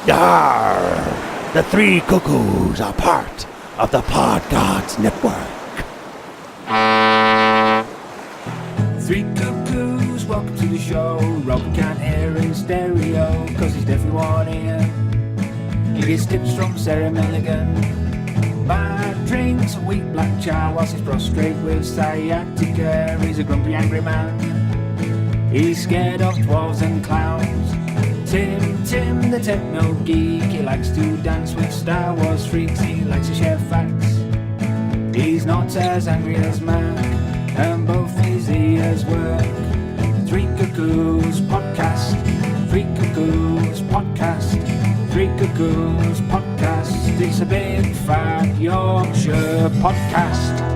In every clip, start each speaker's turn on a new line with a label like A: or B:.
A: Yarr! The three cuckoos are part of the Pod Gods Network.
B: Three cuckoos, welcome to the show. Rob can't hear in stereo, cause he's deaf in one ear. He gets tips from Sarah Milligan. Bad drinks, a weak black chow, whilst he's prostrate with sciatica. He's a grumpy, angry man. He's scared of dwarves and clowns. Tim, the techno geek. He likes to dance with Star Wars freaks. He likes to share facts. He's not as angry as Mac, and both his ears work. Three Cuckoos Podcast. Three Cuckoos Podcast. Three Cuckoos Podcast. It's a big fat Yorkshire podcast.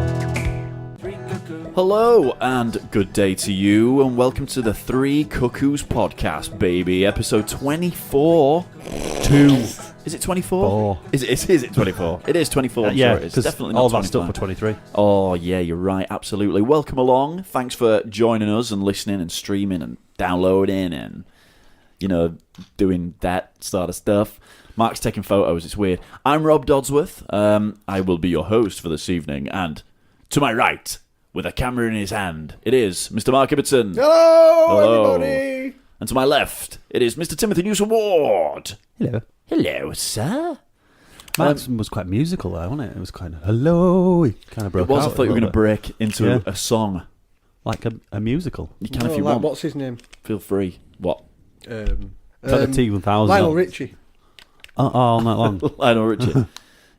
C: Hello and good day to you, and welcome to the Three Cuckoos Podcast, baby. Episode 24. Is it 24? Is it 24? It is 24. I'm
D: yeah,
C: sure it is. Definitely not
D: all
C: 25.
D: that stuff for 23.
C: Oh, yeah, you're right. Absolutely. Welcome along. Thanks for joining us and listening and streaming and downloading and, you know, doing that sort of stuff. Mark's taking photos. It's weird. I'm Rob Dodsworth. I will be your host for this evening. And to my right, with a camera in his hand, it is Mr. Mark Ibbotson.
A: Hello, everybody!
C: And to my left, it is Mr. Timothy Newsom Ward.
D: Hello.
C: Hello, sir.
D: Max was quite musical there, wasn't it? It was kind of, hello. He kind of broke
C: It was.
D: out
C: I thought you were going to break into
D: Yeah.
C: a song.
D: Like a musical.
C: You can if you want.
A: What's his name?
C: Feel free. What?
D: It's like the T1000.
A: Lionel Richie.
D: All night long.
C: Lionel Richie.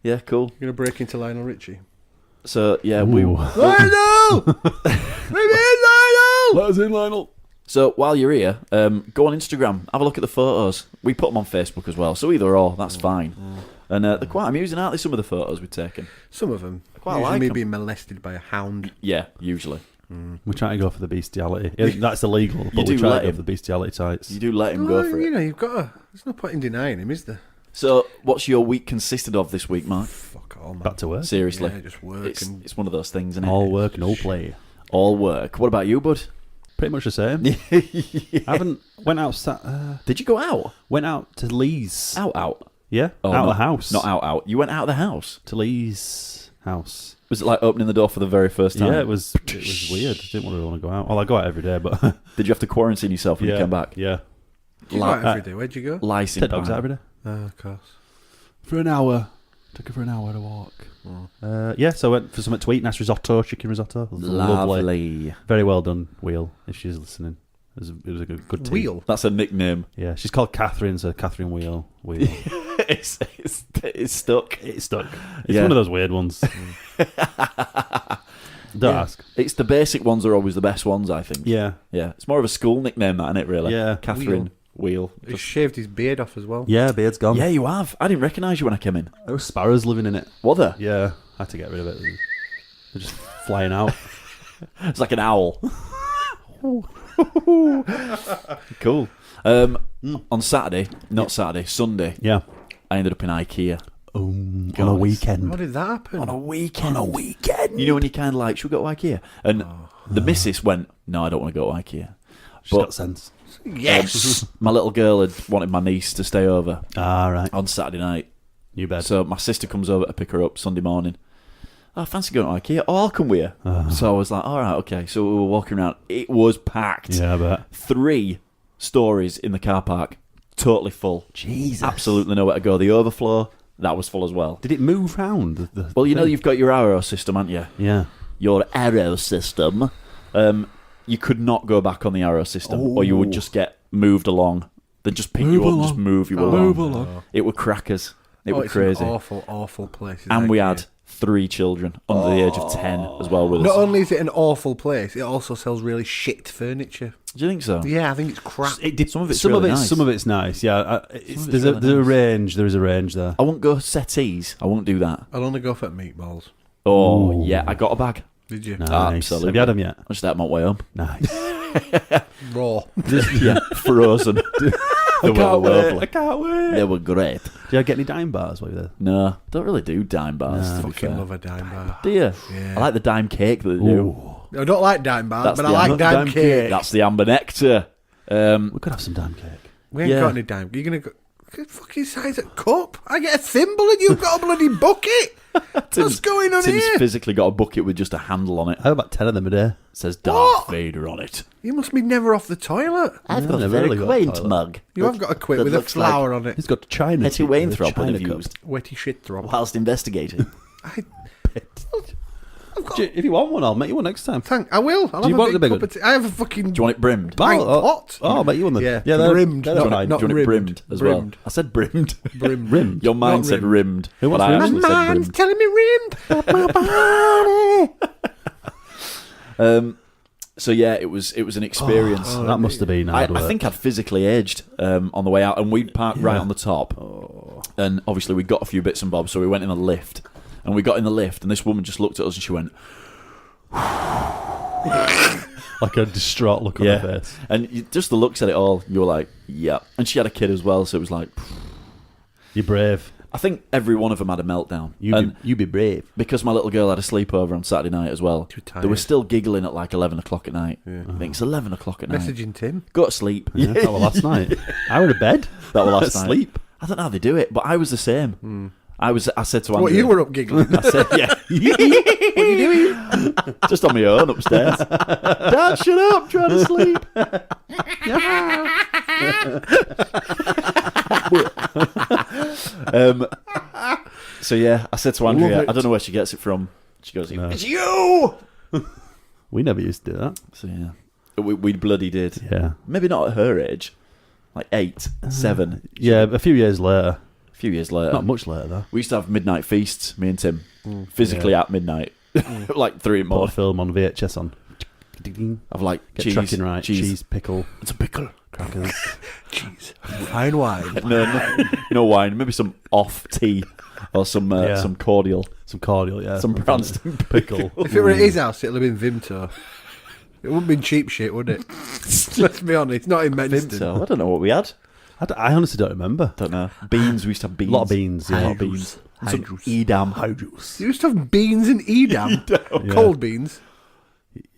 C: Yeah, cool.
A: You're going to break into Lionel Richie.
C: So, yeah,
D: Ooh.
A: Lionel! Let me in, Lionel!
C: Let us in, Lionel. So, while you're here, go on Instagram, have a look at the photos. We put them on Facebook as well, so either or, that's fine. And they're quite amusing, aren't they, some of the photos we've taken?
A: Some of them.
C: Quite
A: Usually
C: like
A: me
C: 'em.
A: being molested by a hound.
C: Yeah, usually.
D: We're trying to go for the bestiality. That's illegal,
C: You
D: but
C: do
D: we try
C: let
D: to go
C: him.
D: for the bestiality tights.
C: You do let him go for
A: You
C: it.
A: know, you've got to... There's no point in denying him, is there?
C: So, what's your week consisted of this week, Mark?
A: Fuck all, man.
D: Back to work.
C: Seriously.
A: Yeah, just work and...
C: It's one of those things, isn't it?
D: All work, no play.
C: All work. What about you, bud?
D: Pretty much the same.
C: Yeah.
D: I haven't went out.
C: Did you go out?
D: Went out to Lee's.
C: Out.
D: Yeah,
C: Oh,
D: out of
C: not-
D: the house.
C: Not out. You went out of the house?
D: To Lee's house.
C: Was it like opening the door for the very first time?
D: Yeah, it was weird. Didn't really want to go out. Well, I go out every day, but
C: Did you have to quarantine yourself when you came back?
D: Yeah,
A: You go out every day. Where'd you go?
C: Lysine
D: take dogs
C: pie.
D: out every day
A: Of course.
D: for an hour. Took her for an hour to walk. Yeah, so I went for something to eat. Nice risotto, chicken risotto. It was
C: Lovely.
D: Very well done, Wheel. If she's listening, it was a good team.
A: Wheel?
C: That's a nickname.
D: Yeah, she's called Catherine, so Catherine Wheel.
C: it's stuck.
D: It's stuck. It's
C: Yeah.
D: one of those weird ones. Don't ask.
C: It's the basic ones are always the best ones, I think.
D: Yeah.
C: Yeah. It's more of a school nickname, that, isn't it, really?
D: Yeah.
C: Catherine Wheel.
A: He shaved his beard off as well.
D: Yeah, beard's gone.
C: Yeah, you have. I didn't recognise you when I came in.
D: There were sparrows living in it.
C: Were there?
D: Yeah, I had to get rid of it. They're just flying out.
C: It's like an owl. Cool. On Sunday,
D: Yeah.
C: I ended up in IKEA.
D: On
C: God,
D: a weekend.
A: How did that happen?
C: On a weekend. You know when you kind of like, should we go to IKEA? And the missus went, no, I don't want to go to IKEA.
D: She's got sense.
A: Yes!
C: My little girl had wanted my niece to stay over
D: Ah, right.
C: on Saturday night.
D: You bet.
C: So my sister comes over to pick her up Sunday morning. Oh, I fancy going to IKEA. Oh, I'll come with you. So I was like, all right, okay. So we were walking around. It was packed.
D: Yeah, I bet.
C: 3 stories in the car park. Totally full.
D: Jesus.
C: Absolutely nowhere to go. The overflow, that was full as well.
D: Did it move round? The
C: Well, you know
D: thing?
C: you've got your arrow system, haven't you?
D: Yeah.
C: Your arrow system. You could not go back on the arrow system, or you would just get moved along. They'd just pick you up, just move you along. It were crackers. It were
A: it's
C: crazy.
A: an awful, awful place.
C: And we had 3 children under the age of 10 as well with us.
A: Not only is it an awful place, it also sells really shit furniture.
C: Do you think so?
A: Yeah, I think it's crap.
C: Some of it's really nice.
D: Some of it's nice. Yeah. There's a range. There is a range there.
C: I won't go settees. I won't do that.
A: I'll only go for meatballs.
C: Oh, yeah. I got a bag.
A: Did you?
D: Nice.
C: Absolutely.
D: Have you had them yet?
C: I just ate my way home.
D: Nice.
A: Raw.
C: Yeah, frozen. They were lovely.
D: I can't wait.
C: They were great.
D: Did you get any dime bars while you were there?
C: No, don't really do dime bars.
D: No.
C: to be
A: Fucking
C: fair.
A: love a dime bar.
C: Do you?
A: Yeah.
C: I like the dime cake that they do.
A: I don't like dime bars,
C: That's
A: but I
C: the
A: like
C: amber-
A: dime cake.
C: That's the amber nectar.
D: We could have some dime cake.
A: We ain't
C: Yeah.
A: got any dime. You're going to
E: fucking size of cup. I get a thimble and you've got a bloody bucket. What's going on
C: Tim's
E: here?
C: physically got a bucket with just a handle on it.
D: I have about 10 of them a day.
C: It says Darth
E: What?
C: Vader on it.
E: You must be never off the toilet.
C: I've
D: got a very quaint
C: mug.
E: You have got a quid with a flower on it.
D: He's got China.
C: Hetty Wainthropp would have
D: China cup.
C: used
E: Wetty shit throb.
C: whilst investigating.
D: If you want one, I'll make you one next time.
E: I will. I'll
D: Do you
E: have
D: want
E: a
D: the
E: big
D: big
E: cup of tea. I have a fucking
C: Do you want it brimmed?
E: pint pot.
D: I'll make you one then.
E: Yeah,
D: they're
E: brimmed.
D: they're
E: No,
C: Do you
D: fine.
C: want it
E: rimmed.
C: brimmed as well?
E: Brimmed.
C: I said brimmed.
E: Brimmed.
C: Your mind
E: Not
C: said rimmed.
D: Who wants
C: but I
D: rimmed?
C: actually
E: My
C: said
E: mind's
C: brimmed.
E: telling me rimmed. My body.
C: So yeah, it was an experience.
D: That must have been
C: I
D: hard work.
C: think I'd physically aged on the way out, and we'd parked right on the top. And obviously we got a few bits and bobs, so we went in the lift. And we got in the lift, and this woman just looked at us and she went,
D: like a distraught look on her face.
C: And just the looks at it all, you were like, yeah. And she had a kid as well, so it was like,
D: You're brave.
C: I think every one of them had a meltdown.
D: You be brave.
C: Because my little girl had a sleepover on Saturday night as well,
E: Too tired.
C: they were still giggling at like 11 o'clock at night. I think it's 11 o'clock at night.
E: Messaging Tim.
C: Go to sleep.
D: Yeah, that was last night. I were in bed.
C: That was last night.
D: Sleep.
C: I don't know how they do it, but I was the same. I said to Andrew,
E: What, you were up giggling?
C: I said, yeah. What are you doing? Just on my own upstairs. Dad, shut up, I'm trying to sleep. So yeah, I said to Andrea, I don't know where she gets it from. She goes, it's you!
D: We never used to do that.
C: So yeah, we bloody did.
D: Yeah.
C: Maybe not at her age, like 8, 7.
D: Yeah, a few years later.
C: A few years later.
D: Not much later, though.
C: We used to have midnight feasts, me and Tim, physically at midnight, like 3 in the
D: Put a
C: morning.
D: film on VHS on.
C: Of like
D: Get
C: cheese,
D: tracking right. Cheese, pickle,
C: It's a pickle.
D: crackers.
E: Jeez. Fine wine.
C: No wine. Maybe some off tea or some cordial,
D: Some cordial, yeah.
C: some Branston
D: pickle.
E: If it were at his house, it'll have been Vimto. It wouldn't have been cheap shit, would it? Let's be honest. Not in Medicine.
C: So I don't know what we had.
D: I honestly don't remember.
C: Don't know. Beans. We used to have beans.
D: A lot of beans, yeah.
C: A lot of beans. And some
E: Hydros.
C: Edam.
D: Hydros.
E: You used to have beans and Edam.
D: Yeah.
E: Cold beans.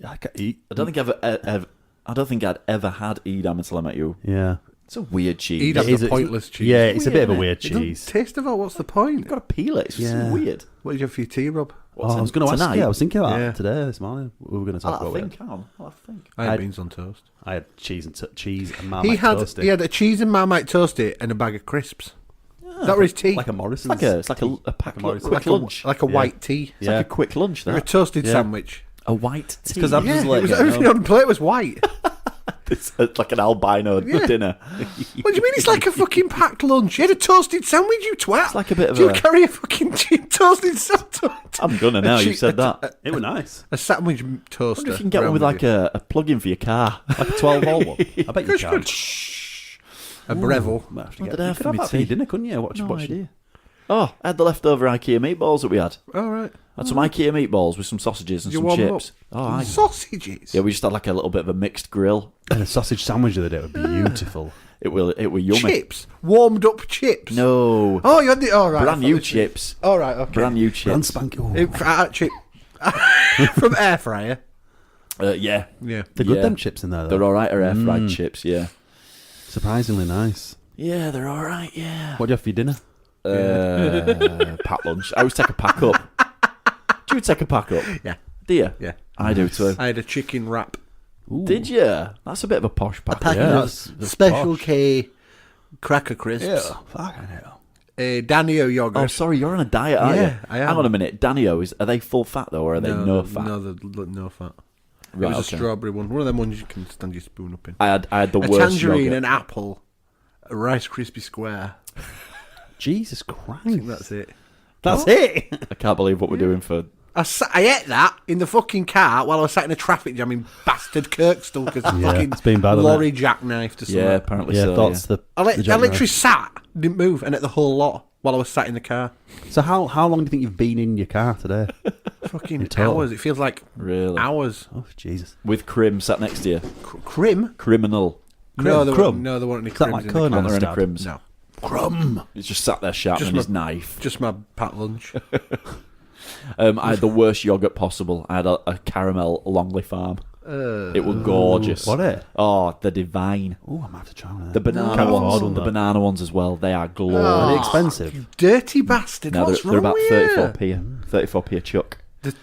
D: I can't eat.
C: I don't think I don't think I'd ever had Edam until I met you.
D: Yeah.
C: It's a weird cheese.
E: Edam's
D: It is
E: a pointless cheese.
D: Yeah, it's a bit of a
C: Weird,
D: weird
E: It doesn't
D: cheese.
E: taste of it. What's the point?
C: You've got to peel it. It's just
D: Yeah.
C: weird.
E: What did you have for your tea, Rob?
C: What's
D: I was going to ask
C: tonight?
D: you. I was thinking about
E: Yeah.
D: that today, this morning. We were going to talk
C: I'll
D: about
C: think.
D: it.
C: Hang on. I'll think.
E: I had
D: I'd-
E: beans on toast.
D: I had cheese and Marmite
E: He had
D: toasty.
E: a cheese and Marmite toasty and a bag of crisps. That was his tea.
D: Like a Morrison's.
C: It's like a pack
D: Like a Morrison's.
C: quick lunch.
E: like a white tea.
C: It's like a quick lunch.
E: Or a
C: That
E: toasted
D: Yeah.
E: sandwich.
C: a white tea.
D: 'cause I'm
E: Yeah,
D: just like,
E: it was,
D: you
E: everything
D: know.
E: on the plate was white.
C: It's like an albino
E: Yeah.
C: dinner.
E: What do you mean it's like a fucking packed lunch? You had a toasted sandwich, you twat.
C: It's like a bit of
E: do you
C: a-
E: carry a fucking toasted sandwich?
C: I'm gonna now. You said that.
D: It was nice.
E: A sandwich
C: I
E: toaster.
C: wonder if you can get one
E: round
C: with like
E: you.
C: a plug-in for your car.
D: Like a 12-volt one. I bet you can.
E: A Breville.
D: Might have to
C: What
D: get-
C: did I
D: you
C: have
D: could
C: for
D: have
C: my
D: that for your
C: tea?
D: dinner, couldn't you? Watch.
C: No idea. Oh, I had the leftover IKEA meatballs that we had.
E: All right.
C: I had some IKEA meatballs with some sausages and
E: Did you
C: some
E: warm them
C: chips. Oh, aye.
E: Sausages.
C: Yeah, we just had like a little bit of a mixed grill.
D: And a sausage sandwich the other day would be beautiful.
C: It were yummy.
E: Chips. Warmed up chips.
C: No,
E: Oh, you had the. All right.
C: brand new chips.
E: All right. Okay.
C: Brand new
D: Brand
C: chips.
D: spanking. Oh.
E: Chip. From air fryer.
C: Yeah,
E: Yeah.
D: They're good,
C: yeah.
D: them chips in there, though.
C: they're all right. Are air fried chips? Yeah,
D: Surprisingly nice.
C: yeah, they're all right. Yeah.
D: What do you have for your dinner?
C: Pack lunch. I always take a pack up. Do you take a pack up?
E: Yeah.
C: Do you?
E: Yeah.
C: I do too.
E: I had a chicken wrap.
C: Did you? That's a bit of a posh pack.
E: Packet
D: Yeah,
E: of
D: that's
E: Special
D: posh.
E: K cracker crisps.
D: Fucking hell.
E: Danio yogurt.
C: Oh, sorry, you're on a diet, aren't
E: Yeah,
C: you?
E: I am.
C: Hang on a minute. Danio, are they full fat though, or are they no fat?
E: No, they're no fat.
C: Right,
E: it was
C: okay.
E: a strawberry one. One of them ones you can stand your spoon up in.
C: I had the
E: A
C: worst
E: tangerine,
C: yogurt.
E: an apple, a Rice Krispie square.
D: Jesus
E: I
D: Christ.
E: think that's it.
D: That's it.
C: I can't believe what we're doing for.
E: I ate that in the fucking car while I was sat in a traffic jam in bastard Kirkstall because the
D: Yeah,
E: fucking
D: it's been bad, hasn't
E: lorry jackknifed or something.
C: Yeah, apparently
D: Yeah,
C: so.
D: thoughts the.
E: I
D: the
E: literally
D: jackknife.
E: sat, didn't move, and ate the whole lot while I was sat in the car.
D: So how long do you think you've been in your car today?
E: Fucking
D: total?
E: hours. It feels like
C: Really?
E: hours.
D: Oh Jesus.
C: With Crim sat next to you.
E: Crim?
C: Criminal.
E: No, there
D: Crumb?
E: weren't any
D: Is that
E: crims
D: like
E: in the
D: Conan?
E: car.
C: Not there any
D: Stab.
C: Crims.
E: No.
D: Crumb.
C: He's just sat there sharpening
E: Just
C: his knife.
E: Just my packed lunch.
C: I had the worst yogurt possible. I had a caramel Longley Farm. It was gorgeous.
D: What it?
C: Oh, they're divine.
D: Oh, I might have to try one.
C: The banana
D: Can't afford
C: ones,
D: one,
C: the
D: though.
C: banana ones as well. They are glorious.
D: Are they expensive?
E: Dirty bastard.
C: No,
E: What's
C: they're
E: wrong
C: about
E: with you?
C: 34p a chuck.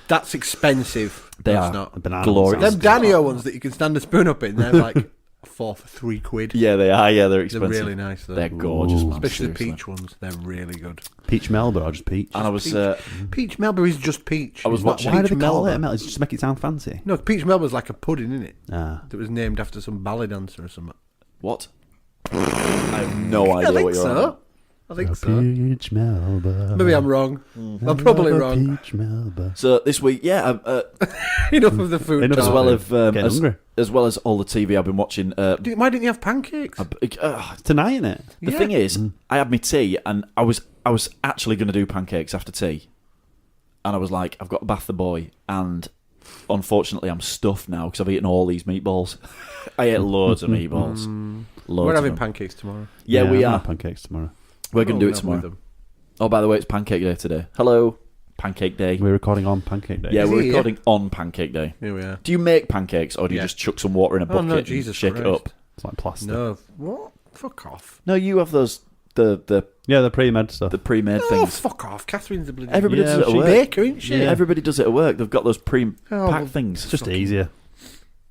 E: That's expensive.
C: They
E: That's
C: are
E: not.
D: Banana
C: glorious.
D: ones
E: Them Danio ones that you can stand a spoon up in, they're like 4 for £3.
C: Yeah, they are. Yeah, they're
E: They're
C: expensive.
E: really nice, though.
C: They're gorgeous,
D: Ooh.
C: man.
E: Especially the
C: seriously.
E: peach ones. They're really good.
D: Peach Melba or just peach?
C: And I was,
E: Peach Melba is just peach.
C: I was
E: It's not
C: watching-
D: Why do
E: peach
D: they call
E: Melba.
D: it a Melba? Just to make it sound fancy.
E: No, peach Melba's like a pudding, isn't it?
D: Ah.
E: That was named after some ballet dancer or something.
C: what? I have no
E: I
C: idea
E: think
C: what you're on
E: so.
C: about.
E: I think so.
D: Peach Melba.
E: Maybe I'm wrong. I'm probably wrong.
D: Peach Melba.
C: So this week, yeah,
E: Enough of the food
D: Enough
C: as
E: talk.
C: well as
D: Getting hungry.
C: as well as all the TV I've been watching.
E: Why didn't you have pancakes?
D: Tonight, innit?
C: The
E: Yeah.
C: thing is, I had my tea, and I was actually going to do pancakes after tea, and I was like, I've got to bath the boy, and unfortunately, I'm stuffed now because I've eaten all these meatballs. I ate loads of meatballs. Loads
E: We're
C: of
E: having
C: them.
E: pancakes tomorrow.
C: Yeah, we
D: I'm
C: are.
D: having pancakes tomorrow.
C: We're going to do
E: Oh,
C: it
E: we'll
C: tomorrow.
E: have with them.
C: Oh, by the way, it's Pancake Day today. Hello, Pancake Day.
D: We're recording on Pancake Day.
C: Yeah,
E: Is
C: we're
E: he,
C: recording on Pancake Day.
E: Here we are.
C: Do you make pancakes, or do you
E: Yeah.
C: just chuck some water in a
E: Oh
C: bucket
E: no,
C: and
E: Jesus
C: shake
E: Christ.
C: it up?
D: It's like plastic.
E: No, what? Fuck off.
C: No, you have those the
D: Yeah, the pre-med stuff.
C: the pre-made
E: Oh,
C: things.
E: fuck off. Catherine's a bloody...
C: Everybody
D: Yeah,
C: does it at
D: she
C: work.
E: baker, isn't she?
D: Yeah.
C: Everybody does it at work. They've got those pre-packed
E: Oh, well,
C: things.
D: It's just
E: fucking-
D: easier.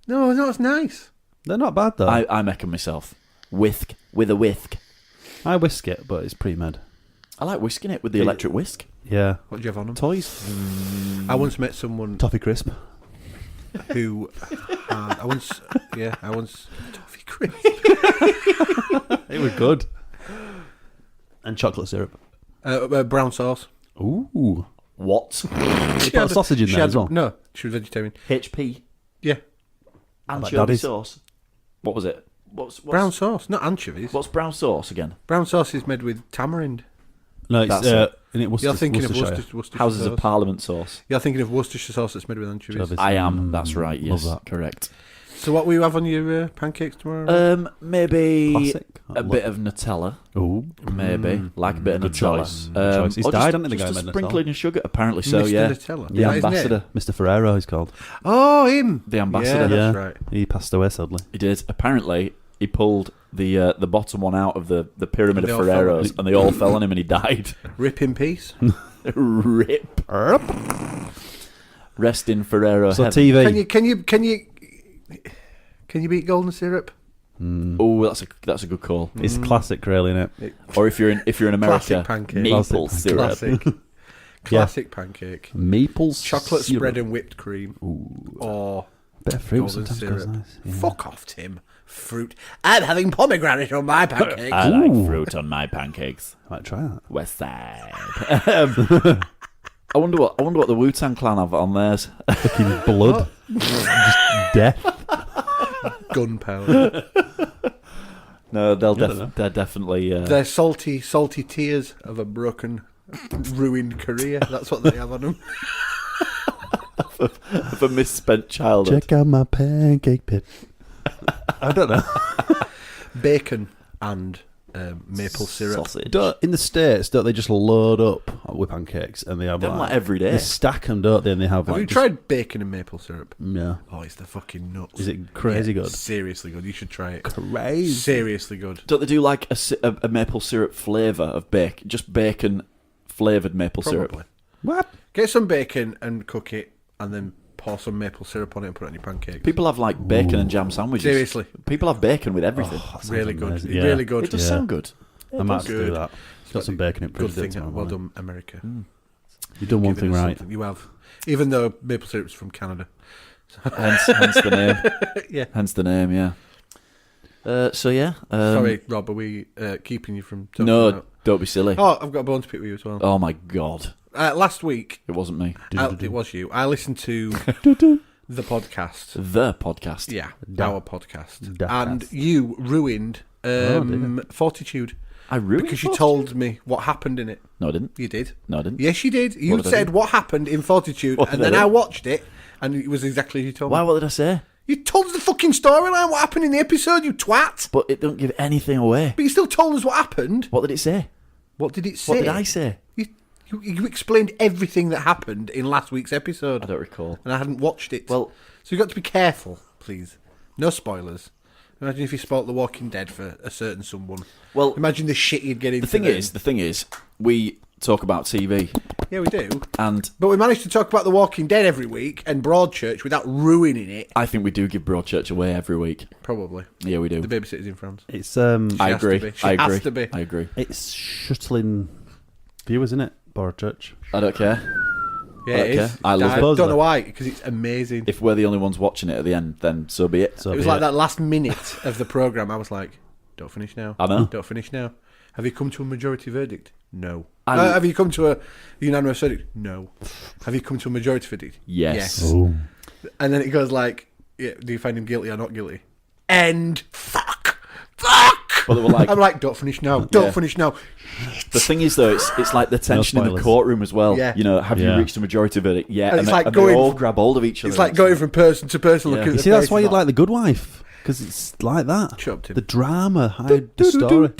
E: No, it's nice.
D: They're not bad, though.
C: I make them myself. With a whisk.
D: I whisk it, but it's pre-med.
C: I like whisking it with the electric whisk.
D: Yeah.
E: What do you have on them?
C: Toys.
E: I once met someone
D: Toffee crisp.
E: who... I once... Toffee crisp.
D: It was good. And chocolate syrup.
E: Brown sauce.
D: Ooh.
C: What?
D: You put a sausage in
E: she
D: there
E: had-
D: as well.
E: No, she was vegetarian.
C: HP.
E: Yeah.
C: Anchovy
D: daddies.
C: sauce. What was it? What's
E: Brown sauce, not anchovies.
C: What's brown sauce again?
E: Brown sauce is made with tamarind.
D: No, it's
C: That's it.
D: in it
E: You're thinking of
D: Worcestershire.
E: Worcestershire
C: Houses
E: sauce.
C: of Parliament sauce.
E: You're thinking of Worcestershire sauce that's made with anchovies.
D: Anchovies.
C: I am. That's right.
D: love
C: Yes,
D: that.
C: correct.
E: So what will you have on your pancakes tomorrow?
C: Maybe
D: Classic.
C: a bit of Nutella.
D: Ooh.
C: Maybe like a bit of
D: Good
C: Nutella.
D: choice. Good choice. He's
C: or
D: died,
C: just,
D: hasn't he, the
C: just
D: guy
C: a
D: who made
C: sprinkling of sugar. Apparently so.
E: Mr.
C: Yeah.
E: Nutella.
C: The
E: Is that his name?
C: ambassador.
D: Mr. Ferrero, he's called.
E: Oh, him.
C: The ambassador.
E: Yeah, that's
D: yeah.
E: right.
D: He passed away, sadly.
C: He did. Apparently, he pulled the bottom one out of the pyramid
E: And
C: of
E: they all fell on
C: Ferreros,
E: him.
C: and they all fell on him, and he died.
E: Rip in peace.
C: Rip. Rest in Ferrero
D: So
C: heaven.
D: TV.
E: Can you beat golden syrup?
C: Oh, that's a good call.
D: It's classic, really, isn't it?
C: Or if you're in America,
E: Classic pancake.
C: maple
D: Classic
C: syrup.
E: Classic. Classic pancake.
D: Maple
E: Chocolate
D: syrup.
E: spread and whipped cream. Or
D: Bit of fruit
E: golden
D: sometimes goes
E: syrup.
D: nice. Yeah.
E: Fuck off, Tim. Fruit. I'm having pomegranate on my pancakes.
C: I like
D: Ooh.
C: fruit on my pancakes.
D: Might try that.
C: West Side. I wonder what the Wu-Tang Clan have on theirs.
D: Fucking blood. Just death.
E: Gunpowder.
C: No,
D: know.
C: they're definitely.
E: They're salty tears of a broken, ruined career. That's what they have on them.
C: of a misspent childhood.
D: Check out my pancake pit. I don't know.
E: Bacon and maple syrup.
C: Sausage.
D: In the States, don't they just load up with pancakes and they have
C: Them like every day.
D: They stack them, don't they? And they have
E: Have
D: like
E: you
D: just-
E: tried bacon and maple syrup?
D: Yeah.
E: Oh, it's the fucking nuts.
D: Is it crazy good?
E: Seriously good. You should try it.
D: Crazy.
E: Seriously good.
C: Don't they do like a maple syrup flavour of bacon? Just bacon flavoured maple syrup.
E: Probably.
D: What?
E: Get some bacon and cook it, and then pour some maple syrup on it and put it on your pancakes.
C: People have like bacon and jam sandwiches.
E: Seriously.
C: People have bacon with everything.
E: Really good.
D: amazing. Yeah.
E: Really good.
C: It does
D: Yeah.
C: sound good.
D: I might have to do
E: Good.
D: that. Got some bacon in
E: Good
D: fridge.
E: thing. Well done, America.
D: You've done one
E: Giving
D: thing
E: us
D: right.
E: something. You have. Even though maple syrup's from Canada.
C: Hence the name.
E: Yeah.
C: Hence the name. Yeah. So yeah.
E: Sorry, Rob, are we keeping you from talking
C: No,
E: about...
C: don't be silly.
E: Oh, I've got a bone to pick with you as well.
C: Oh my god,
E: Last week,
C: it wasn't me.
E: it was you. I listened to the podcast.
C: The podcast.
E: Yeah,
D: Da-
E: our podcast.
D: da-
E: And you ruined Fortitude
C: I ruined
E: because you
C: Fortitude?
E: told me what happened in it.
C: No, I didn't.
E: You did.
C: No, I didn't.
E: Yes, you did. You
C: What did I
E: said
C: do?
E: what happened in Fortitude,
C: What
E: and
C: did I
E: then
C: do?
E: I watched it, and it was exactly as you told
C: Why?
E: me.
C: What did I say?
E: You told us the fucking storyline, what happened in the episode, you twat.
C: But it don't give anything away.
E: But you still told us what happened.
C: What did it say?
E: What did it say?
C: What did I say?
E: You explained everything that happened in last week's episode.
C: I don't recall.
E: And I hadn't watched it.
C: Well,
E: So you've got to be careful, please. No spoilers. Imagine if you spoiled The Walking Dead for a certain someone.
C: Well,
E: Imagine the shit you'd get into.
C: the thing is, we talk about TV,
E: Yeah, we do.
C: and
E: But we managed to talk about The Walking Dead every week and Broadchurch without ruining it.
C: I think we do give Broadchurch away every week.
E: Probably.
C: Yeah, we do.
E: The babysitter's in France.
D: It's
C: I
E: has to
C: agree.
E: be. She
C: I
E: has
C: agree.
E: to be.
C: I agree.
D: it's shuttling viewers, isn't it? Broadchurch.
C: I don't care.
E: Yeah, it
C: Okay.
E: is.
C: I love
E: I
C: it.
E: don't know why, because it's amazing.
C: If we're the only ones watching it at the end, then so be it.
D: So
E: It was
D: be
E: like that last minute of the programme. I was like, don't finish now.
C: I know.
E: Don't finish now. Have you come to a majority verdict? No.
C: And-
E: Have you come to a unanimous verdict? No. Have you come to a majority verdict?
C: Yes.
D: Oh.
E: And then it goes like, yeah, do you find him guilty or not guilty? And fuck.
C: But they were like,
E: I'm like, don't finish now. Don't
C: Yeah.
E: finish now.
C: the thing is though, it's like the tension in the
D: spoilers.
C: courtroom as well.
E: Yeah.
C: You know, have you
D: Yeah.
C: reached a majority verdict? Yeah.
E: And it's
C: they-
E: like
C: they
E: going-
C: all grab hold of each other.
E: It's like going from person to person
C: Yeah.
E: looking at
D: You
E: the
D: see, that's
E: faces
D: why you like The Good Wife, because it's like that.
E: Shut up, Tim.
D: The drama, hide the story.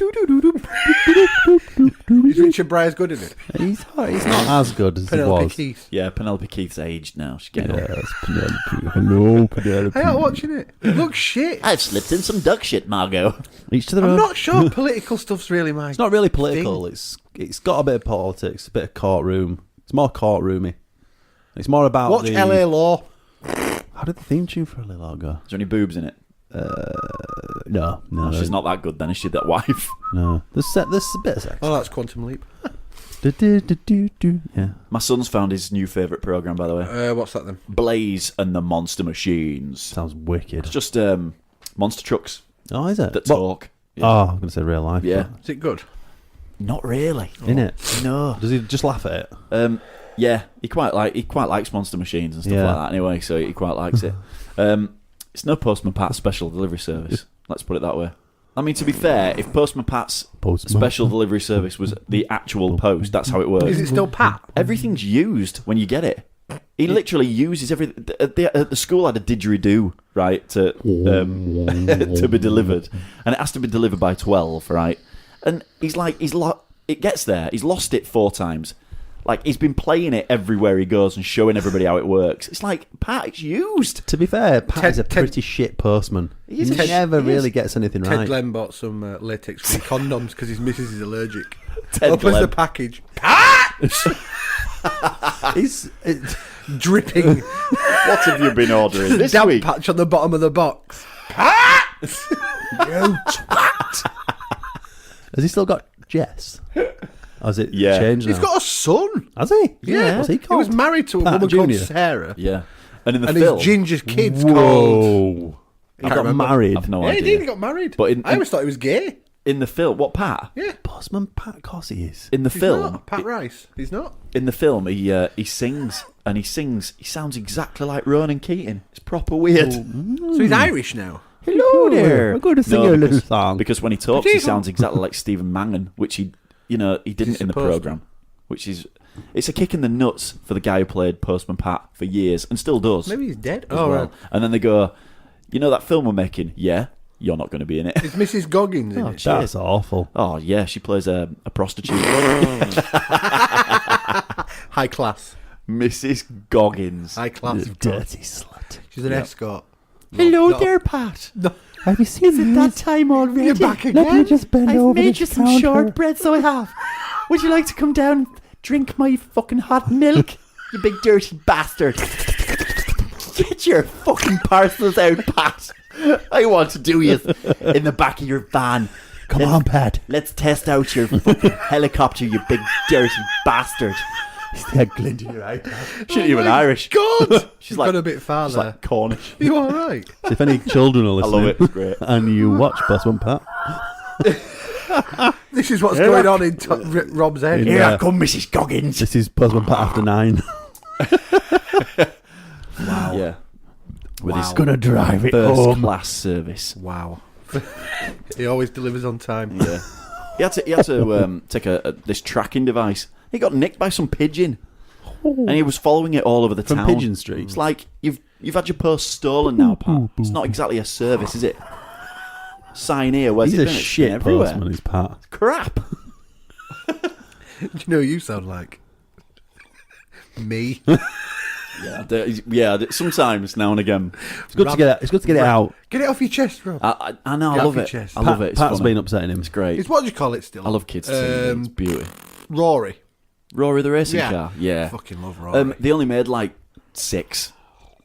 E: Is Richard Bryars good in it?
D: He's not as good as he
E: Penelope
D: was.
E: Keith.
C: Yeah, Penelope Keith's aged now. She's getting old.
D: Yes, Penelope. Hello, Penelope.
E: I ain't watching it. It looks shit.
C: I've slipped in some duck shit, Margot.
D: Each to their
E: I'm
D: own.
E: not sure political stuff's really my.
D: It's not really political. It's got a bit of politics, a bit of courtroom. It's more courtroomy. It's more about
E: Watch
D: the,
E: LA Law.
D: How did the theme tune for LA Law go?
C: Is there any boobs in it?
D: No,
C: Oh, she's not that good then, is she, that wife?
D: No, there's a bit of sex.
E: Oh, that's Quantum Leap.
D: Yeah.
C: My son's found his new favourite programme, by the way.
E: What's that then?
C: Blaze and the Monster Machines.
D: Sounds wicked.
C: It's just monster trucks
D: Oh, is it?
C: that
D: What?
C: talk. Yeah.
D: Oh, I'm going to say real life.
C: Yeah.
E: Is it good?
C: Not really.
D: In it?
C: No.
D: Does he just laugh at it?
C: Yeah, he quite likes monster machines and stuff
D: Yeah.
C: like that anyway, so he quite likes it. It's no Postman Pat's special delivery service. Let's put it that way. I mean, to be fair, if Postman Pat's special delivery service was the actual post, that's how it works.
E: Is it still Pat?
C: Everything's used when you get it. He literally uses everything. At the school, I had a didgeridoo, right, to to be delivered, and it has to be delivered by 12, right? And it gets there. He's lost it 4 times. Like, he's been playing it everywhere he goes and showing everybody how it works. It's like, Pat, it's used.
D: To be fair, Pat
E: Ted-
D: is a
E: Ted-
D: pretty shit postman.
C: He is
D: He
C: a sh-
D: never
C: he
D: really
C: is.
D: gets anything
E: Ted
D: right.
E: Glenn bought some latex-free condoms because his missus is allergic.
C: Ted
E: Opens
C: Glenn.
E: the package.
D: It's
E: Dripping.
C: What have you been ordering this
E: Damp
C: week?
E: patch on the bottom of the box.
D: Has he still got Jess? Or has it
C: Yeah.
D: changed now?
E: He's got a son.
D: Has he?
E: Yeah.
D: What's he
E: He
D: called?
E: was married to a
D: Pat
E: woman called
D: Junior?
E: Sarah.
C: Yeah. And in the
E: And
C: film,
E: his ginger's kid's called...
D: Whoa. He
E: can't
D: got
E: remember.
D: married.
C: I've no
E: Yeah, he
C: idea.
E: did. He got married.
C: But
E: I always thought he was gay.
C: in the film, what Pat?
E: Yeah.
D: Postman Pat, of course he is.
C: In the
E: He's
C: film,
E: not. Pat Rice. He's not.
C: in the film, he sings and he sounds exactly like Ronan Keating. It's proper weird.
E: So he's Irish now.
C: Hello there.
D: We're going to sing you a little song.
C: Because when he talks, he
E: Potato.
C: sounds exactly like Stephen Mangan, which he didn't in the
E: Postman.
C: program. Which is, it's a kick in the nuts for the guy who played Postman Pat for years and still does.
E: Maybe he's dead.
C: as
E: Oh,
C: well.
E: right.
C: And then they go, you know that film we're making? Yeah, you're not going to be in it.
E: It's Mrs. Goggins in it.
D: That's awful.
C: Oh yeah, she plays a prostitute,
E: High class.
C: Mrs. Goggins.
E: High class.
D: You dirty slut.
E: She's an escort.
C: Hello
E: No.
C: there, Pat.
D: Have you seen
C: Is it that time already?
E: You're back
D: Let me
E: again?
D: just bend
C: I've
D: over
C: made
D: the
C: you some
D: counter.
C: shortbread, so I have. Would you like to come down and drink my fucking hot milk? You big dirty bastard. Get your fucking parcels out, Pat. I want to do you in the back of your van.
D: Come on, Pat.
C: Let's test out your fucking helicopter, you big dirty bastard.
D: That glint in your eye.
C: She's not even Irish.
E: God!
C: She's
E: gone a bit far
C: she's
E: there.
C: like Cornish.
E: You all right?
D: So if any children are
C: I
D: listening
C: love it. It's great.
D: and you watch Postman Pat,
E: This is what's going on in Rob's head.
D: In, Here I
C: come, Mrs. Goggins.
D: this is Postman Pat after 9.
C: Wow. Yeah. With his
D: Gonna drive it
C: first
D: home.
C: class service.
E: Wow. He always delivers on time.
C: Yeah. He had to take this tracking device. He got nicked by some pigeon, and he was following it all over the
D: From
C: town.
D: Pigeon Street?
C: It's like you've had your post stolen now, Pat. It's not exactly a service, is it? Sign here. Where's
D: He's
C: it
D: a
C: been? It's
D: shit
C: been everywhere.
D: postman, is Pat.
C: Crap.
E: Do you know who you sound like? Me.
C: Sometimes now and again.
D: It's good to get it. It's good to get it out.
E: Get it off your chest, Rob.
C: I know. I
E: Get
C: love
E: off your
C: it.
E: chest.
C: I love it. It's
D: Pat's
C: funny.
D: been upsetting him.
C: It's great.
E: It's what do you call it still?
C: I love kids. It's beauty.
E: Rory.
C: Rory the racing
E: Yeah.
C: car. Yeah.
E: Fucking love Rory.
C: They only made like 6.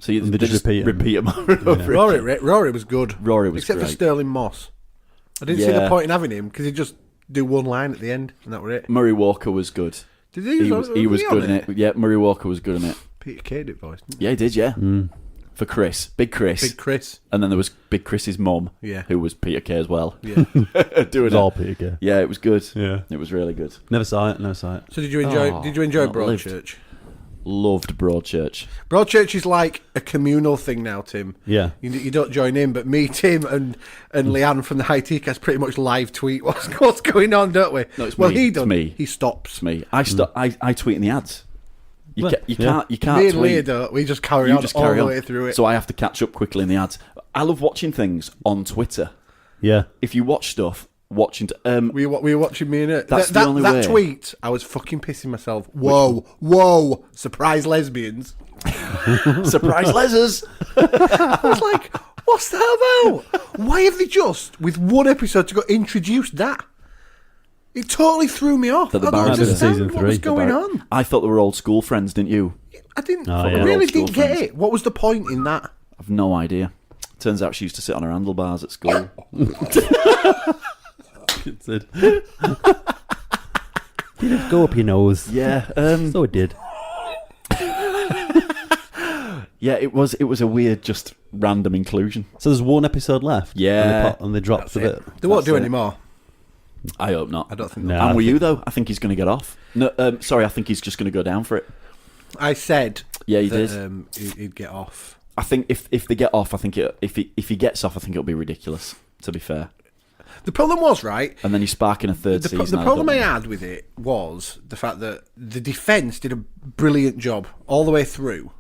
C: So
D: And they just repeat 'em.
C: them over and over again.
E: Rory was good.
C: Rory was
E: Except
C: great.
E: for Sterling Moss. I didn't see the
C: Yeah.
E: point in having him because he'd just do one line at the end and that were it.
C: Murray Walker was good.
E: Did he?
C: He was
E: on
C: good in it. Yeah, Murray Walker was good in it.
E: Peter Kay did voice. Didn't
C: Yeah, he did. Yeah. For Chris, Big Chris.
E: he? Big Chris.
C: And then there was Big Chris's mum,
E: Yeah.
C: who was Peter Kay as well.
E: Yeah.
C: Doing
D: It's
C: it.
D: all Peter Kay.
C: Yeah, it was good.
D: Yeah.
C: It was really good.
D: Never saw it.
E: So did you enjoy?
C: Oh,
E: did you enjoy
C: not lived.
E: Broadchurch?
C: Loved Broadchurch.
E: Broadchurch is like a communal thing now, Tim.
D: Yeah.
E: You don't join in, but me, Tim, and Leanne from the High Tea Cast pretty much live tweet what's going on, don't we?
C: No, it's
E: well,
C: me.
E: he
C: It's
E: does.
C: me.
E: He stops.
C: It's me. I tweet in the ads. You
D: Well,
C: can't
E: Me and
C: tweet.
E: Leah don't. We just carry
C: You
E: on
C: just
E: all
C: carry
E: the
C: on.
E: way through it.
C: So I have to catch up quickly in the ads. I love watching things on Twitter.
D: Yeah.
C: If you watch stuff,
E: we were watching me and it.
C: That's the
E: that
C: only way.
E: that tweet, I was fucking pissing myself. Whoa, surprise lesbians.
C: surprise lesers.
E: I was like, what's that about? Why have they just, with one episode to go, introduced that? It totally threw me off.
C: That the
E: I don't
C: barrister-
E: understand
D: Season
E: what was
D: three.
E: going on.
C: I thought they were old school friends, didn't you?
E: I didn't.
D: Oh,
E: I
D: yeah.
E: really
C: Old school
E: didn't get
C: friends.
E: it. What was the point in that?
C: I've no idea. Turns out she used to sit on her handlebars at school.
D: It did. Did it go up your nose?
C: Yeah.
D: So it did.
C: Yeah, it was a weird, just random inclusion.
D: So there's one episode left.
C: Yeah.
D: And they dropped a bit.
E: They won't
C: That's
E: do
C: it.
E: any more.
C: I hope not.
E: I don't think.
D: No.
E: they'll-
C: And with you though, I think he's going to get off. No, sorry, I think he's just going to go down for it.
E: I said.
C: Yeah, he
E: that,
C: did.
E: He'd get off.
C: I think if they get off, I think if he gets off, I think it'll be ridiculous. To be fair,
E: The problem was right.
C: and then he's sparking a third
E: The
C: season.
E: problem I
C: don't know.
E: had with it was the fact that the defence did a brilliant job all the way through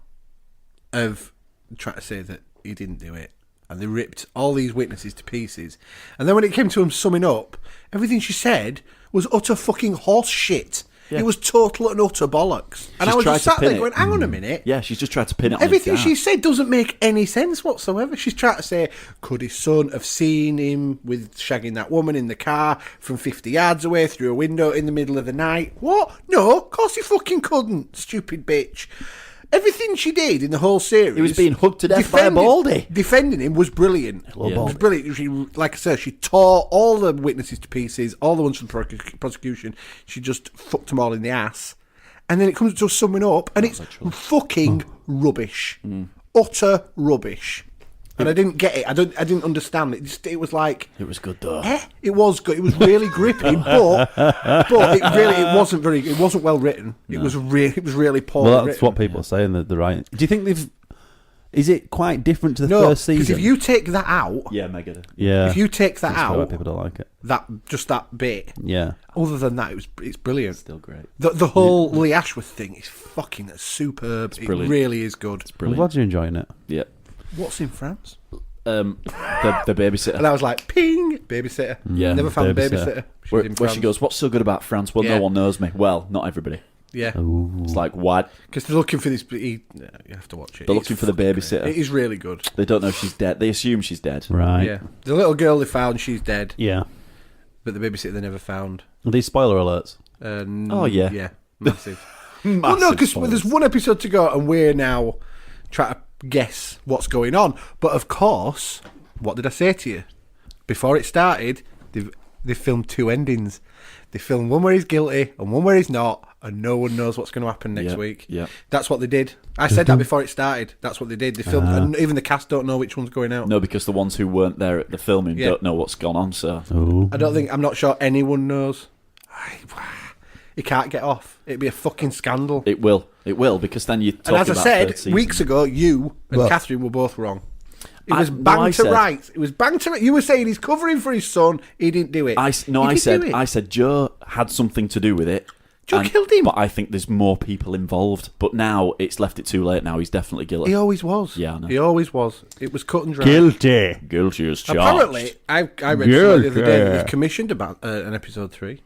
E: of trying to say that he didn't do it. And they ripped all these witnesses to pieces. And then when it came to him summing up, everything she said was utter fucking horse shit.
C: Yeah.
E: It was total and utter bollocks. And
C: She's
E: I was
C: tried
E: just
C: to
E: sat there
C: pin it.
E: going, hang on a minute.
C: Yeah, she's just tried to pin it on
E: Everything
C: his dad.
E: she said doesn't make any sense whatsoever. She's trying to say, could his son have seen him with shagging that woman in the car from 50 yards away through a window in the middle of the night? What? No, of course he fucking couldn't, stupid bitch. Everything she did in the whole series...
C: He was being hugged to death by a baldy.
E: Defending him was brilliant.
C: Yeah.
E: It was brilliant. She, like I said, she tore all the witnesses to pieces, all the ones from the prosecution. She just fucked them all in the ass. And then it comes to summing up, and it's fucking rubbish, utter rubbish. And I didn't get it. I didn't understand it. It was like
C: It was good though.
E: it was good. It was really gripping, but it wasn't well written. It was really poor.
D: Well, that's
E: written.
D: what people are saying. That they're right. Do you think they've? Is it quite different to the
E: No,
D: first
E: because
D: season?
E: if you take that out,
C: Yeah, Megadeth.
D: yeah,
E: if you take that
D: that's why
E: out,
D: people don't like it.
E: that bit.
D: Yeah,
E: Other than that, it's brilliant.
C: Still great.
E: The whole Lee Ashworth thing is fucking superb. It
C: brilliant.
E: really is good.
D: I'm
C: Brilliant.
D: glad you're enjoying it.
C: Yeah.
E: What's in France?
C: The babysitter.
E: And I was like, ping, babysitter.
C: Yeah.
E: Never found a
D: Babysitter.
E: babysitter. She
C: where
E: was in
C: she
E: France.
C: goes, what's so good about France? Well,
E: Yeah.
C: no one knows me. Well, not everybody.
E: Yeah.
C: It's like, what?
E: Because they're looking for this. You have to watch it.
C: They're
E: It's
C: looking for the
E: fucking
C: babysitter.
E: great. It is really good.
C: They don't know she's dead. They assume she's dead.
D: Right.
E: Yeah. The little girl they found, she's dead.
D: Yeah.
E: But the babysitter they never found.
D: Are these spoiler alerts?
C: Oh, yeah.
E: Yeah. Massive. Well, no, because there's one episode to go, and we're now trying to guess what's going on. But of course, what did I say to you before it started? They filmed two endings. They filmed one where he's guilty and one where he's not, and no one knows what's going to happen next
C: Yeah,
E: week.
C: yeah.
E: That's what they did. I said that before it started. That's what they did. They filmed, and even the cast don't know which one's going out.
C: No, because the ones who weren't there at the filming
E: Yeah.
C: don't know what's gone on, so...
D: Oh.
E: I'm not sure anyone knows. He can't get off. It'd be a fucking scandal.
C: It will, because then you talk
E: And as I
C: about
E: said
C: third season.
E: weeks ago, you and
D: Well-
E: Catherine were both wrong. It was
C: I
E: bang to
C: said-
E: right. It was bang to right. You were saying he's covering for his son. He didn't do it.
C: I
E: He did do it.
C: said Joe had something to do with it.
E: Joe killed him.
C: But I think there's more people involved. But now it's left it too late. Now he's definitely guilty.
E: He always was.
C: Yeah, I know.
E: He always was. It was cut and dry.
D: Guilty.
C: Guilty as charged.
E: Apparently, I read something the other day that they've commissioned about an episode 3.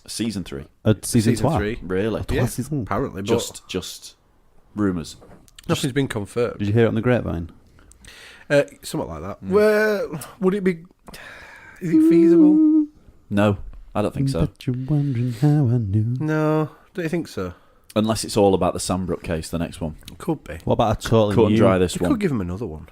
C: Season 3.
D: Season 3.
C: Really?
E: Yeah,
D: Season.
E: apparently. But
C: Just rumours.
E: Nothing's been confirmed.
D: Did you hear it on the grapevine?
E: Something like that. Well, would it be... Is it feasible?
C: No, I don't think so.
D: But you're wondering how I knew.
E: No, don't you think so?
C: Unless it's all about the Sandbrook case, the next one.
E: Could be.
D: What about a totally
C: Cut and
D: new...
C: dry this
E: You
C: one.
E: could give him another one.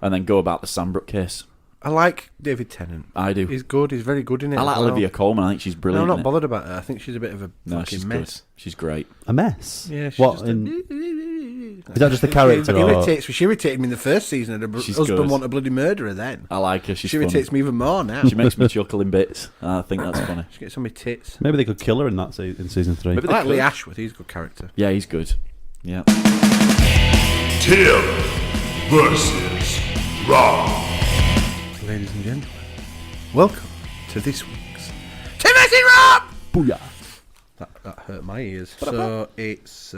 C: And then go about the Sandbrook case.
E: I like David Tennant.
C: I do.
E: He's good. He's very good in it.
C: I like
E: as well.
C: Olivia Colman. I think she's
E: No,
C: brilliant.
E: I'm not
C: in it.
E: bothered about her. I think she's a bit of a
C: No,
E: fucking
C: she's
E: mess.
C: good. She's great.
D: A mess?
E: Yeah, she's
D: What,
E: just
D: Is that just a character?
E: She irritated me in the first season, and her
C: She's
E: husband
C: good.
E: wanted a bloody murderer then.
C: I like her. She's
E: She
C: funny.
E: irritates me even more now.
C: She makes me chuckle in bits. I think that's funny.
E: She gets on my tits.
D: Maybe they could kill her in that in season 3.
C: Maybe
E: I like
C: they
E: Lee
C: could.
E: Ashworth. He's a good character.
C: Yeah, he's good. Yeah.
A: Tim versus Rob.
E: Ladies and gentlemen, welcome to this week's Timothy Rob!
D: Booyah!
E: That hurt my ears. So it's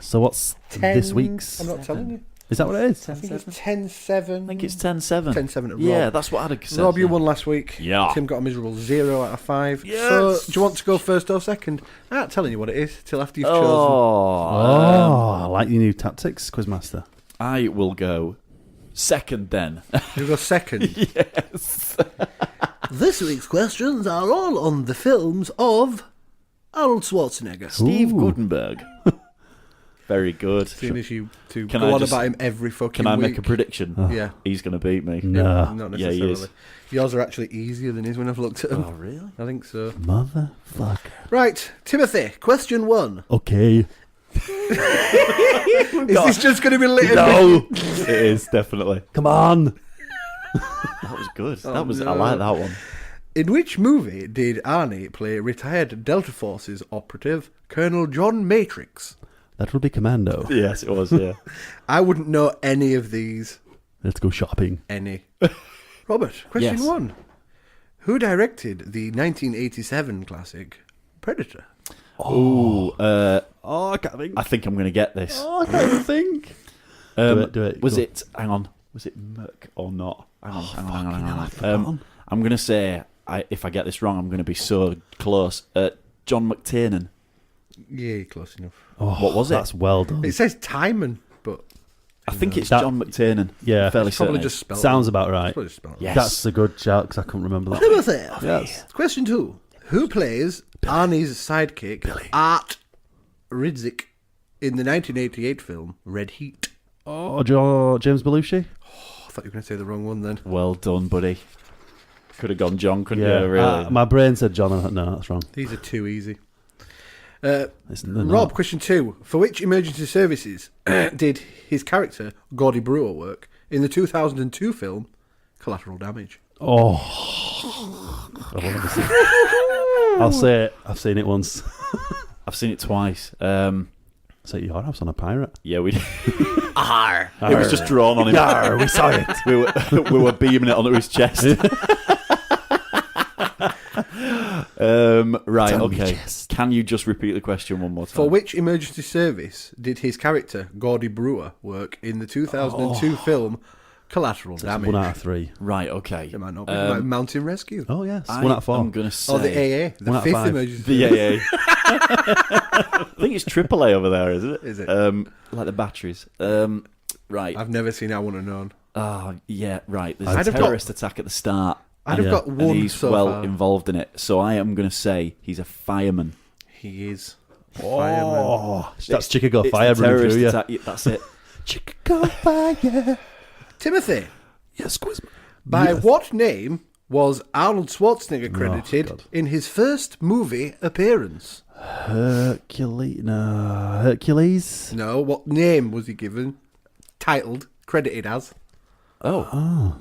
D: So what's
E: 10...
D: this week's?
E: I'm not telling you.
D: Is that what it is?
E: I think it's 10-7.
C: I think it's 10-7.
E: 10-7 to Rob.
C: Yeah, that's what I'd said.
E: Rob, you
C: yeah.
E: won last week.
C: Yeah.
E: Tim got a miserable 0 out of 5.
C: Yes.
E: So, do you want to go first or second? I'm not telling you what it is till after you've chosen.
D: Oh, I like your new tactics, Quizmaster.
C: I will go second then.
E: You go second.
C: Yes.
E: This week's questions are all on the films of Arnold Schwarzenegger.
C: Steve Gutenberg. Very good.
E: Seeing as you two
C: Can
E: go
C: I
E: on
C: just-
E: about him every fucking
C: Can I
E: week.
C: make a prediction?
E: Yeah.
C: He's going to beat me.
D: No.
E: Not
C: Yeah, he
E: necessarily.
C: is.
E: Yours are actually easier than his when I've looked at them.
C: Oh, really?
E: I think so.
D: Motherfucker.
E: Right, Timothy, question 1.
D: Okay.
E: Is this just going to be lit?
C: No. It is, definitely.
D: Come on.
C: That was good.
E: Oh,
C: I
E: no.
C: like that one.
E: In which movie did Arnie play retired Delta Forces operative Colonel John Matrix?
D: That will be Commando.
C: Yes, it was, yeah.
E: I wouldn't know any of these.
D: Let's go shopping.
E: Any. Robert, question
C: Yes.
E: 1. Who directed the 1987 classic Predator?
C: Oh,
D: Oh, I can't think.
C: I think I'm going to get this.
D: Oh, I can't think. Do it.
C: Was
D: Go.
C: it, hang on, was it Merc or not? Hang on, hang on.
D: I've forgotten.
C: I'm going to say, if I get this wrong, I'm going to be so close. John McTiernan.
E: Yeah, close enough.
D: Oh,
C: What was it?
D: That's well done.
E: It says Timon, but
C: I think it's
D: That-
C: John McTiernan.
D: Yeah.
C: Fairly
E: it's probably
C: certain.
E: just spelled.
D: Sounds about right.
E: It's probably just spelled.
C: Yes.
D: That's a good shout because I couldn't remember that.
E: Timothy.
D: Yes.
E: Question 2. Who plays Arnie's sidekick, Art Ridzik, in the 1988 film Red Heat?
D: Oh, James Belushi?
E: I thought you were going to say the wrong one then.
C: Well done, buddy. Could have gone John, couldn't
D: Yeah.
C: you? Really?
D: My brain said John. I thought, no, that's wrong.
E: These are too easy.
D: They're
E: Rob,
D: not.
E: question 2. For which emergency services did his character, Gordy Brewer, work in the 2002 film Collateral Damage?
D: Oh. I'll say it. I've seen it once.
C: I've seen it twice.
D: Say your house on a pirate.
C: Yeah, we. It was just drawn on him.
D: Yarr, we saw it.
C: we were beaming it onto his chest. Right,
D: on me
C: okay.
D: chest.
C: Can you just repeat the question one more time?
E: For which emergency service did his character, Gordy Brewer, work in the 2002 film Collateral Damage?
D: 1 out of 3.
C: Right, okay.
E: It might not be. Like Mountain Rescue.
D: Oh, yes.
C: I
D: 1 out of 4.
C: am going to say...
E: Or the AA, the
D: 1 out of
E: 5th
D: 5.
E: emergency
C: The
E: service.
C: AA. I think it's AAA over there, isn't it?
E: Is it?
C: Like the batteries. Right.
E: I've never seen I Want to Know.
C: Oh, yeah, right. There's
E: I'd
C: a
E: have got-
C: terrorist attack at the start.
E: I'd have
D: Yeah.
E: got
C: And
E: one
C: he's
E: so
C: well
E: far.
C: involved in it. So I am going to say he's a fireman.
E: He is.
D: Oh, that's Chicago
C: It's
D: Fire
C: the
D: running
C: terrorist
D: through you.
C: attack. Yeah, that's it.
D: Chicago Fire.
E: Timothy,
D: Yes, quiz.
E: by what name was Arnold Schwarzenegger credited
D: God.
E: in his first movie appearance?
D: Hercules. No. Hercules.
E: No, what name was he given? Titled, credited as?
C: Oh.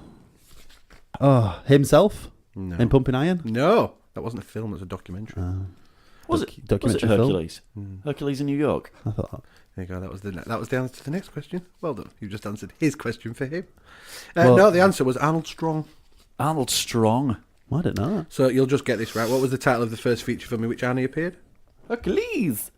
D: Oh, himself?
E: No.
D: In Pumping Iron?
E: No, that wasn't a film, it was a documentary.
C: Was it
D: Documentary film?
C: Hercules? Hercules in New York.
D: I thought
E: There you go, that was the answer to the next question. Well done, you just answered his question for him.
D: Well-
E: No, the answer was Arnold Strong.
C: Arnold Strong.
D: I didn't know that.
E: So you'll just get this right. What was the title of the first feature film in which Arnie appeared?
C: Hercules.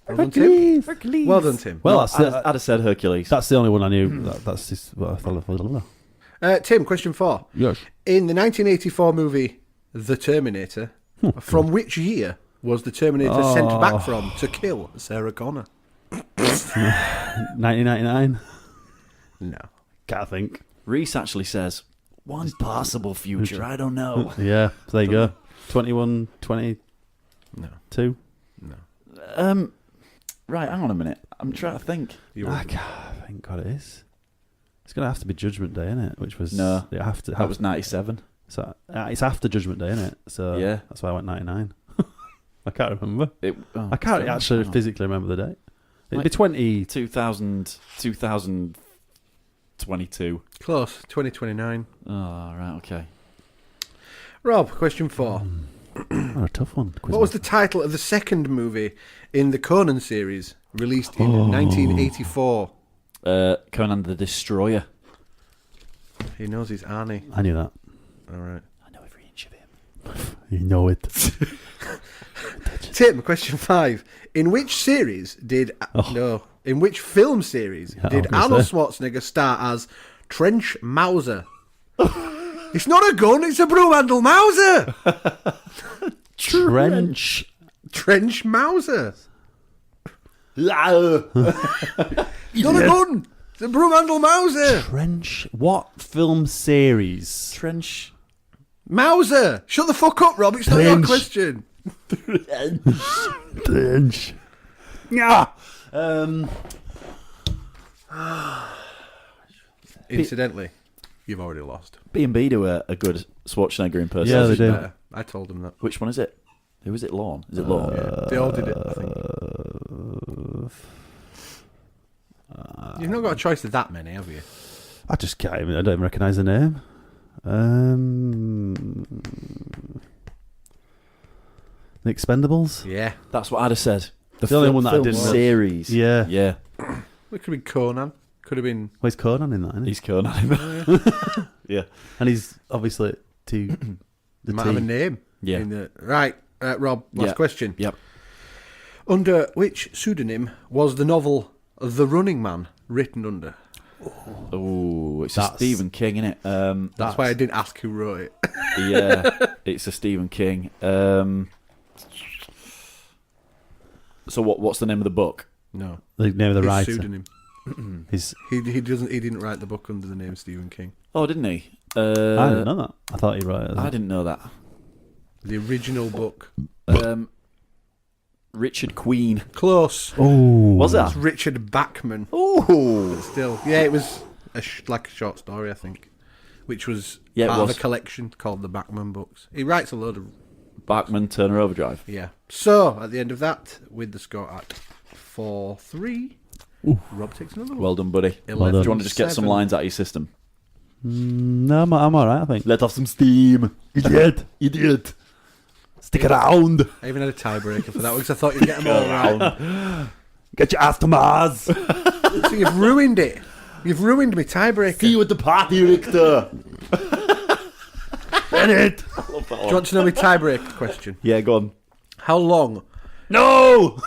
E: Well done, Tim.
D: Hercules.
C: Hercules.
E: Well done, Tim.
D: Well,
C: No,
D: that's,
C: I'd have said Hercules.
D: that's the only one I knew. That's just what I thought of.
E: Tim, question 4.
D: Yes.
E: In the 1984 movie The Terminator, from which year was the Terminator sent back from to kill Sarah Connor?
D: 1999.
E: No.
D: Can't think.
C: Reese actually says, one possible future, I don't know.
D: Yeah, so there you go. 21, 22.
E: No.
C: Right, hang on a minute. I'm trying to think.
D: I can't think what it is. It's going to have to be Judgment Day, isn't it? Which was...
C: No,
D: It have to,
C: that was 97.
D: So, it's after Judgment Day, isn't it? So
C: Yeah.
D: that's why I went 99. I can't remember. I can't
C: hang
D: actually
C: on.
D: physically remember the date. It'd
C: Like
D: be 20...
C: 2022.
E: Close. 2029.
C: Oh, right, okay.
E: Rob, question 4.
D: Oh, a tough one.
E: What was the title of the second movie in the Conan series, released in 1984?
C: Conan the Destroyer.
E: He knows his Arnie.
D: I knew that.
E: All right.
C: I know every inch of him.
D: You know it.
E: Tim, question 5. In which series did... No. In which film series
D: Yeah,
E: did
D: I was
E: Arnold
D: gonna
E: Schwarzenegger star as Trench Mauser? It's not a gun, it's a broom handle Mauser!
D: Trench.
E: Trench Mauser.
C: Trench.
E: It's not a gun, it's a broom handle Mauser.
D: Trench. What film series?
E: Mauser! Shut the fuck up, Rob, it's not your
D: Trench.
E: question.
D: Trench. Yeah.
E: Incidentally, you've already lost.
C: B&B do a good Schwarzenegger
D: Yeah,
C: impersonation.
D: they do.
E: Better. I told him that.
C: Which one is it? Who is it, Lorne? Is it Lorne?
E: Yeah, they all did it, I think. You've not got a choice of that many, have you?
D: I just can't even... I don't even recognise the name. The Expendables?
E: Yeah.
C: That's what I'd have said.
D: The only one that I
C: film
D: didn't know.
C: series.
D: Yeah.
C: Yeah.
E: It could have been Conan. Could have been...
D: Well, he's Conan in that, isn't he?
C: He's Conan in that. Yeah.
D: And he's obviously the
E: might
D: T.
E: have a name.
C: Yeah.
E: In the... Right, Rob, last
C: Yeah.
E: question.
C: Yep.
E: Under which pseudonym was the novel The Running Man written under?
C: Oh, it's a
D: That's-
C: Stephen King, isn't it?
E: That's why I didn't ask who wrote it.
C: Yeah, it's a Stephen King. So what's the name of the book?
E: No.
D: The name of the
E: His
D: writer.
E: pseudonym.
D: His,
E: He didn't write the book under the name Stephen King.
C: Oh, didn't he?
D: I didn't know that. I thought he wrote it.
C: I didn't know that.
E: The original book.
C: Richard Queen.
E: Close.
D: Oh.
C: Was
E: It's
C: that?
E: Richard Bachman.
C: Oh,
E: Still. Yeah, it was like a short story, I think. Which was
C: Yeah, it
E: part of
C: was.
E: a collection called the Bachman books. He writes a load of...
C: Bachman Turner Overdrive.
E: Yeah. So, at the end of that, with the score at 4-3, Rob takes another one.
C: Well done, buddy.
E: 11,
C: Do you want to just get some
E: 7.
C: lines out of your system?
D: No, I'm all right, I think.
C: Let off some steam.
D: Idiot.
C: Idiot.
D: Stick around.
E: I even had a tiebreaker for that one because I thought you'd get them all right.
D: Get your ass to Mars.
E: So you've ruined it. You've ruined my tiebreaker.
C: See you at the party, Richter.
D: Bennett.
C: I love that
E: Do you want to know my tiebreaker question?
C: Yeah, go on.
E: How long
C: No!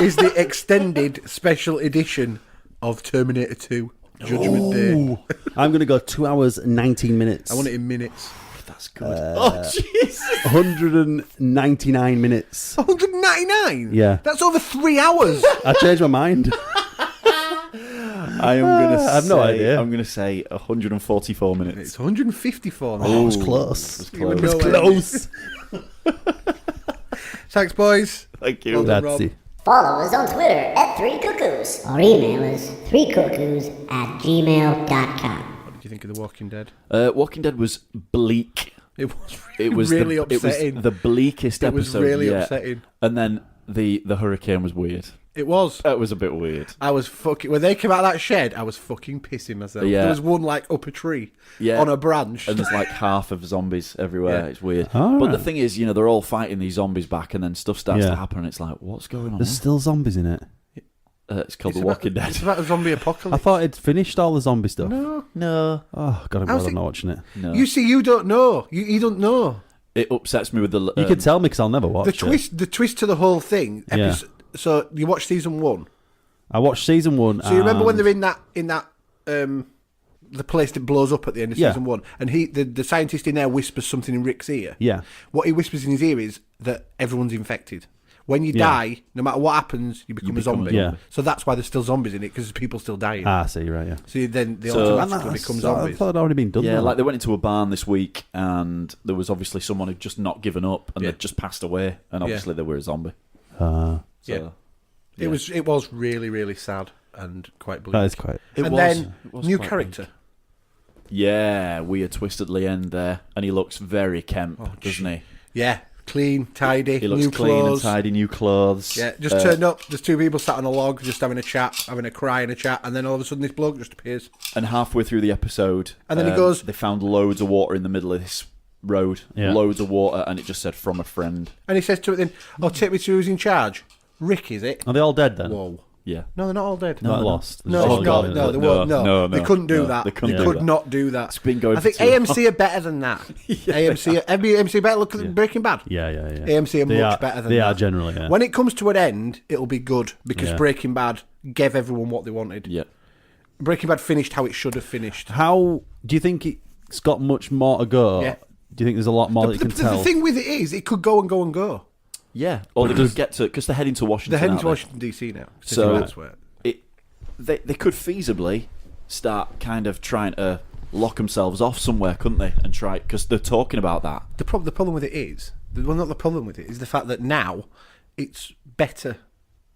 E: is the extended special edition of Terminator 2 Judgment Day?
D: I'm going to go 2 hours, 19 minutes.
E: I want it in minutes.
C: That's good. Oh, Jesus.
D: 199 minutes.
E: 199?
D: Yeah.
E: That's over 3 hours.
D: I changed my mind.
C: I am going to
D: I have no idea.
C: I'm going to say 144 minutes.
E: It's 154
D: Oh,
E: now.
D: it was close.
E: You would
C: close.
E: know it.
D: Close.
E: Thanks, boys.
C: Thank you.
E: Well done,
D: That's
E: Rob.
D: it.
F: Follow us on Twitter at 3Cuckoos or email us 3cuckoos@gmail.com.
E: What did you think of The Walking Dead?
C: Walking Dead was bleak.
E: It was
C: It was
E: really
C: the,
E: upsetting.
C: It was the bleakest
E: It was
C: episode
E: really
C: yet.
E: upsetting.
C: And then the hurricane was weird.
E: It was.
C: It was a bit weird.
E: I was fucking... When they came out of that shed, I was fucking pissing myself.
C: Yeah.
E: There was one, like, up a tree
C: Yeah.
E: on a branch.
C: And there's like half of zombies everywhere.
E: Yeah.
C: It's weird.
D: All
C: But
D: right.
C: the thing is, they're all fighting these zombies back, and then stuff starts
D: Yeah.
C: to happen, and it's like, what's going on?
D: There's still zombies in it.
C: It's called
E: It's
C: The Walking Dead.
E: It's about a zombie
D: I
E: apocalypse.
D: thought it'd finished all the zombie stuff.
E: No.
C: No,
D: Oh, God, I'm
E: How's
D: glad I'm
E: it-
D: not watching it.
C: no.
E: You see, you don't know. You don't know.
C: It upsets me with the.
D: You can tell me because I'll never watch
E: The twist to the whole thing.
D: Yeah.
E: So you watch season 1.
D: I watched season 1.
E: So you remember when
D: and-
E: they're in that the place that blows up at the end of
D: Yeah.
E: season 1, and the scientist in there whispers something in Rick's ear.
D: Yeah.
E: What he whispers in his ear is that everyone's infected. When you
D: Yeah.
E: die, no matter what happens, you become a zombie.
D: Yeah.
E: So that's why there's still zombies in it, because people still dying.
D: Ah, I see, right, yeah.
E: So then they
C: So-
E: automatically become
D: I
E: zombies.
D: thought it'd already been done.
C: Yeah,
D: though.
C: like they went into a barn this week, and there was obviously someone who'd just not given up, and
E: Yeah.
C: they'd just passed away, and obviously they were a zombie.
D: Ah,
C: So,
E: Yeah. It was really, really sad and quite bleak.
D: that is quite.
C: It
E: and
C: was-
E: then
C: it was
E: new
C: quite
E: character.
C: big. Yeah, weird twist at the end there, and he looks very Kemp, doesn't he?
E: Yeah, clean, tidy,
C: He looks
E: new
C: clean
E: clothes.
C: and tidy, new clothes.
E: Yeah, just turned up. There's two people sat on a log, just having a chat, having a cry and a chat, and then all of a sudden this bloke just appears.
C: And halfway through the episode,
E: And then he goes-
C: they found loads of water in the middle of this road,
D: Yeah.
C: loads of water, and it just said "from a friend."
E: And he says to it then, "Oh, take me to who's in charge." Rick, is it?
D: Are they all dead then?
E: Whoa.
C: Yeah,
E: No, they're not all dead.
D: Not lost.
E: No,
D: They're
E: it's
D: all
E: not.
D: gone,
E: No,
D: isn't
E: they
D: it?
E: won't. No,
C: no,
E: they couldn't do
C: no,
E: that.
C: they couldn't
E: They
C: do
E: could
C: that.
E: not do that.
C: It's been going
E: I
C: for
E: think
C: too
E: AMC are better than that. AMC better. Look at Breaking Bad.
D: Yeah.
E: AMC are
D: They
E: much
D: are-
E: better than
D: they
E: that.
D: are generally, yeah.
E: When it comes to an end, it'll be good because
D: Yeah.
E: Breaking Bad gave everyone what they wanted.
C: yeah.
E: Breaking Bad finished how it should have finished.
D: How do you think it's got much more to go?
E: Yeah.
D: Do you think there's a lot more that you can
E: The
D: tell?
E: thing with it is, it could go and go and go.
C: Yeah, or they could get to because they're heading to Washington.
E: They're heading
C: aren't
E: to
C: they?
E: Washington DC now.
C: So-
E: elsewhere.
C: They could feasibly start kind of trying to lock themselves off somewhere, couldn't they? And try because they're talking about that.
E: The problem with it is, well, not the problem with it is the fact that now it's better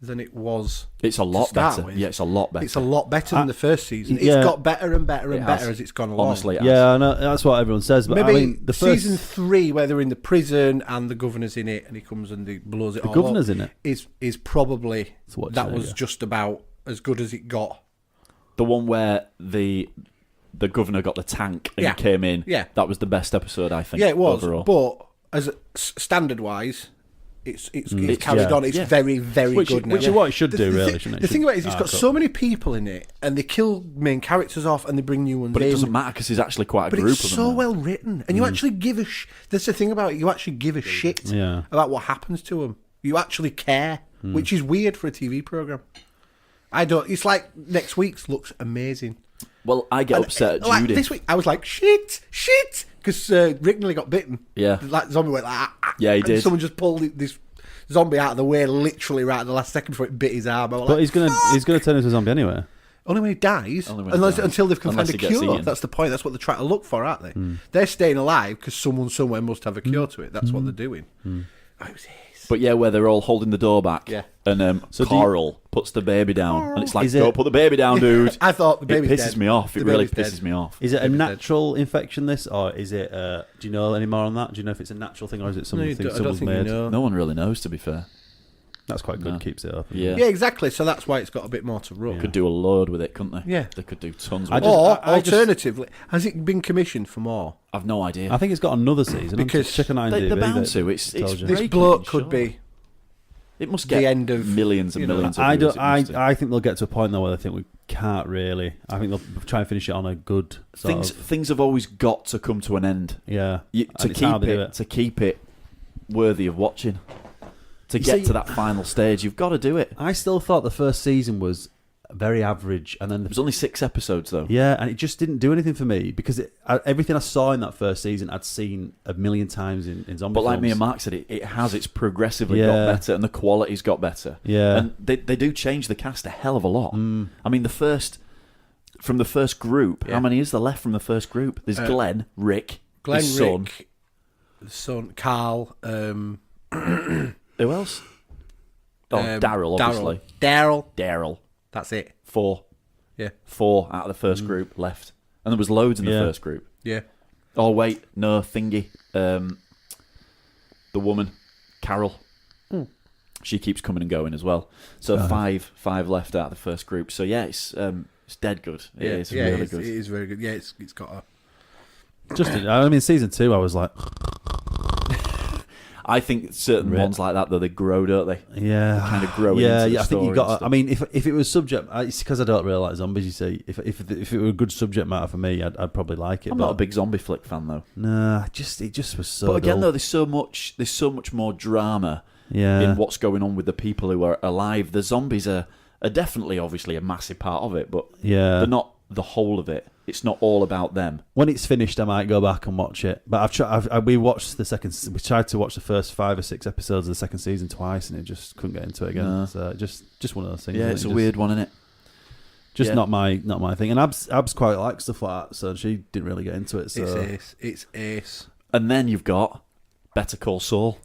E: than it was.
C: It's a lot
E: to start
C: better.
E: with.
C: Yeah, it's a lot better.
E: It's a lot better than the first season. It's
D: yeah.
E: got better and better and
C: It
E: better
C: has.
E: as it's gone along.
C: Honestly, it has.
D: Yeah, I know, that's what everyone says. But
E: Maybe
D: I mean, the first
E: season 3, where they're in the prison and the governor's in it, and he comes and he blows it all
D: governor's
E: up,
D: in it?
E: is probably
D: watch
E: that
D: it,
E: was
D: yeah.
E: just about as good as it got.
C: The one where the governor got the tank and
E: Yeah.
C: he came in.
E: Yeah.
C: That was the best episode, I think.
E: Yeah, it was.
C: Overall.
E: But as standard wise, it's carried
D: yeah.
E: on. It's
C: Yeah.
E: very, very
D: which,
E: good now.
D: which is what it should do, really,
E: thing,
D: shouldn't it?
E: The thing
D: Should-
E: about it is, it's got
D: cool.
E: so many people in it, and they kill main characters off, and they bring new ones
C: But
E: in.
C: it doesn't matter because there's actually quite a
E: But
C: group
E: it's
C: of them.
E: so
C: now.
E: well written, and you actually give a. That's the thing about it. You actually give a shit
D: Yeah.
E: about what happens to them. You actually care, which is weird for a TV program. I don't. It's like next week's looks amazing.
C: Well, I get upset at
E: Like
C: Judy.
E: this week, I was like shit, because Rick nearly got bitten.
C: Yeah.
E: like the zombie went like.
C: Yeah, he
E: and
C: did.
E: Someone just pulled this zombie out of the way, literally right at the last second before it bit his arm. I was
D: But
E: like,
D: he's gonna turn into a zombie anyway.
E: only when he dies,
C: Only when he dies.
E: until they can
C: Unless
E: find a
C: he gets
E: cure.
C: eaten.
E: That's the point. That's what they're trying to look for, aren't they? They're staying alive because someone somewhere must have a cure to it. That's what they're doing. Oh, it was his.
C: But yeah, where they're all holding the door back.
E: Yeah.
C: And
D: So do
C: Carl puts the baby down. And it's like,
D: Is
C: don't
D: it-
C: put the baby down, dude.
E: I thought the baby's
C: It pisses
E: dead.
C: me off. It
E: The
C: really
E: baby's
C: pisses
E: dead.
C: me off.
D: Is it a
E: Maybe dead.
D: natural infection? This, or is it? Do you know any more on that? Do you know if it's a natural thing or is it
E: No,
D: something
E: you don't- I don't
D: someone's
E: think you
D: made?
E: know.
C: No one really knows, to be fair.
D: That's quite good.
C: No.
D: Keeps it open.
C: Yeah.
E: Yeah, exactly. So that's why it's got a bit more to run.
C: Could do a load with it, couldn't they?
E: Yeah.
C: They could do tons
D: I
C: with
D: just-
C: it.
E: Or
D: I just-
E: alternatively, has it been commissioned for more?
C: I've no idea.
D: I think it's got another season.
E: Because
D: check on IMDb.
C: They're bound
D: that
C: to. It's
D: tells you.
E: This
C: Very
E: bloke
C: sure.
E: could be.
C: It must
E: the
C: get
E: end of,
C: millions and
E: you know,
C: millions of
D: I
C: views.
D: don't.
C: It must do.
D: I think they'll get to a point though where they think we can't really. I think they'll try and finish it on a good sort of.
C: Things have always got to come to an end.
D: Yeah.
C: To
D: And it's how
C: keep
D: they do
C: it, to keep it worthy of watching. To
D: You
C: get
D: see-
C: to that final stage, you've got to do it.
D: I still thought the first season was very average, and then
C: It was only 6 episodes though.
D: yeah, and it just didn't do anything for me because everything I saw in that first season I'd seen a million times in zombie
C: But like
D: films.
C: me and Mark said, it's progressively
D: Yeah.
C: got better, and the quality's got better.
D: Yeah.
C: And they do change the cast a hell of a lot. I mean, from the first group,
E: Yeah.
C: how many is there left from the first group? There's Glenn, Rick,
E: Glenn,
C: his son.
E: Rick, the son, Carl,
C: Who else? Oh, Daryl, obviously.
E: Daryl. That's it.
C: 4
E: Yeah.
C: 4 out of the first group left, and there was loads in the
D: Yeah.
C: first group.
E: Yeah.
C: Oh wait, no, Thingy, the woman, Carol. She keeps coming and going as well. So five left out of the first group. So yeah, it's dead good. It's really good.
E: It is very good. Yeah, it's got a.
D: Just, I mean, season 2, I was like,
C: I think certain ones like that though, they grow, don't they?
D: yeah,
C: Kind of grow
D: yeah,
C: into the
D: yeah. I think
C: story
D: you
C: and
D: got.
C: stuff.
D: I mean, if it was subject, it's because I don't really like zombies. You see, if it were a good subject matter for me, I'd probably like it.
C: I'm
D: but
C: not a big zombie flick fan though.
D: Nah, it just was so.
C: But again,
D: dull.
C: though, there's so much more drama
D: yeah,
C: in what's going on with the people who are alive. The zombies are definitely, obviously, a massive part of it, but
D: yeah,
C: they're not the whole of it. It's not all about them.
D: When it's finished, I might go back and watch it. But we watched the second. We tried to watch the first 5 or 6 episodes of the second season twice, and it just couldn't get into it again.
C: No.
D: So just one of those things.
C: Yeah, it's a weird one, isn't it?
D: Just not my thing. And Abs quite likes stuff like that, so she didn't really get into it. So
E: It's ace.
C: And then you've got Better Call Saul.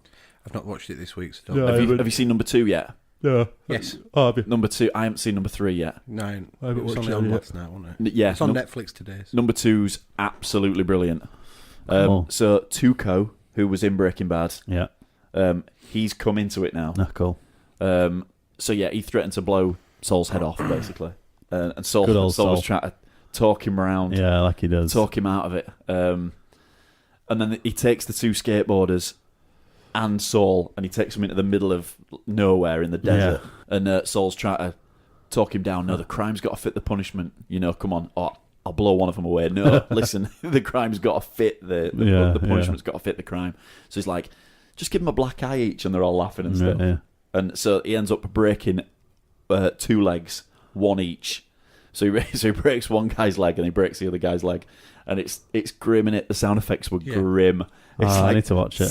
E: I've not watched it this week, so
D: No.
C: Have you seen number 2 yet?
D: yeah.
E: Yes.
D: Oh, have you?
C: Number 2, I haven't seen number 3 yet.
E: No,
D: I
E: it
D: haven't
E: was
D: watched
E: only
D: it
E: on
D: yet.
E: last night, wasn't it?
C: Yeah,
E: It's on Netflix today. So.
C: Number 2's absolutely brilliant.
D: Cool.
C: So Tuco, who was in Breaking Bad,
D: Yeah.
C: he's come into it now.
D: No, cool.
C: So yeah, he threatened to blow Saul's head off, basically. And Saul
D: Good old
C: was
D: Saul.
C: trying to talk him around,
D: Yeah, like he does.
C: talk him out of it. And then he takes the 2 skateboarders and Saul, and he takes them into the middle of nowhere in the desert. And Saul's trying to talk him down. No, the crime's got to fit the punishment. Come on. Oh, I'll blow one of them away. No, listen, the crime's got to fit the punishment's got to fit the crime. So he's like, just give them a black eye each, and they're all laughing and stuff.
D: Yeah.
C: And so he ends up breaking 2 legs, 1 each. So he breaks one guy's leg and he breaks the other guy's leg, and it's grim in it. The sound effects were grim. It's
D: I need to watch it.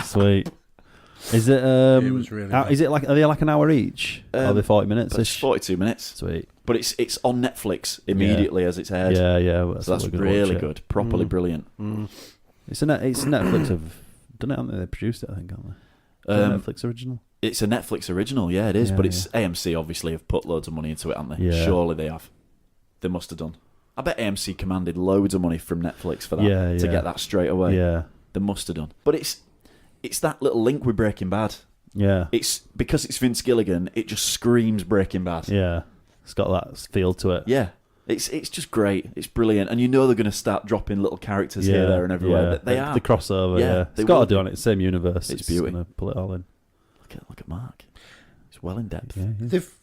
D: Sweet. Is it?
E: It was really good.
D: Is it like? Are they like an hour each? Are they 40 minutes?
C: It's 42 minutes.
D: Sweet.
C: But it's on Netflix immediately as it's aired.
D: Yeah.
C: So that's really good. Properly brilliant.
D: It's Netflix have done it, haven't they? They produced it, I think, haven't they? Netflix original.
C: It's a Netflix original, yeah, it is.
D: Yeah,
C: but it's AMC obviously have put loads of money into it, haven't they?
D: Yeah.
C: Surely they have. They must have done. I bet AMC commanded loads of money from Netflix for that to get that straight away.
D: Yeah.
C: They must have done. But it's that little link with Breaking Bad.
D: Yeah.
C: It's because it's Vince Gilligan, it just screams Breaking Bad.
D: Yeah. It's got that feel to it.
C: Yeah. It's just great. It's brilliant. And they're going to start dropping little characters here, there, and everywhere.
D: Yeah.
C: They are.
D: The crossover,
C: Yeah,
D: yeah.
C: they
D: It's got
C: will
D: to do
C: do.
D: on it. Same universe.
C: It's beauty.
D: Gonna pull it all in.
C: Look at Mark. He's well in depth.
D: Yeah.
E: They've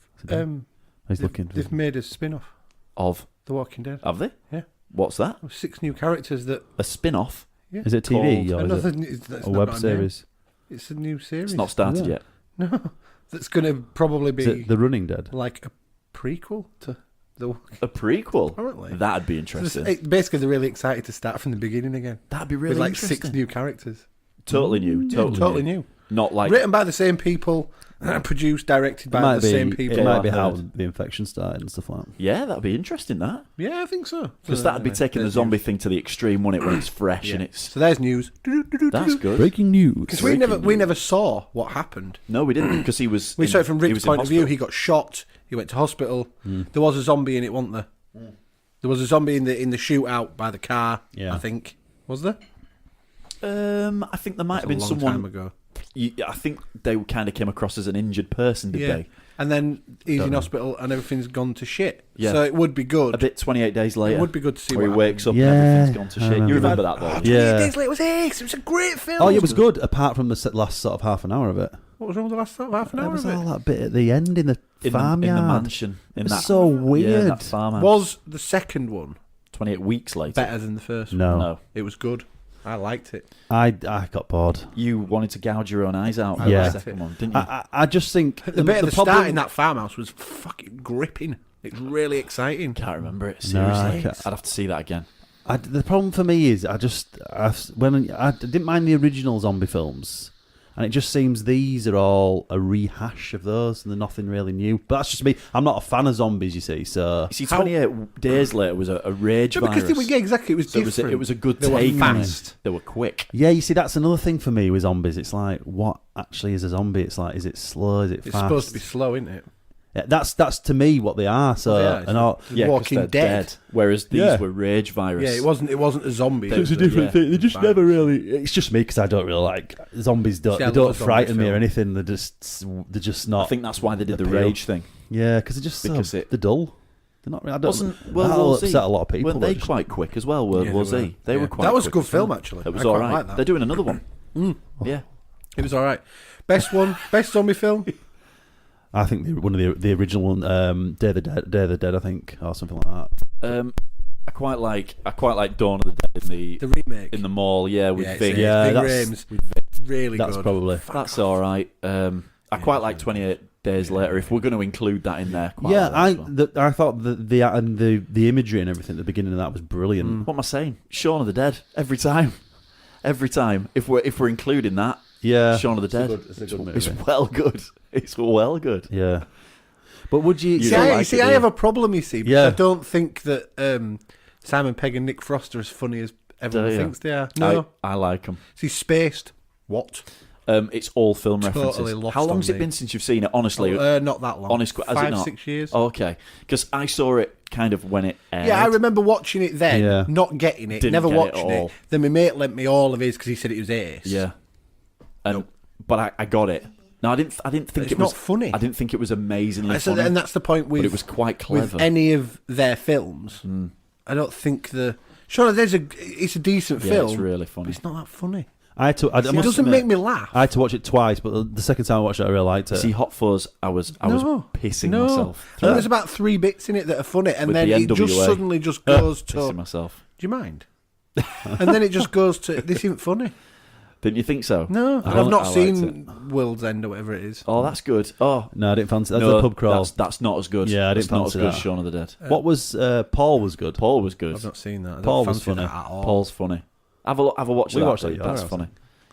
D: He's looking.
E: they've made a spin-off,
C: Of,
E: The Walking Dead.
C: have they?
E: Yeah.
C: What's that?
E: 6 new characters that.
C: A spin-off?
D: Is it TV or
E: Another,
D: is it
E: it's
D: a
E: not
D: web
E: got name.
D: series?
E: It's a new series.
C: It's not started
D: Yeah.
C: yet.
E: No, that's going to probably be
D: Is it The Running Dead?
E: like a prequel to the.
C: A prequel?
E: Apparently.
C: That'd be
E: So
C: interesting.
E: basically, they're really excited to start from the beginning again
C: That'd be really
E: with like
C: interesting.
E: 6 new characters.
C: Totally new.
E: Totally new.
C: Not like
E: Written by the same people, produced, directed
D: It
E: by
D: might
E: the
D: be.
E: same people.
D: It might be
C: I
D: how
C: heard.
D: the infection started and stuff like that.
C: Yeah, that'd be interesting. That
E: Yeah, I think so.
C: because
E: So
C: that'd be
E: anyway,
C: taking the
E: there's
C: zombie
E: news.
C: thing to the extreme, wouldn't it? When it's fresh and
E: Yeah.
C: it's
E: So there's news.
C: that's good.
D: Breaking news.
E: Because we never saw what happened.
C: No, we didn't because he was.
E: We saw it from
C: he
E: Rick's
C: was in
E: point of view.
C: hospital.
E: He got shot. He went to hospital. There was a zombie in it, wasn't there? There was a zombie in the shootout by the car.
D: Yeah.
E: I think was there?
C: I think there might have been
E: a long
C: someone.
E: time ago.
C: I think they kind of came across as an injured person, did they?
E: And then he's in hospital and everything's gone to shit.
C: Yeah.
E: So it would be good.
C: A bit 28 days later.
E: It would be good to see
C: where he
E: what
C: wakes up
D: Yeah,
C: and everything's gone to
D: I
C: shit. You
D: remember
C: remember that though?
E: 28
D: Yeah.
E: days later was ace. It was a great film.
D: Oh, yeah, it was good. Apart from the last sort of half an hour of it.
E: What was wrong with the last half an
D: There
E: hour
D: was
E: of
D: all
E: it?
D: that bit at the end in the farmyard.
C: in the mansion. In
D: It's
C: that,
D: so
C: Yeah,
D: weird.
C: that farmhouse.
E: Was the second one
C: 28 weeks later.
E: better than the first one?
D: No.
C: No.
E: It was good. I liked it.
D: I got bored.
C: You wanted to gouge your own eyes out.
E: I
C: for
D: Yeah.
C: the
E: liked
C: second
E: it.
C: one, didn't you?
D: I just think
E: The bit at the
D: problem,
E: start in that farmhouse was fucking gripping. It's really exciting.
C: Can't remember it.
D: No, I
C: Seriously.
D: can't.
C: I'd have to see that again.
D: the problem for me is I didn't mind the original zombie films, and it just seems these are all a rehash of those, and they're nothing really new. But that's just me. I'm not a fan of zombies, you see. So
C: You see, 28 days later was a rage
E: No,
C: virus.
E: because exactly. It was
C: So
E: different.
C: it was a good
E: They were
C: take on it.
E: fast.
C: They were quick.
D: yeah, you see, that's another thing for me with zombies. It's like, what actually is a zombie? It's like, is it slow? Is it
E: It's
D: fast?
E: supposed to be slow, isn't it?
D: Yeah, that's to me what they are. So
E: Yeah, it's
D: and all,
E: The
C: Yeah, 'cause
E: Walking
C: they're
E: Dead.
C: Whereas these
D: Yeah.
C: were rage virus.
E: Yeah, it wasn't a zombie.
C: It's a
E: It was
C: different
D: thing. They just
E: virus.
D: never really. It's just me because I don't really like zombies.
E: See, I
D: They
E: love
D: don't
E: a zombie
D: frighten me or
E: film.
D: anything. They're just not.
C: I think that's why they did the
D: appeal.
C: rage thing.
D: Yeah, because they're just
C: Because
D: they're dull. They're not. I don't.
C: Wasn't well,
D: that'll
C: Will Z,
D: upset a lot of people.
C: Weren't they
D: but just-
C: quite quick as well? Were
E: Yeah,
C: Will
E: they were.
C: Z? They
E: Yeah.
C: were quite.
E: That was a
C: quick
E: good
C: as
E: film,
C: well.
E: actually.
C: It was
E: I
C: all
E: quite
C: right.
E: like that.
C: They're doing another one. Yeah.
E: It was all right. Best one, best zombie film.
D: I think one of the original one, Day of the Dead, I think, or something like that.
C: I quite like Dawn of the Dead
E: The remake.
C: in the mall. Yeah, with Ving.
D: Yeah,
E: Ving
D: that's-
E: Rhames. Really
D: That's
E: good.
D: probably.
C: That's all right. I quite like 28 days later. If we're going to include that in there, quite
D: Yeah,
C: a lot as well.
D: I thought the imagery and everything at the beginning of that was brilliant.
C: What am I saying? Shaun of the Dead every time. Every time. If we're including that,
D: Yeah,
C: Shaun of the Dead,
D: it's a good movie.
C: it's well good. It's well good.
D: Yeah, but would you?
E: See,
C: don't
E: I,
C: like
E: see,
C: it,
E: I
C: do
E: have
C: you?
E: a problem, you see, because
D: Yeah.
E: I don't think that Simon Pegg and Nick Frost are as funny as everyone
C: Do you?
E: thinks they are. No.
C: I like them.
E: He's spaced. What?
C: It's all film
E: Totally
C: references.
E: lost
C: How long's
E: on
C: it
E: me.
C: been since you've seen it? Honestly,
E: Not that long.
C: honest, has it
E: 5,
C: not?
E: 6 years.
C: Oh, okay, because I saw it kind of when it aired.
E: Yeah, I remember watching it then,
D: Yeah.
E: not getting it,
C: Didn't
E: never
C: get it
E: watching
C: at
E: it.
C: all.
E: Then my mate lent me all of his because he said it was ace.
C: Yeah, but I got it. No, I didn't think
E: It's
C: it was
E: not funny.
C: I didn't think it was amazingly
E: So,
C: funny.
E: and that's the point with
C: but it was quite clever.
E: with any of their films. I don't think Shaun of the Dead's it's a decent
C: Yeah,
E: film.
C: it's really
E: but
C: funny.
E: it's not that funny.
D: I
E: It
D: must
E: doesn't
D: admit,
E: make me laugh.
D: I had to watch it twice, but the second time I watched it, I really liked it.
C: See, Hot Fuzz, I was pissing
E: no.
C: myself.
E: And there's about 3 bits in it that are funny, and
C: With
E: then
C: the
E: it just
C: NWA.
E: suddenly just goes
C: Pissing
E: to.
C: myself.
E: Do you mind? And then it just goes to. This isn't funny.
C: Didn't you think so?
E: No,
C: I
E: and I've not
C: liked
E: seen World's End or whatever it is.
C: Oh, that's good. Oh,
D: no, I didn't fancy that.
C: no,
D: The pub crawl.
C: That's not as good.
D: Yeah, I
C: That's
D: didn't
C: not as
D: fancy
C: good as
D: that.
C: Shaun of the Dead.
D: What was Paul was good.
C: Paul was good.
E: I've not seen that. I don't
D: Paul was
E: fancy
D: funny.
E: that at all.
C: Paul's funny. Have a watch of
D: We
C: that.
D: watched it,
C: Dave.
D: yeah,
C: That's
D: I
C: funny.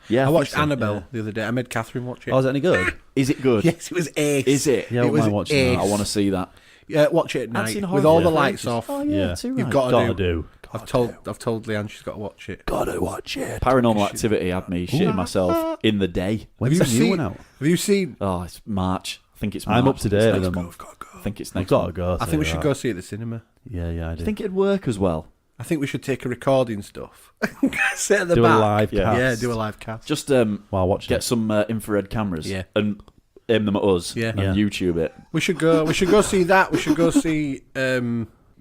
C: Yeah,
E: I watched
C: think so.
E: Annabelle the other day. I made Catherine watch it.
D: Oh, is it any good?
C: Is it good?
E: Yes, it was ace.
C: Is it?
D: Yeah, I
E: It
D: wouldn't
E: was
D: mind watching
E: ace.
D: that.
C: I want to see that.
E: Yeah, watch it at
C: I've
E: night
C: seen a
E: with
C: horror
E: all the
C: film for
E: lights
C: ages.
E: off.
C: Oh yeah,
D: Yeah.
C: too
E: You've
C: right.
E: got
D: Gotta
E: to
D: do.
E: I've told Leanne she's got to watch it.
A: Gotta watch it.
C: Paranormal Activity had me shitting myself in the day.
D: When's
E: Have
D: the
E: you
D: new
E: seen?
D: one out?
E: Have you seen?
C: Oh, it's March. I think it's March.
D: I'm up to date with
C: next
D: them.
C: month. I think it's
D: I've
C: next
D: got to
C: month.
D: go.
E: I think we should go see it at the cinema.
D: Yeah, I
C: I
D: do.
C: think it'd work as well.
E: I think we should take a recording stuff. Sit at the
D: Do a
E: back.
D: live
C: Yeah.
D: cast.
E: Yeah, do a live cast.
C: Just
D: While watching
C: get
D: it.
C: some infrared cameras
E: Yeah.
C: and aim them at us
E: Yeah.
C: and
D: Yeah.
C: YouTube it.
E: We should go see that. We should go see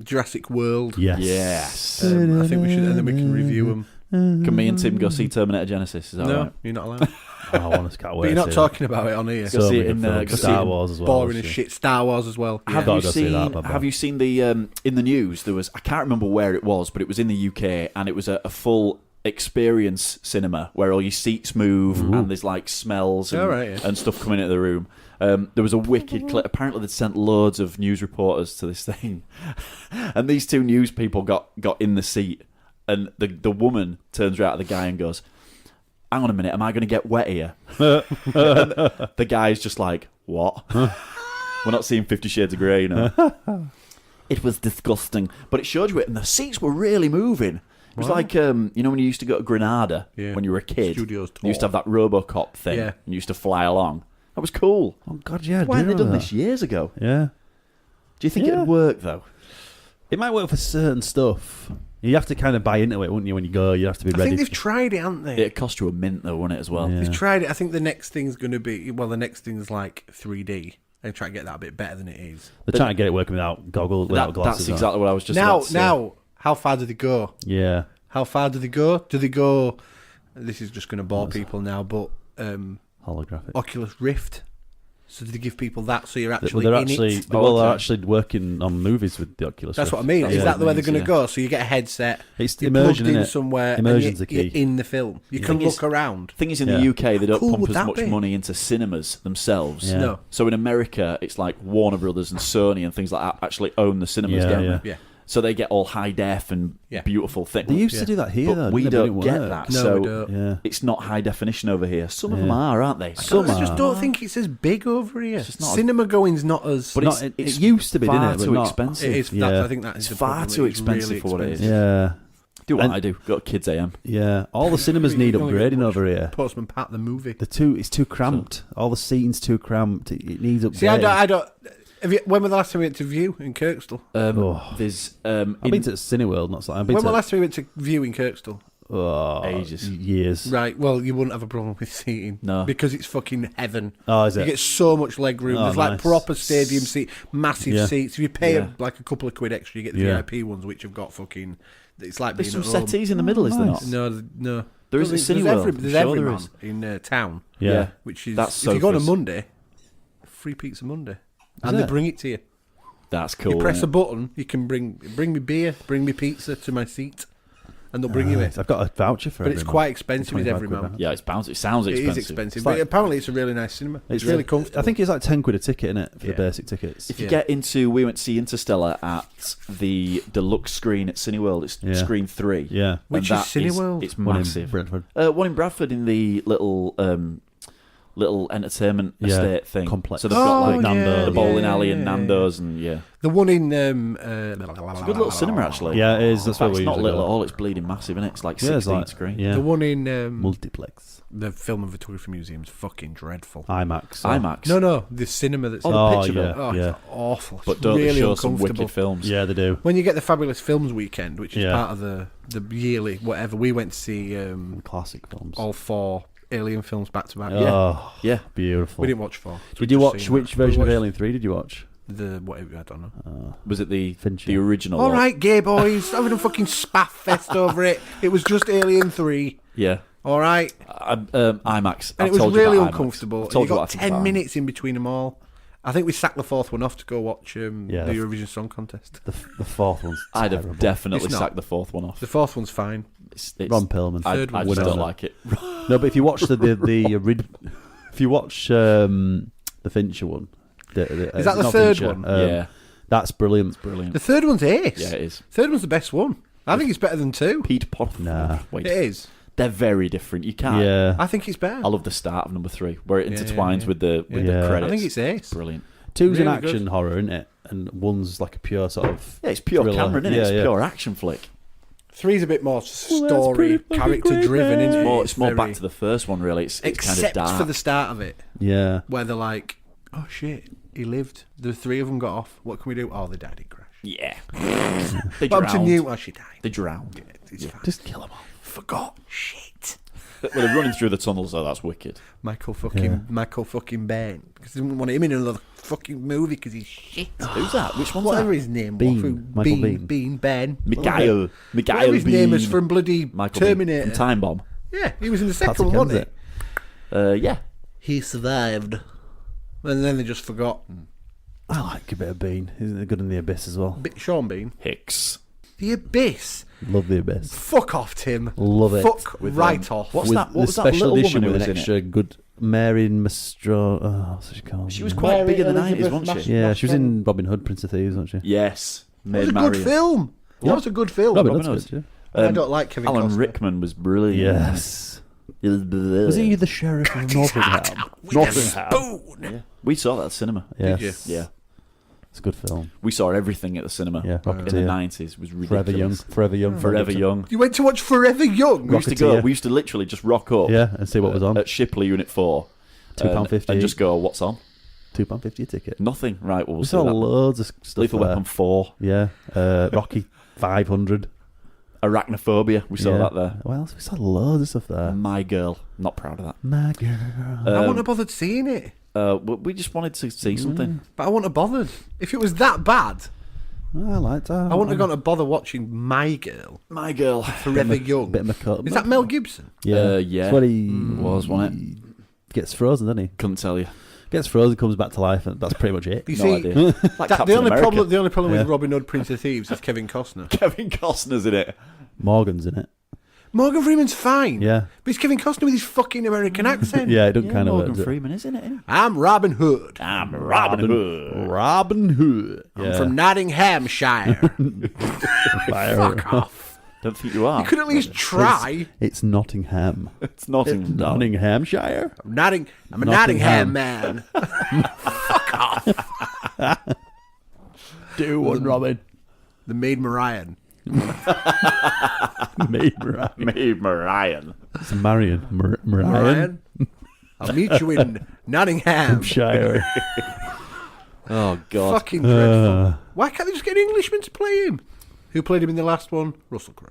E: Jurassic World.
D: Yes.
C: Yes.
E: I think we should, and then we can review them.
C: Can me and Tim go see Terminator Genesis? Is that
E: No,
C: right?
E: you're not allowed.
D: Oh, I want to can't wait.
E: But you're not
D: to see
E: talking about it on here.
C: Go see it in,
D: many
C: go
D: films.
C: see it
D: Star
C: in
D: Wars as well.
E: Boring as
D: yeah.
E: shit. Star Wars as well.
C: Have
D: Gotta
C: you
D: go see
C: seen?
D: that, Bob.
C: Have you seen the in the news? There was, I can't remember where it was, but it was in the UK, and it was a full experience cinema where all your seats move and there's like smells and,
E: Oh, right, yeah.
C: and stuff coming into the room. There was a wicked clip. Apparently, they'd sent loads of news reporters to this thing, and these 2 news people got in the seat, and the woman turns right at the guy and goes, "Hang on a minute, am I going to get wet here?" And the guy's just like, "What?" We're not seeing 50 Shades of Grey, you know. It was disgusting, but it showed you it, and the seats were really moving. It was like, you know, when you used to go to Granada
E: Yeah.
C: when you were a kid.
E: Studios
C: You used to have that RoboCop thing.
E: Yeah.
C: And you used to fly along. That was cool.
D: Oh God, yeah. I
C: Why
D: do
C: hadn't they done
D: remember
C: this years ago?
D: that. Yeah.
C: Do you think
D: Yeah.
C: it'd work though?
D: It might work for certain stuff. You have to kind of buy into it, wouldn't you? When you go, you have to be
E: I
D: ready.
E: think they've tried it, haven't they?
C: It'd cost you a mint though, wouldn't it, as well?
D: Yeah.
E: They've tried it. I think the next thing's going to be, well, the next thing's like 3D. And try to get that a bit better than it is.
D: They're trying to get it working without goggles, without glasses.
C: That's exactly what I was just
E: Now,
C: about to say.
E: how far do they go?
D: Yeah.
E: How far do they go? Do they go? This is just going to bore people now, but
D: Holographic.
E: Oculus Rift. So do they give people that so you're
D: Well,
E: actually
D: they're
E: in
D: actually
E: it?
C: Oh,
D: they're
C: okay.
D: actually working on movies with the Oculus.
E: That's
D: Rift.
E: what I mean.
C: That's
E: Is
C: what
E: that
C: it
E: the way they're
C: means,
E: going to
C: yeah.
E: go? So you get a headset.
D: It's
E: You're
D: immersion,
E: plugged in
D: innit?
E: somewhere.
D: Immersion's
E: and
D: the
E: you're
D: key.
E: in the film. You can
C: thing is-
E: look around.
C: Thing is, in
D: Yeah.
C: the UK, they don't
E: cool
C: pump
E: would
C: as
E: that
C: much
E: be?
C: money into cinemas themselves.
D: Yeah.
E: No.
C: So in America, it's like Warner Brothers and Sony and things like that actually own the cinemas,
D: Yeah,
C: don't
D: yeah.
C: they?
E: Yeah.
C: So they get all high def and
E: Yeah.
C: beautiful things.
D: They used
E: Yeah.
D: to do that here,
C: But
D: though.
C: we
D: didn't they?
C: don't
D: But it
C: get
D: worked.
C: that.
E: No,
C: so
E: we don't.
D: Yeah.
C: it's not high definition over here. Some of them
D: Yeah.
C: are, aren't they?
E: I
C: Some
E: just
C: are.
E: don't think it's as big over here.
C: just not a-
E: Cinema going's not as.
C: But
D: Not-
C: it's
D: it used to be,
C: far
D: didn't it? But
C: too
D: not-
C: expensive.
E: it is.
D: Yeah.
E: That's, I think that is
C: It's
E: the
C: far
E: problem.
C: too
E: It's
C: expensive
E: really
C: for what it is.
E: expensive.
D: Yeah.
C: Do what
D: And-
C: I do. Go to Kids AM.
D: Yeah. All the cinemas need
E: You only get
D: upgrading
E: much
D: over here.
E: Postman Pat the movie.
D: It's too cramped. All the seating's too cramped. It needs upgrading.
E: See, I don't. When was the last time we went to View in Kirkstall?
C: There's
D: I've been to Cineworld, not so. I've been
E: When was
D: to
E: the last time we went to View in Kirkstall?
C: ages.
D: years.
E: Right. Well, you wouldn't have a problem with seating.
C: No.
E: Because it's fucking heaven.
D: Oh, is
E: You
D: it?
E: get so much leg room.
D: Oh,
E: There's like
D: nice.
E: proper stadium seat, massive
D: Yeah.
E: seats. If you pay
C: Yeah.
E: like a couple of quid extra, you get the
D: Yeah.
E: VIP ones, which have got fucking. It's like
C: There's
E: being
C: some
E: at home.
C: settees in the middle, is there
D: nice.
C: not?
E: No.
C: There is a Cineworld.
E: There's
C: I'm sure
E: every
C: there
E: man
C: is.
E: in town,
D: Yeah.
E: which is
C: That's
E: if you go on a
C: sofas.
E: Monday, free pizza Monday, and they
D: it?
E: bring it to you.
C: That's cool.
E: You press
C: isn't
E: a button, you can bring me beer, bring me pizza to my seat. and they'll bring you it.
D: I've got a voucher for it.
E: But it's quite expensive with every month.
C: Yeah, it sounds expensive.
E: It is expensive,
D: It's
E: but
D: like-
E: apparently it's a really nice cinema. It's really comfortable.
D: I think it's like £10 a ticket, isn't it, for the basic tickets?
C: If you get into, we went to see Interstellar at the deluxe screen at Cineworld. It's screen 3.
D: Yeah.
E: Which
C: And
E: is
C: that
E: Cineworld?
C: It's
D: One in
C: massive.
D: Brentford.
C: One in Bradford in the little entertainment estate thing.
D: Complex.
C: So they've got like
D: Nando's.
C: the bowling alley
E: yeah,
C: and
E: yeah.
C: Nando's and
E: The one in
C: it's a good little cinema actually.
D: Yeah, it is. That's
C: In
D: what
C: fact,
D: we
C: it's not
D: usually
C: little
D: go.
C: at all. It's bleeding massive, isn't it? It's like
D: Yeah,
C: 16
D: it's
C: screen.
D: Yeah.
E: the one in
D: Multiplex.
E: the Film and Photography Museum's fucking dreadful.
D: IMAX.
C: IMAX.
E: No, the cinema that's
C: Oh, the picture
D: yeah,
C: bit.
E: oh,
D: yeah.
E: it's awful. It's
C: But don't they
E: really
C: show some
E: uncomfortable.
C: wicked films?
D: Yeah, they do.
E: When you get the Fabulous Films Weekend, which is
D: Yeah.
E: part of the yearly whatever, we went to see
D: Classic films.
E: all 4 Alien films back to back.
D: Oh,
C: Yeah.
D: beautiful.
E: We didn't watch 4.
D: Did you watch which version of Alien 3 did you watch?
E: The whatever, I don't know.
C: Was it the
D: Fincher.
C: original?
E: All
C: one?
E: right, gay boys, having a fucking spaff fest over it. It was just Alien 3.
C: Yeah.
E: All right,
C: IMAX.
E: and
C: I've
E: it was
C: told you
E: really
C: about IMAX.
E: uncomfortable.
C: I've told
E: You
C: you
E: got
C: what I think
E: 10
C: about
E: minutes in between them all. I think we sacked the 4th one off to go watch the
D: the-
E: Eurovision Song Contest.
D: The fourth one's
C: IMAX. I'd
D: terrible.
C: have definitely
E: It's not.
C: sacked the 4th one off.
E: The 4th one's fine.
C: It's
D: Ron Perlman.
C: I
E: Third
C: just
E: one's
C: don't
D: winner.
C: like it.
D: No, but if you watch if you watch the Fincher one,
E: Is that the
D: not
E: third
D: Fincher,
E: one?
C: Yeah.
D: that's brilliant.
C: Brilliant.
E: The 3rd one's ace.
C: Yeah, it is.
E: 3rd one's the best one. I think it's better than 2.
C: Pete Potter.
D: Nah.
C: Wait.
E: It is.
C: They're very different. You can't.
D: Yeah,
E: I think it's better.
C: I love the start of number 3 where it
E: Yeah,
C: intertwines
E: yeah.
C: with the
D: Yeah.
C: credits.
E: I think it's ace.
C: Brilliant.
D: 2's an
E: really
D: action
E: good.
D: horror, isn't it? And 1's like a pure sort of
C: Yeah, it's pure
D: thriller.
C: Cameron, isn't it?
D: Yeah,
C: It's
D: yeah.
C: pure action flick.
E: 3's a bit more
D: pretty
E: story,
D: fucking
E: character
D: great,
E: driven,
D: man.
E: isn't it?
C: It's more
E: very-
C: back to the first one, really. It's kind of
E: Except
C: dark.
E: for the start of it,
D: Yeah.
E: where they're like, "Oh shit, he lived." The 3 of them got off. What can we do? Oh, they died in crash.
C: Yeah. They
E: Bob to
C: drowned.
E: Newt. Oh, she died.
C: They drowned.
E: It's fine.
D: Just kill them all.
E: Forgot. Shit.
C: Well, they're running through the tunnels, though. That's wicked.
E: Michael fucking Bain. Because they didn't want him in another fucking movie because he's shit.
C: Who's that? Which one's
E: Whatever
C: that?
E: his name
D: Bean.
E: was.
D: Michael
E: Ben.
C: Mikael. Mikael
E: Whatever his name is
C: Biehn.
E: from bloody
C: Michael
E: Terminator.
C: Biehn. From Time Bomb.
E: Yeah, he was in the
D: Patsy
E: second one, wasn't
D: Kensit.
E: he?
C: Yeah.
E: He survived. And then they just forgot.
D: I like a bit of Bean. Isn't it good in The Abyss as well?
E: Sean Bean.
C: Hicks.
E: The Abyss.
D: Love The Abyss.
E: Fuck off, Tim.
D: Love it.
E: Fuck right off.
C: What's
D: with
C: that? What
D: the
C: was that
D: special
C: little
D: edition
C: woman
D: with
C: who
D: an
C: was in
D: extra good Mary Mastro. Oh, what's she called?
C: She was quite big in the 90s,
E: Elizabeth
C: wasn't she?
D: Yeah, she was in Robin Hood, Prince of Thieves, wasn't she?
C: Yes.
E: It
C: Made
E: was a
C: Marion.
E: good film. That was a good film.
D: Robin
C: Robin
D: Hood's
C: Hood.
D: good,
E: I don't like Kevin
C: Alan
E: Costner.
C: Rickman was brilliant.
D: Yes. Was he the sheriff of Nottingham? Nottingham.
C: We saw that at cinema.
D: Yes.
C: Yeah.
D: It's a good film.
C: We saw everything at the cinema
D: Yeah,
C: in the
D: Rocketeer.
C: 90s. It was ridiculous.
D: Forever Young. Forever Young.
C: Forever Young.
E: You went to watch Forever Young?
C: We used to go.
D: Rocketeer.
C: We used to literally just rock up.
D: Yeah, and see what was on.
C: At Shipley Unit 4.
D: £2.50
C: And just go, what's on?
D: £2.50 a ticket.
C: Nothing. Right, well, we'll
D: We
C: see
D: saw
C: that.
D: loads of stuff
C: Lethal
D: there.
C: Weapon 4.
D: Yeah. Rocky 500.
C: Arachnophobia. We saw
D: Yeah.
C: that there.
D: Well, we saw loads of stuff there.
C: My Girl. Not proud of that.
D: My girl.
E: I wouldn't have bothered seeing it.
C: We just wanted to see something.
E: But I wouldn't have bothered. If it was that bad,
D: I liked that.
E: I wouldn't have gone to bother watching My Girl.
C: My Girl.
E: Forever Young.
D: Bit of McCutcheon.
E: Is that Mel Gibson?
D: Yeah.
C: Yeah.
D: That's what he
C: Was, wasn't it?
D: gets frozen, doesn't he?
C: Couldn't tell you.
D: Gets frozen, comes back to life, and that's pretty much it.
E: You
C: No
E: see,
C: idea. Like
E: the
C: Captain
E: only
C: America.
E: problem
D: Yeah.
E: with Robin Hood, Prince of Thieves is Kevin Costner.
C: Kevin Costner's in it.
D: Morgan's in it.
E: Morgan Freeman's fine.
D: Yeah.
E: But it's Kevin Costner with his fucking American accent.
D: Yeah, it doesn't
C: Yeah,
D: kind of
C: Morgan
D: work.
C: Freeman, isn't it?
E: I'm Robin Hood.
C: I'm Robin Hood.
D: Robin Hood.
E: I'm from Nottinghamshire. Fuck off.
C: Don't think you are.
E: You could at least try.
D: It's Nottingham.
C: It's Nottingham.
D: Nottinghamshire.
E: I'm a
D: Nottingham.
E: Nottingham man.
D: Do one, Robin.
E: The Maid Marian.
D: Me, Marion.
C: Me, Marion.
D: It's Marion. Marion.
E: Marian. I'll meet you in Nottingham.
D: Shire.
C: Oh, God.
E: Fucking dreadful. Why can't they just get an Englishman to play him? Who played him in the last one? Russell Crowe.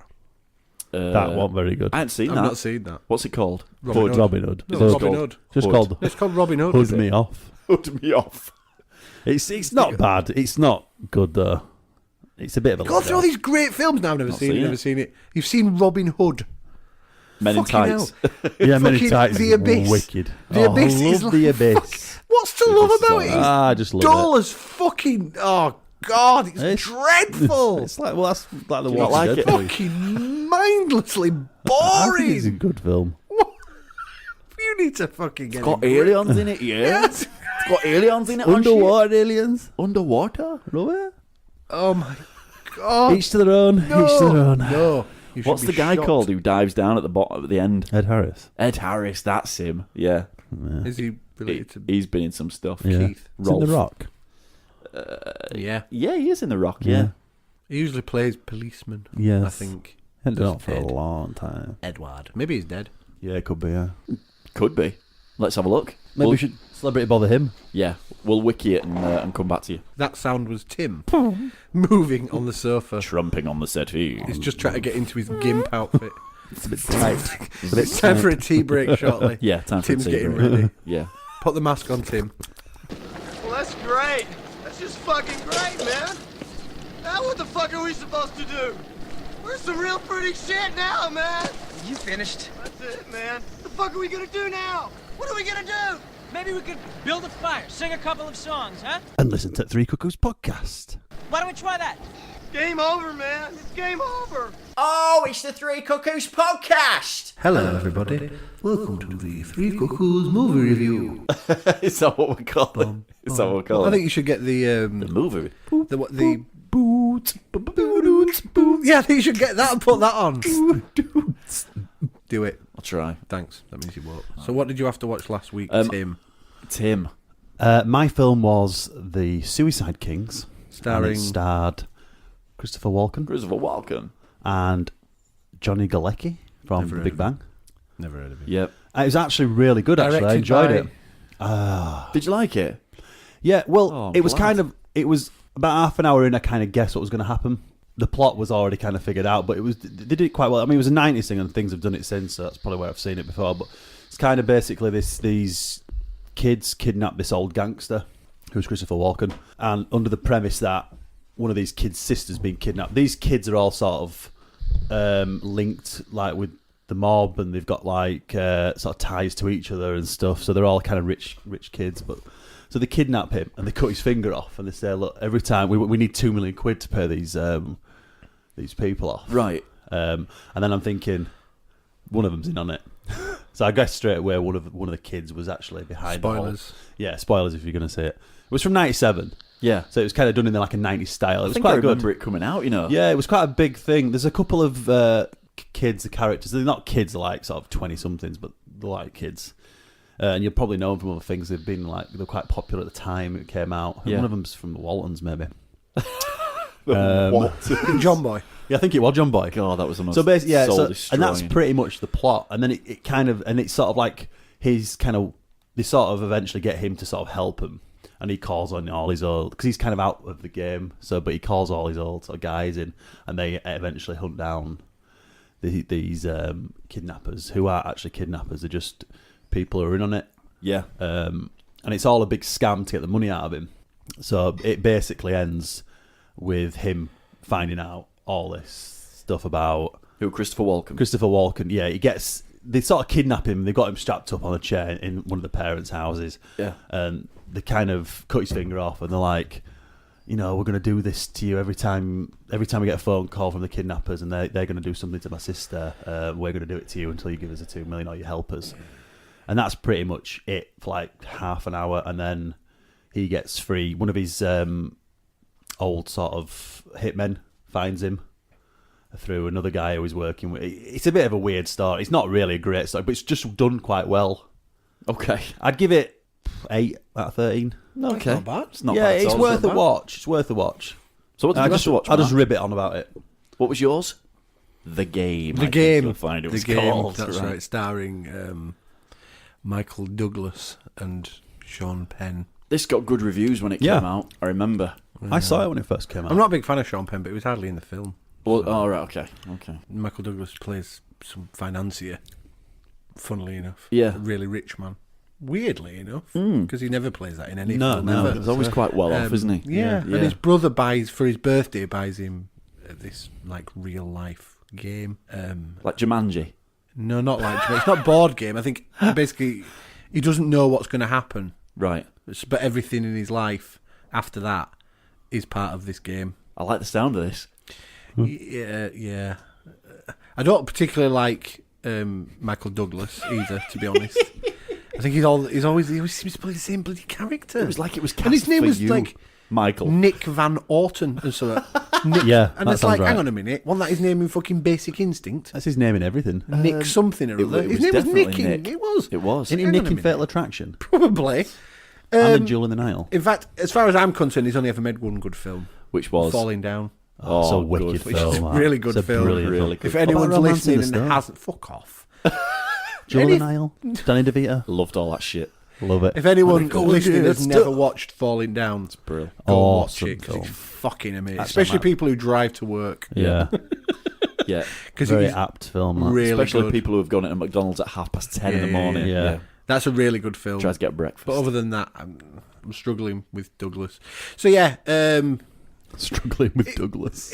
D: That wasn't very good.
C: I hadn't seen
E: I've
C: that.
E: not seen that.
C: What's it called?
E: Robin Hood.
D: Robin Hood.
E: No,
D: So-
E: Robin Hood.
D: Just
C: Hood.
D: called
E: It's called Robin Hood.
D: Hood
E: is it?
D: Me Off.
C: Hood me off.
D: It's not bad. It's not good though. It's a bit of a
E: Go through all
D: letdown.
E: these great films now. I've never seen it. Never seen it. You've seen Robin Hood.
C: Men in
E: Fucking
C: tights.
D: Yeah, many
E: Fucking
D: times.
E: The Abyss.
D: Wicked.
E: The Abyss
D: I
E: is
D: love
E: like
D: The Abyss.
E: What's to love about it? It's
D: I just love
E: dull
D: it.
E: as fucking. Oh God, it's dreadful.
D: It's like, well, that's like the
C: you not
D: Walking
C: like
D: Dead
C: it?
D: movie.
E: Fucking mindlessly
D: I think it's a
E: boring.
D: good film.
E: You need to fucking get
C: Got
E: it.
C: aliens in it, yeah.
E: Yes.
C: It's got aliens in it. and shit.
D: Underwater aliens.
C: Underwater?
D: Love
E: Oh my God.
D: it. Each to their own.
E: No.
D: Each to their own.
E: No. You should
C: What's
E: be
C: the guy
E: shot.
C: called who dives down at the bottom at the end?
D: Ed Harris.
C: Ed Harris, that's him. Yeah.
E: Is he related to
C: He's been in some stuff.
D: Yeah.
E: Keith?
D: It's in The Rock.
E: Yeah.
C: Yeah, he is in The Rock, yeah.
E: He usually plays policeman.
D: Yes.
E: I think.
D: Hadn't done it for a
E: Ed.
D: long time.
E: Edward. Maybe he's dead.
D: Yeah, it could be, yeah.
C: Could be. Let's have a look.
D: Maybe we should celebrity bother him.
C: Yeah, we'll wiki it and come back to you.
E: That sound was Tim moving on the sofa.
C: Trumping on the settee.
E: He's just trying to get into his gimp outfit.
D: It's a bit tight.
E: It's time for a tea break shortly.
C: Yeah, time for
E: Tim's
C: a tea
E: getting
C: break.
E: ready.
C: Yeah.
E: Put the mask on, Tim.
G: Well, that's great. That's just fucking great, man. Now what the fuck are we supposed to do? We're some real pretty shit now, man.
H: You finished?
G: That's it, man. What the fuck are we gonna do now? What are we gonna do?
H: Maybe we could build a fire, sing a couple of songs, huh?
D: And listen to Three Cuckoos podcast.
H: Why don't we try that?
G: Game over, man. It's game over.
I: Oh, it's the Three Cuckoos podcast!
E: Hello, everybody. Welcome to the Three Cuckoos movie review.
C: Is that what we call it? Is that what we call
E: I
C: it?
E: think you should get the
C: Movie.
E: the yeah. I think you should get that and put that on. Do it.
C: I'll try.
E: Thanks. That means you won't. So, what did you have to watch last week, Tim?
C: Tim.
D: My film was The Suicide Kings.
E: Starring-
D: And it starred Christopher Walken
C: Christopher Walken.
D: and Johnny Galecki from
E: Never
D: The
E: heard
D: Big
E: of
D: Bang.
E: Never heard of it.
C: Yep.
D: It was actually really good, actually. I
E: Directed
D: enjoyed
E: by-
D: it.
C: Did you like it?
D: Yeah, well,
C: Oh,
D: it was
C: glad.
D: it was about half an hour in, I kind of guessed what was going to happen. The plot was already kind of figured out, but they did it quite well. I mean, it was a 90s thing, and things have done it since, so that's probably where I've seen it before. But it's kind of basically these kids kidnap this old gangster, who's Christopher Walken, and under the premise that one of these kids' sisters being kidnapped. These kids are all sort of linked, like with the mob, and they've got like sort of ties to each other and stuff. So they're all kind of rich kids, but. So they kidnap him and they cut his finger off, and they say, "Look, every time we need £2 million to pay these people off."
C: Right.
D: And then I'm thinking, one of them's in on it. So I guess straight away one of the kids was actually behind.
E: Spoilers.
D: The whole, yeah, spoilers if you're going to say it. It was from '97,
C: Yeah.
D: so it was kind of done in like a '90s style. It
C: I
D: was
C: think
D: quite
C: I
D: good.
C: remember it coming out, you know.
D: Yeah, it was quite a big thing. There's a couple of kids, the characters. They're not kids, they're like sort of 20-somethings, but they're like kids. And you'll probably know them from other things. They've been like, they're quite popular at the time it came out.
C: Yeah.
D: One of them's from the Waltons, maybe.
C: What?
E: John Boy.
D: Yeah, I think it was John Boy.
C: God, that was the most
D: So basically, yeah,
C: soul-destroying.
D: and that's pretty much the plot. And then it kind of, and it's sort of like he's kind of, they sort of eventually get him to sort of help him, and he calls on all his old, because he's kind of out of the game. So, but he calls all his old sort of guys in, and they eventually hunt down these kidnappers, who are actually kidnappers. They're just people who are in on it.
C: Yeah.
D: And it's all a big scam to get the money out of him. So it basically ends with him finding out all this stuff about
C: Who, Christopher Walken?
D: Christopher Walken. Yeah, they sort of kidnap him. They've got him strapped up on a chair in one of the parents' houses.
C: Yeah.
D: And they kind of cut his finger off, and they're like, you know, we're going to do this to you every time we get a phone call from the kidnappers, and they're going to do something to my sister. We're going to do it to you until you give us the $2 million or you help us. And that's pretty much it for like half an hour, and then he gets free. One of his old sort of hitmen finds him through another guy who he's working with. It's a bit of a weird story. It's not really a great story, but it's just done quite well.
C: Okay.
D: I'd give it 8 out of 13.
C: Okay.
E: not bad.
C: It's not
D: yeah,
C: bad at
D: it's
C: all,
D: worth
C: is it?
D: a watch. It's worth a watch.
C: So what did you have to watch,
D: I'll just
C: Mark?
D: rib it on about it.
C: What was yours? The Game.
E: The
C: I think
E: Game.
C: You'll find it
E: The
C: was
E: Game.
C: called.
E: That's right. Starring Michael Douglas and Sean Penn.
C: This got good reviews when it
D: Yeah.
C: came out. I remember.
D: I saw it when it first came out.
E: I'm not a big fan of Sean Penn, but he was hardly in the film.
C: Well, oh, right, okay. Okay.
E: Michael Douglas plays some financier, funnily enough.
C: Yeah.
E: A really rich man. Weirdly enough, because he never plays that in any
D: No,
E: film.
D: no.
E: ever.
C: He's always quite well off, isn't he?
E: Yeah.
C: Yeah.
E: And his brother for his birthday, buys him this like real life game.
C: Like Jumanji.
E: No, not like it's not board game. I think basically he doesn't know what's going to happen,
C: Right.
E: but everything in his life after that is part of this game.
C: I like the sound of this.
E: Yeah. I don't particularly like Michael Douglas either, to be honest. I think he always seems to play the same bloody character.
C: It was like it was cast
E: and his name
C: for
E: was
C: you,
E: like
C: Michael.
E: Nick Van Orton and so. Nick,
D: Yeah,
E: and
D: that
E: it's like,
D: sounds right.
E: hang on a minute, wasn't that his name in fucking Basic Instinct?
D: That's his name in everything.
E: Nick something or other.
C: it
E: His
C: was
E: name was
C: definitely
E: Nick.
C: Nick.
E: It was.
C: It was.
D: Isn't he
E: Hang on
D: Nick
E: a
D: in
E: minute.
D: Fatal Attraction?
E: Probably.
D: And in Jewel in the Nile.
E: In fact, as far as I'm concerned, he's only ever made one good film.
C: Which was
E: Falling Down.
D: Oh, it's a
C: Oh,
D: wicked
C: good.
E: Which is
D: film.
E: a
D: that.
E: really good
D: It's a
E: film.
D: brilliant
C: Really
D: film.
C: good.
E: If
C: What
E: anyone's
D: about Romance in
E: listening
D: the
E: and
D: Stone?
E: hasn't, fuck off.
D: Jewel in the
E: Any-
D: Nile. Danny DeVito.
C: Loved all that shit.
D: Love it.
E: If anyone
D: Go
E: listening
D: get
E: has
D: stuck.
E: never watched Falling Down,
C: Brilliant.
E: go and watch
D: Awesome
E: it because
D: film.
E: it's fucking amazing.
D: That's
E: Especially
D: on that.
E: people who drive to work.
D: Yeah.
C: Yeah.
E: Because
D: Very
E: it's
D: apt film. That.
E: really
C: Especially
E: good.
C: people who have gone at McDonald's at 10:30 in the morning.
D: yeah.
E: That's a really good film.
C: Tries to get breakfast.
E: But other than that, I'm struggling with Douglas. So yeah,
D: Struggling with Douglas.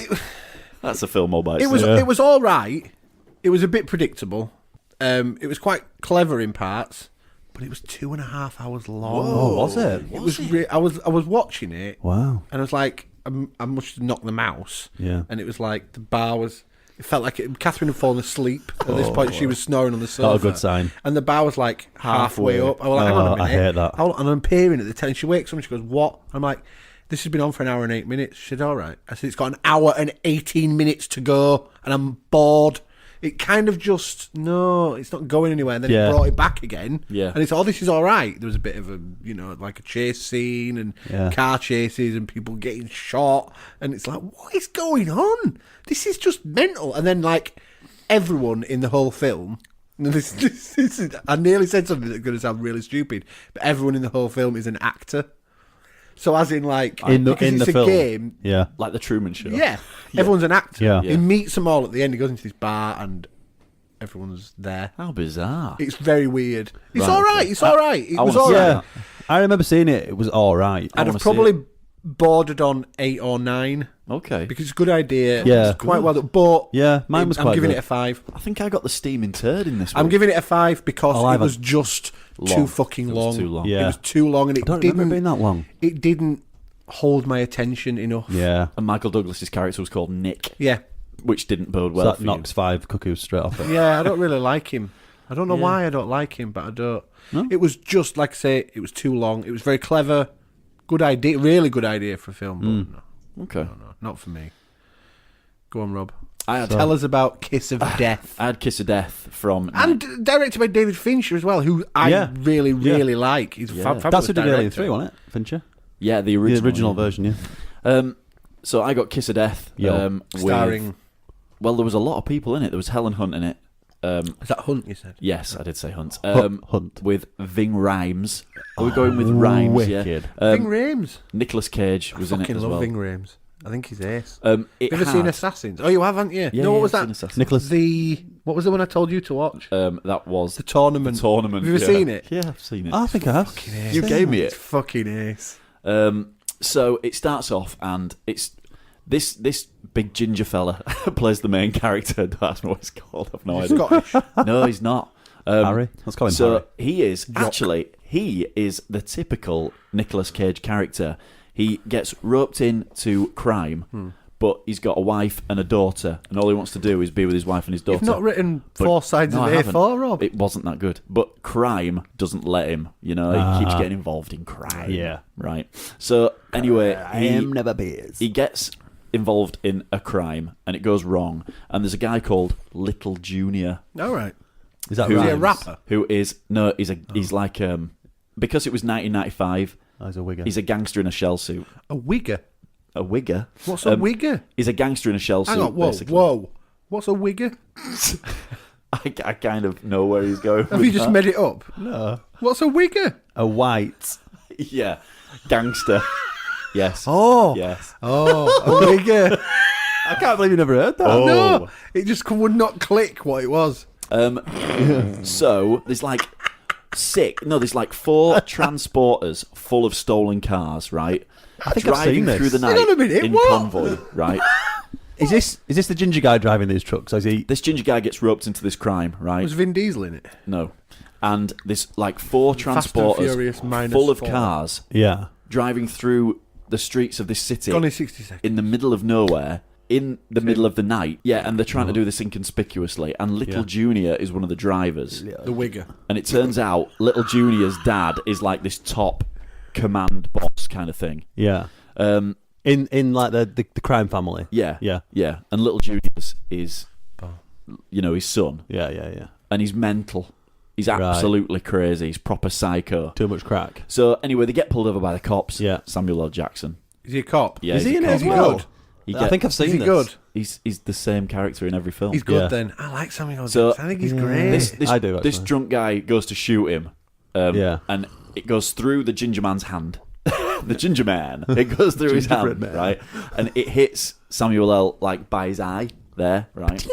C: That's a film all by
E: it was
C: itself.
E: it was all right. It was a bit predictable. It was quite clever in parts, but it was 2.5 hours long.
D: Oh, was it?
E: It was. I was watching it,
D: Wow.
E: and I was like, I must knock the mouse.
D: Yeah.
E: And it was like the bar was. It felt like Catherine had fallen asleep at this point. She was snoring on the sofa.
D: Not a good sign.
E: And the bar was like halfway up. I was like, hang on a
D: Oh,
E: minute.
D: I hate that.
E: And I'm peering at the time. She wakes up and she goes, "What?" I'm like, "This has been on for an hour and 8 minutes." She said, "All right." I said, "It's got an hour and 18 minutes to go, and I'm bored." It kind of just it's not going anywhere. And then
D: Yeah.
E: it brought it back again.
C: Yeah.
E: And it's this is all right. There was a bit of a like a chase scene and
D: Yeah.
E: car chases and people getting shot, and it's like, what is going on? This is just mental. And then like everyone in the whole film. This is, I nearly said something that's going to sound really stupid, but everyone in the whole film is an actor. So as in like because it's a
D: film.
E: game.
D: Yeah.
C: Like the Truman Show.
E: Yeah, everyone's an actor.
D: Yeah.
E: He meets them all at the end. He goes into this bar and everyone's there.
C: How bizarre.
E: It's very weird. It's
C: Right,
E: all right.
C: okay.
E: It's all right. It
C: I
E: was
C: wanna
E: all
C: see
E: right.
C: that.
D: Yeah. I remember seeing it. It was all right.
E: I'd
C: wanna
E: have
C: see
E: probably bordered on 8 or 9
C: Okay.
E: because it's a good idea.
D: Yeah.
E: It's quite well done. But
D: Yeah, mine was
E: I'm
D: quite
E: giving
D: good.
E: it a 5.
C: I think I got the steaming turd in this one.
E: I'm giving it a 5 because
D: Oh, I
E: it was
D: haven't-
E: just
C: Long.
E: too fucking
C: It was
E: long.
C: too long.
D: Yeah.
E: It was too long, and
D: I
E: it
D: don't remember it being
E: didn't.
D: that long.
E: It didn't hold my attention enough.
D: Yeah.
C: And Michael Douglas's character was called Nick,
E: Yeah.
C: which didn't bode
D: So
C: well
D: that
C: for
D: knocks 5 cuckoos straight off it.
E: Yeah, I don't really like him. I don't know why I don't like him, but I don't.
D: No?
E: It was just like I say, it was too long. It was very clever, good idea, really good idea for a film, but no,
C: you. Okay.
E: no, not for me. Go on, Rob.
C: I had,
E: Tell us about Kiss of Death.
C: I had Kiss of Death from...
E: And directed by David Fincher as well, who I
D: Yeah.
E: really, really like. He's
C: Yeah.
E: fabulous
D: That's who did Alien
E: director.
D: 3, wasn't it? Fincher?
C: Yeah, the
D: The
C: original.
D: original version, yeah.
C: So I got Kiss of Death.
D: Yo.
C: With,
E: Starring.
C: well, there was a lot of people in it. There was Helen Hunt in it.
E: Is that Hunt, you said?
C: Yes, I did say Hunt.
D: Hunt.
C: With Ving Rhames. Are we going with Rhymes?
D: wicked.
C: Yeah.
E: Ving Rhames.
C: Nicolas Cage was in it
E: Fucking
C: as
E: love
C: well.
E: Ving Rhames. I think he's ace.
C: It
E: You ever seen
C: had-
E: Assassins? Oh, you have, haven't you?
C: Yeah,
E: no, what
C: yeah,
E: was
C: I've
E: that?
C: seen Assassins.
D: Nicholas.
E: What was the one I told you to watch?
C: That was
E: The Tournament.
C: The Tournament.
E: Have you ever
C: yeah.
E: seen it?
C: Yeah, I've seen it.
D: I think I have.
C: You gave me
E: It's
C: it.
E: fucking ace.
C: So it starts off, and it's this big ginger fella plays the main character. That's what he's called. I've no idea.
E: Scottish.
C: No, he's not.
D: Harry? Let's call him
C: So
D: Harry.
C: he is he is the typical Nicolas Cage character. He gets roped into crime, but he's got a wife and a daughter, and all he wants to do is be with his wife and his daughter.
E: You've not written
C: But-
E: 4 sides
C: No,
E: of
C: I haven't.
E: A4, Rob.
C: It wasn't that good, but crime doesn't let him. You know, he keeps getting involved in crime.
D: Yeah.
C: Right. So anyway,
D: never beers.
C: he gets involved in a crime, and it goes wrong. And there's a guy called Little Junior
E: All right.
D: Is that
C: who
E: Is he a
D: right?
E: rapper?
C: who is he's like because it was 1995.
D: Oh, he's a wigger.
C: He's a gangster in a shell suit.
E: A wigger?
C: A wigger.
E: What's a wigger?
C: He's a gangster in a shell
E: Hang
C: suit.
E: on, whoa,
C: basically.
E: whoa. What's a wigger?
C: I kind of know where he's going.
E: Have
C: with
E: you just
C: that.
E: made it up?
D: No.
E: What's a wigger?
D: A white.
C: Yeah, gangster. Yes.
E: Oh.
C: Yes.
E: Oh, a wigger.
D: I can't believe you never heard that.
C: Oh.
E: No, it just would not click what it was.
C: So there's like there's like 4 transporters full of stolen cars, right?
D: I think I've
C: driving
D: seen this.
C: through the
E: Hang
C: night
E: on a minute,
C: in
E: what?
C: convoy, right?
D: Is this the ginger guy driving these trucks? Or is he?
C: This ginger guy gets roped into this crime, right?
E: Was Vin Diesel in it?
C: No. And there's like 4
E: Fast and
C: transporters
E: Furious minus
C: full of
E: 4.
C: cars
D: Yeah.
C: driving through the streets of this city
E: Gone in 60 seconds.
C: in the middle of nowhere, in the middle of the night. Yeah, and they're trying to do this inconspicuously. And Little Junior is one of the drivers.
E: The wigger.
C: And it turns out Little Junior's dad is like this top command boss kind of thing.
D: Yeah.
C: Um,
D: in like the crime family.
C: yeah,
D: Yeah.
C: yeah. And Little Junior's is, his son,
D: Yeah.
C: and he's mental. He's absolutely crazy. He's proper psycho.
D: Too much crack.
C: So anyway, they get pulled over by the cops.
D: Yeah.
C: Samuel L. Jackson.
E: Is he a cop?
C: Yeah,
D: Is
C: he's
D: he
C: a
D: in it
C: cop.
D: as
E: Is he
D: well?
E: good?
D: I think I've seen
E: Is he
D: this.
E: good?
C: He's the same character in every film.
E: He's good
D: Yeah.
E: then. I like Samuel L.
C: So,
E: Jackson. I think he's great.
C: This,
D: I do, actually.
C: This drunk guy goes to shoot him.
D: Yeah.
C: And it goes through the ginger man's hand. The ginger man. It goes through his hand, right? And it hits Samuel L. like by his eye there, right?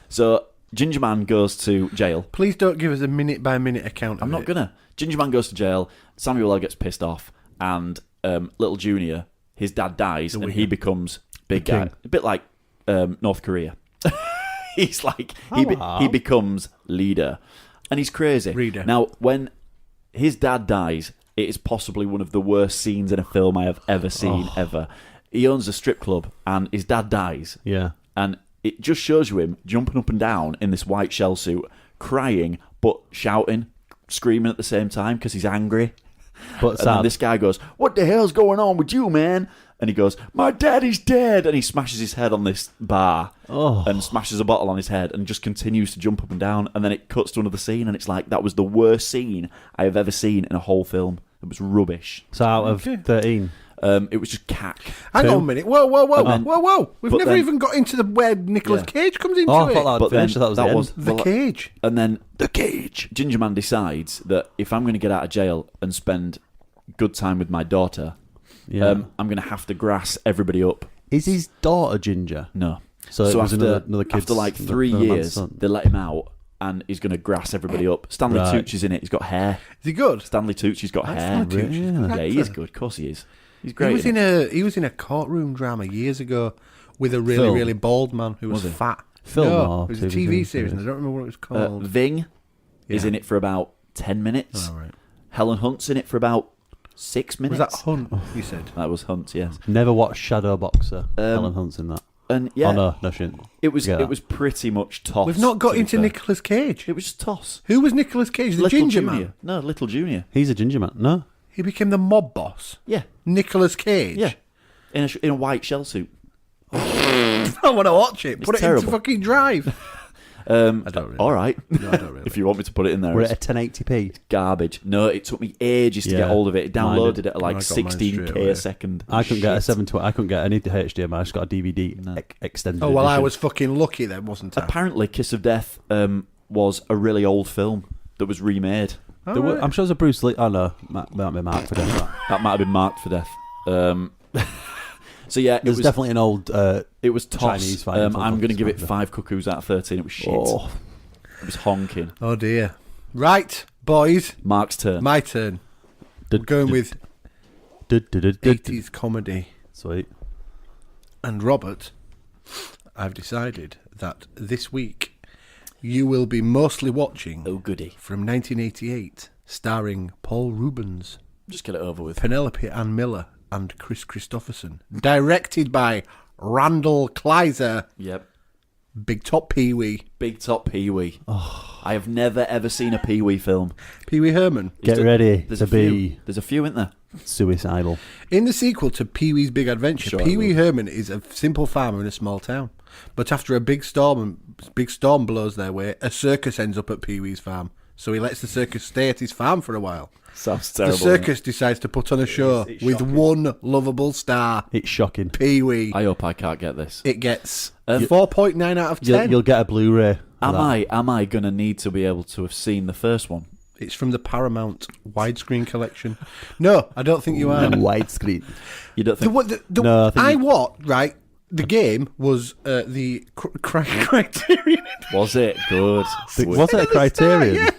C: So Ginger Man goes to jail.
E: Please don't give us a minute by minute account.
C: I'm not gonna. Ginger Man goes to jail. Samuel L. gets pissed off, and Little Junior, his dad dies, and he becomes big guy, a bit like North Korea. He's like he becomes leader, and he's crazy.
E: Reader.
C: Now, when his dad dies, it is possibly one of the worst scenes in a film I have ever seen ever. He owns a strip club, and his dad dies.
D: Yeah.
C: And it just shows you him jumping up and down in this white shell suit, crying, but shouting, screaming at the same time because he's angry.
D: But
C: And then
D: sad.
C: this guy goes, "What the hell's going on with you, man?" And he goes, "My daddy's dead." And he smashes his head on this bar and smashes a bottle on his head and just continues to jump up and down. And then it cuts to another scene, and it's like, that was the worst scene I have ever seen in a whole film. It was rubbish.
D: So out of 13.
C: It was just cack.
E: Hang on a minute. Whoa.
C: then-
E: Whoa. We've
C: but
E: never
C: then-
E: even got into the where Nicolas Cage comes into
D: Oh, I
E: it.
D: thought that
C: But
D: was finished.
C: then
D: That was the
C: that
D: end.
C: was-
E: The
C: well,
E: cage.
C: And then the cage. Ginger Man decides that if I'm going to get out of jail and spend good time with my daughter,
D: Yeah.
C: I'm going to have to grass everybody up.
D: Is his daughter Ginger?
C: No.
D: So it was
C: after,
D: another kid's-
C: after like 3
D: another man's
C: years,
D: son.
C: they let him out, and he's going to grass everybody up. Stanley
D: Right.
C: Tucci's in it. He's got hair.
E: Is he good?
C: Stanley Tucci's got hair.
E: Stanley Tucci's
C: Yeah, he is good. Of course he is. He's great.
E: He was in a courtroom drama years ago with a really,
D: Film.
E: really bald man who was
C: Was he?
E: fat.
D: Film
E: no,
D: or
E: it was a
D: TV
E: TV series,
D: series?
E: and I don't remember what it was called.
C: Ving is
E: Yeah.
C: in it for about 10 minutes.
E: Oh, right.
C: Helen Hunt's in it for about 6 minutes.
E: Was that Hunt? You said.
C: That was Hunt, yes.
D: Never watched Shadow Boxer. Helen Hunt's in that.
C: And yeah,
D: Oh, no, she didn't.
C: it was
D: Yeah.
C: it was pretty much toss.
E: We've not got
C: to be
E: into
C: fair.
E: Nicolas Cage.
C: It was just toss.
E: Who was Nicolas Cage? The
C: Little
E: ginger
C: Junior.
E: man.
C: No, Little Junior.
D: He's a ginger man. No.
E: He became the mob boss.
C: Yeah,
E: Nicolas Cage.
C: yeah. In a white shell suit.
E: I want to watch it. Put it
C: terrible.
E: into fucking Drive.
C: I
E: don't really.
C: All right.
E: No, I don't really.
C: If you want me to put it in there,
D: We're
C: it's
D: at a 1080p.
C: garbage. No, it took me ages to get
D: Yeah.
C: hold of it. I
D: Mine
C: downloaded
D: did.
C: it at like
E: I got mine straight
C: 16k
E: away.
C: a second.
D: I couldn't get a
C: Shit.
D: 720. I couldn't get any HDMI. I just got a DVD extended.
E: Oh, well, I
D: edition.
E: was fucking lucky then, wasn't I?
C: Apparently, Kiss of Death was a really old film that was remade.
D: I'm sure it was a Bruce Lee. Oh no, might be marked for death.
C: That might have been marked for death. So yeah,
D: There's definitely an old.
C: it was toss.
D: Chinese fighting film
C: I'm going to give it
D: competition.
C: 5 cuckoos out of 13. It was shit.
D: Oh.
C: It was honking.
E: Oh, dear. Right, boys.
C: Mark's turn.
E: My turn. I'm going with 80s comedy.
D: Sweet.
E: And Robert, I've decided that this week you will be mostly watching
C: Oh goody!
E: from 1988, starring Paul Rubens,
C: Just get it over with.
E: Penelope Ann Miller, and Chris Christopherson. Directed by Randall Kleiser.
C: Yep.
E: Big Top Pee-wee.
C: Big Top Pee-wee. Oh. I have never ever seen a Pee-wee film.
E: Pee-wee Herman.
D: Get ready
C: There's
D: to
C: a few.
D: be
C: There's a few, isn't there?
D: suicidal.
E: In the sequel to Pee-wee's Big Adventure,
C: Sure, I
E: Pee-wee
C: will.
E: Herman is a simple farmer in a small town. But after a big storm blows their way, a circus ends up at Pee-wee's farm. So he lets the circus stay at his farm for a while.
C: Sounds
E: The
C: terrible.
E: circus decides to put on a show with one lovable star,
D: It's shocking.
E: Pee-wee.
C: I hope I can't get this.
E: It gets 4.9 out of 10.
D: You'll get a Blu-ray.
C: Am I gonna need to be able to have seen the first one?
E: It's from the Paramount widescreen collection. No, I don't think you are.
D: Widescreen.
C: You don't think?
D: No, I think
E: right? The game was the Criterion.
C: Was it good?
D: Was it a Criterion?
E: Yeah.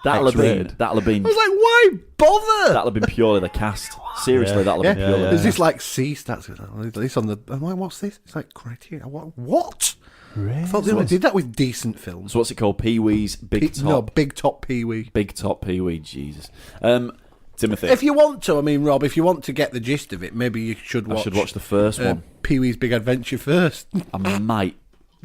C: That'll have been.
D: X-rated.
C: That'll have been.
E: I was like, why bother?
C: That'll have been purely the cast. Seriously, that'll have been purely.
E: There's
C: the
E: this like C stats. This on the. I'm like, what's this? It's like Criterion. What? I thought they only did that with decent films.
C: So what's it called? Pee-wee's Big Top.
E: No, Big Top Pee-wee.
C: Big Top Pee-wee. Jesus. Timothy.
E: If you want to, I mean, Rob, if you want to get the gist of it, maybe you should watch.
C: I should watch the first one.
E: Pee-wee's Big Adventure first.
C: I might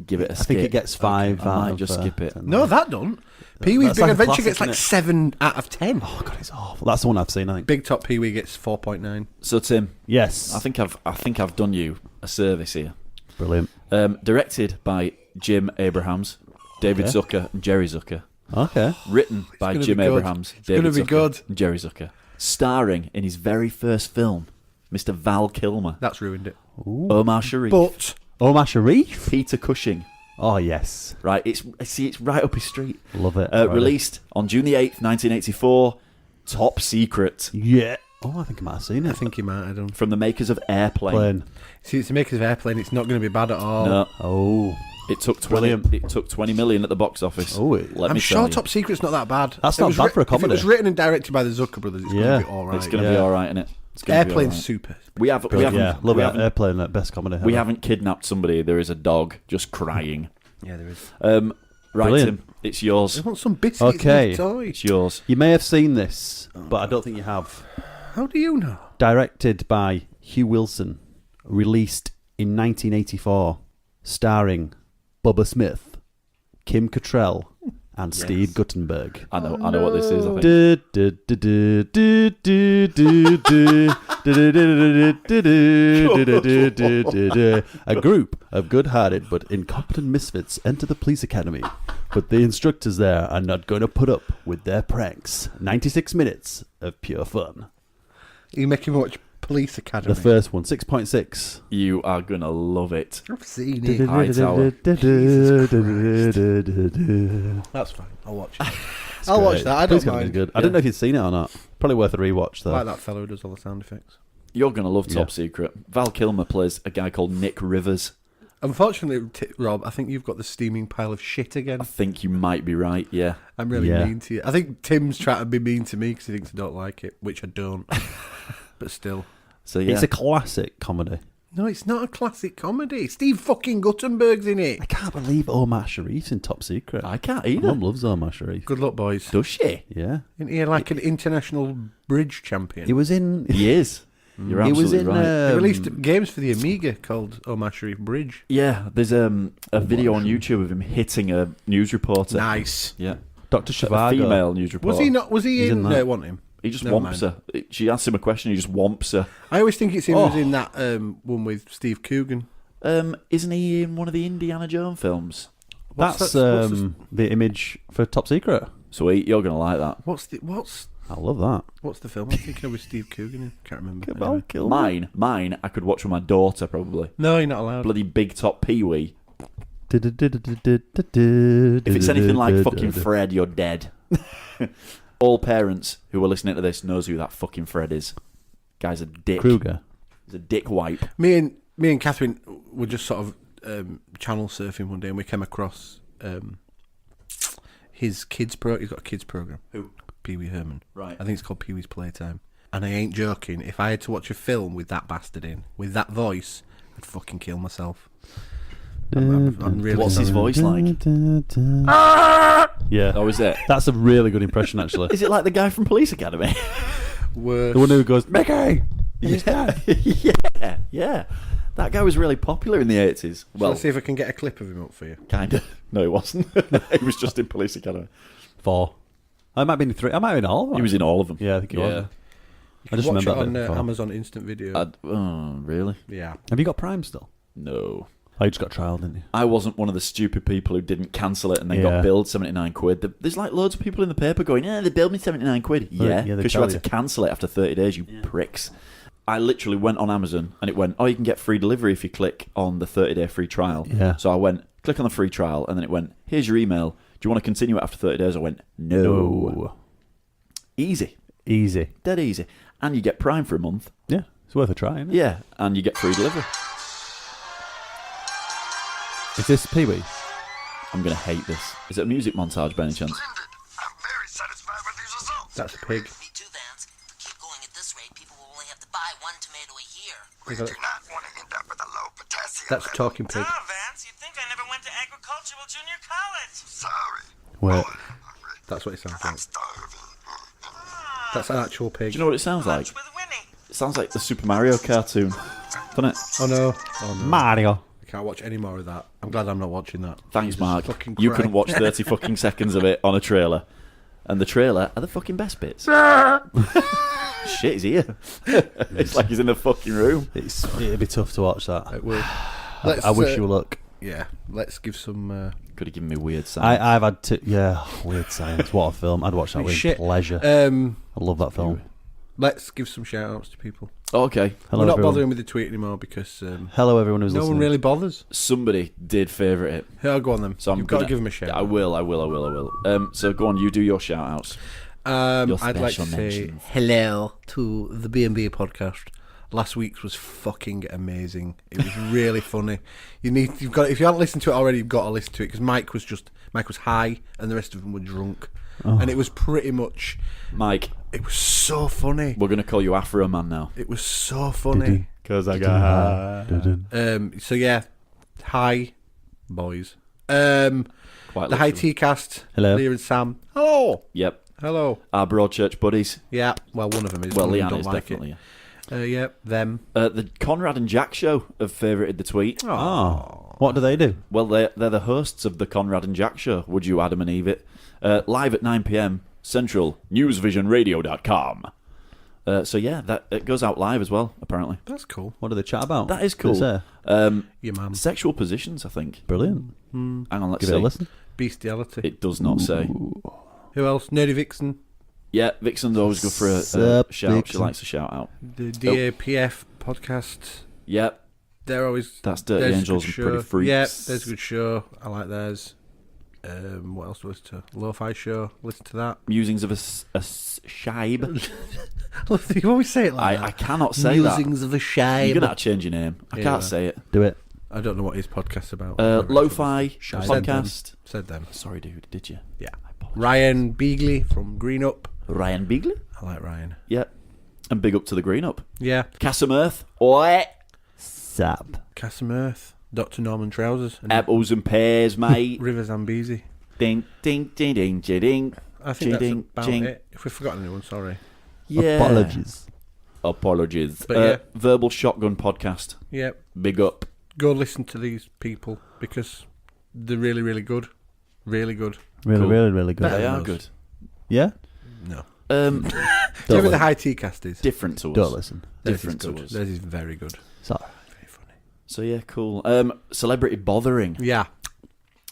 C: give it a skip.
D: I think it gets 5.
C: I might just skip it.
E: No, that don't. Pee-wee's
D: That's
E: Big
D: like a
E: Adventure
D: classic,
E: gets like
D: isn't it?
E: 7 out of 10.
D: Oh god, it's awful. That's the one I've seen. I think.
E: Big Top Pee-wee gets 4.9.
C: So Tim,
D: Yes.
C: I think I've done you a service here.
D: Brilliant.
C: Directed by Jim Abrahams, David
D: Okay.
C: Zucker, and Jerry Zucker.
D: Okay.
C: Written by
E: gonna
C: Jim
E: be good.
C: Abrahams,
E: It's
C: David
E: gonna be
C: Zucker,
E: good.
C: and Jerry Zucker. Starring in his very first film, Mr. Val Kilmer,
E: That's ruined it.
C: Omar Sharif,
E: But
D: Omar Sharif.
C: Peter Cushing.
D: Oh yes.
C: Right, it's right up his street.
D: Love it.
C: Released on June the 8th, 1984. Top secret.
D: Yeah. Oh, I think I might have seen it.
E: I think he might have done.
C: From the makers of Airplane.
D: Plane.
E: See, it's the makers of Airplane. It's not going to be bad at all.
C: No,
D: Oh.
C: it took 20.
D: Brilliant.
C: It took 20 million at the box office.
D: Oh,
C: Let
E: I'm
C: me
E: sure
C: tell you.
E: Top Secret's not that bad.
D: That's
E: It
D: not
E: was
D: bad for a
E: If it
D: comedy.
E: was written and directed by the Zucker brothers, it's going
D: Yeah.
E: to be all right.
C: It's going to be
D: Yeah.
C: all right, innit? It's gonna be all
E: Airplane's
C: right.
E: super.
C: We haven't. We
D: Yeah.
C: haven't.
D: Love
C: we
D: it.
C: haven't,
D: Airplane, that best comedy.
C: we
D: ever.
C: haven't kidnapped somebody. There is a dog just crying.
E: Yeah, there is.
C: Right,
D: Brilliant.
C: Tim, it's yours.
E: I want some biscuits
D: Okay.
E: and a toy.
C: It's yours.
D: You may have seen this, but I don't think you have.
E: How do you know?
D: Directed by Hugh Wilson, released in 1984, starring Bubba Smith, Kim Cattrall, and Steve Guttenberg.
C: I know what this is. I think.
D: Du- du- du- du- du- du- du- du- du- du- du- du- du- du- du- du- du. A group of good-hearted but incompetent misfits enter the police academy, but the instructors there are not going to put up with their pranks. 96 minutes of pure fun.
E: You making me watch Police Academy?
D: The first one, 6.6.
C: You are gonna love it.
E: I've seen it.
C: Hightower.
E: That's fine. I'll watch it. I'll watch that. I don't
D: Police Academy's
E: mind.
D: good. I don't know if you'd seen it or not. Probably worth a rewatch though.
E: I like that fellow who does all the sound effects.
C: You're gonna love Top
D: Yeah.
C: Secret. Val Kilmer plays a guy called Nick Rivers.
E: Unfortunately, Rob, I think you've got the steaming pile of shit again.
C: I think you might be right. Yeah.
E: I'm really
D: Yeah.
E: mean to you. I think Tim's trying to be mean to me because he thinks I don't like it, which I don't. But still.
C: So yeah.
D: It's a classic comedy.
E: No, it's not a classic comedy. Steve fucking Guttenberg's in it.
D: I can't believe Omar Sharif's in Top Secret.
C: I can't
D: My
C: either.
D: mum loves Omar Sharif.
E: Good luck, boys.
C: Does she?
D: Yeah.
E: Isn't he like an international bridge champion?
D: He was in.
C: He is. You're
D: He
C: absolutely
D: was in.
C: right.
E: They released games for the Amiga called Omar Sharif Bridge.
C: Yeah, there's a video on YouTube of him hitting a news reporter.
E: Nice.
C: Yeah,
D: Dr.
C: a
D: Zhivago.
C: female news reporter.
E: Was he not? Was he
D: He's
E: in?
D: in that.
E: No, it wasn't him.
C: He just
E: Never
C: whomps her. She asks him a question. He just whomps her.
E: I always think it's him who's in that one with Steve Coogan.
C: Isn't he in one of the Indiana Jones films?
D: That's
E: what's
D: the image for Top Secret.
C: Sweet, you're gonna like that.
E: What's
D: I love that.
E: the film I'm thinking of with Steve Coogan in? Can't remember.
D: Val
E: Anyway.
D: Kilmer.
C: Mine. I could watch with my daughter probably.
E: No, you're not allowed.
C: Bloody Big Top Pee Wee.
D: If
C: If it's anything like fucking Fred, you're dead. All parents who are listening to this knows who that fucking Fred is. Guy's a dick.
D: Kruger.
C: He's a dick wipe.
E: Me and Catherine were just sort of channel surfing one day, and we came across his kids He's got a kids program.
C: Who?
E: Pee Wee Herman.
C: Right.
E: I think it's called Pee Wee's Playtime. And I ain't joking. If I had to watch a film with that bastard in, with that voice, I'd fucking kill myself. I'm really
C: What's his
E: sorry.
C: voice like?
D: Yeah.
C: Oh, is it?
D: That's a really good impression, actually.
C: Is it like the guy from Police Academy?
E: Worse.
D: The one who goes, Mickey!
C: yeah. That guy was really popular in the 80s. Well,
E: Let's see if I can get a clip of him up for you.
C: kind of. No, he wasn't. He was just in Police Academy.
D: 4. I might be in 3. I might be in all of them.
C: He was in all of them.
D: Yeah, I think he was. I just
E: Watch
D: remember
E: it on
D: that bit.
E: Amazon Instant Video.
C: Oh, really?
E: Yeah.
D: Have you got Prime still?
C: No.
D: Oh, you just got trial, didn't you?
C: I wasn't one of the stupid people who didn't cancel it and then
D: Yeah.
C: got billed 79 quid. There's like loads of people in the paper going, yeah, they billed me 79 quid. Yeah,
D: yeah, they
C: because you
D: tell
C: had to cancel it after 30 days, you pricks. I literally went on Amazon and it went, oh, you can get free delivery if you click on the 30-day free trial.
D: Yeah.
C: So I went, click on the free trial, and then it went, here's your email. Do you want to continue it after 30 days? I went, no. Easy.
D: Easy.
C: Dead easy. And you get Prime for a month.
D: Yeah, it's worth a try, isn't it?
C: Yeah, and you get free delivery.
D: Is this Pee Wee?
C: I'm going to hate this. Is it a music montage by any chance?
G: I'm very satisfied with these results.
E: That's a pig.
J: Me too, Vance. Keep going at this rate, people will only have to buy one tomato a year.
G: We do not want to end up with a low potassium
E: That's
G: level.
E: Talking Pig.
H: Oh, Vance, you'd think I never went to agricultural junior college.
G: Sorry.
D: Wait.
E: That's what it sounds
G: I'm
E: like.
G: starving.
H: Ah,
E: That's an actual pig.
C: Do you know what it sounds like? It sounds like the Super Mario cartoon, doesn't it?
E: Oh no.
D: Mario.
E: I can't watch any more of that. I'm glad I'm not watching that.
C: Thanks,
E: Jesus
C: Mark.
E: fucking
C: You
E: Christ.
C: couldn't watch 30 fucking seconds of it on a trailer. And the trailer are the fucking best bits. Shit, he's here. It's like he's in the fucking room.
D: It'd be tough to watch that.
E: It will.
D: I wish you luck.
E: Yeah, let's give some...
C: Could have given me weird sound.
D: I've had to... Yeah, Weird Science. What a film. I'd watch that with
E: shit.
D: pleasure. I love that film.
E: Let's give some shout-outs to people.
C: Oh, okay.
D: Hello,
E: We're not
D: everyone.
E: bothering with the tweet anymore because
D: Hello, everyone who's
E: no
D: listening.
E: one really bothers.
C: Somebody did favourite it.
E: Yeah, I'll go on them.
C: So
E: You've got to give them a shout.
C: I will. So go on, you do your shout outs.
E: I'd like to
C: special
E: say
C: mentions.
E: hello to the B&B podcast. Last week's was fucking amazing. It was really funny. If you haven't listened to it already, you've got to listen to it because Mike was high and the rest of them were drunk, and it was pretty much
C: Mike,
E: it was so funny.
C: we're going to call you Afro Man now.
E: It was so funny.
C: Because I got
E: So yeah, hi boys.
C: quite
E: The High
C: literally.
E: Tea Cast.
D: Hello.
E: Leah and Sam. Hello.
C: Yep.
E: Hello.
C: Our Broadchurch buddies.
E: Yeah. Well, one of them is.
C: Well,
E: one of them
C: Leanne
E: don't
C: is
E: like
C: definitely.
E: Yeah. Them.
C: The Conrad and Jack show have favourited the tweet.
D: Oh. What do they do?
C: Well, they're the hosts of the Conrad and Jack show. Would you Adam and Eve it? Live at 9 p.m. Central, newsvisionradio.com. So yeah, it goes out live as well, apparently.
E: That's cool.
D: What do they chat about?
C: That is
D: What do
C: cool.
D: they say?
E: Your mum.
C: Sexual positions, I think.
D: Brilliant.
C: Hang on, let's
D: Give
C: see.
D: it a listen.
E: Bestiality.
C: It does not say.
E: Who else? Nerdy Vixen.
C: Yeah, Vixen's always good for a
D: Sup,
C: shout. She
D: Vixen.
C: likes a shout out.
E: The DAPF podcast.
C: Yep,
E: They're always.
C: that's Dirty
E: there's a
C: Angels
E: good
C: and Pretty
E: show.
C: Freaks.
E: Yeah, there's a good show. I like theirs. What else to listen to? Lo-Fi show. Listen to that.
C: Musings of a shibe.
E: You always say it like
C: I
E: that.
C: cannot say that.
E: Musings of a
C: You're
E: Shibe.
C: going to have to change your name. I
E: Yeah,
C: can't
E: well.
C: say it.
D: Do it.
E: I don't know what his podcast's about.
C: Lo-Fi
E: Said
C: podcast.
E: Said them.
C: Sorry, dude, did you?
E: Yeah.
C: I apologise.
E: Ryan Beagley from Green Up.
C: Ryan Beagley?
E: I like Ryan.
C: Yep. And big up to the Green Up.
E: Yeah.
C: Casamirth. Oi.
D: Sap.
E: Casamirth. Dr. Norman Trousers. And
C: Apples and pears, mate.
E: River Zambezi.
C: Ding, ding, ding, ding, ding, ding.
E: I think that's
C: Ding,
E: about
C: ding.
E: it. If we've forgotten anyone, sorry.
C: Yeah. Apologies.
E: But yeah.
C: Verbal Shotgun podcast.
E: Yeah.
C: Big up.
E: Go listen to these people because they're really, really good. Really good.
D: Really,
C: Cool.
D: really, really good.
E: Better
C: They
E: than
C: are
E: us.
C: good.
D: Yeah?
E: No.
C: Um,
E: Do you know what the High Tea Cast is?
C: different to us.
D: Don't listen.
E: Theirs
C: Different
E: is
C: to
E: good.
C: us.
E: Theirs is very good.
D: Sorry.
E: Very funny.
C: So yeah, cool. Celebrity bothering.
E: Yeah.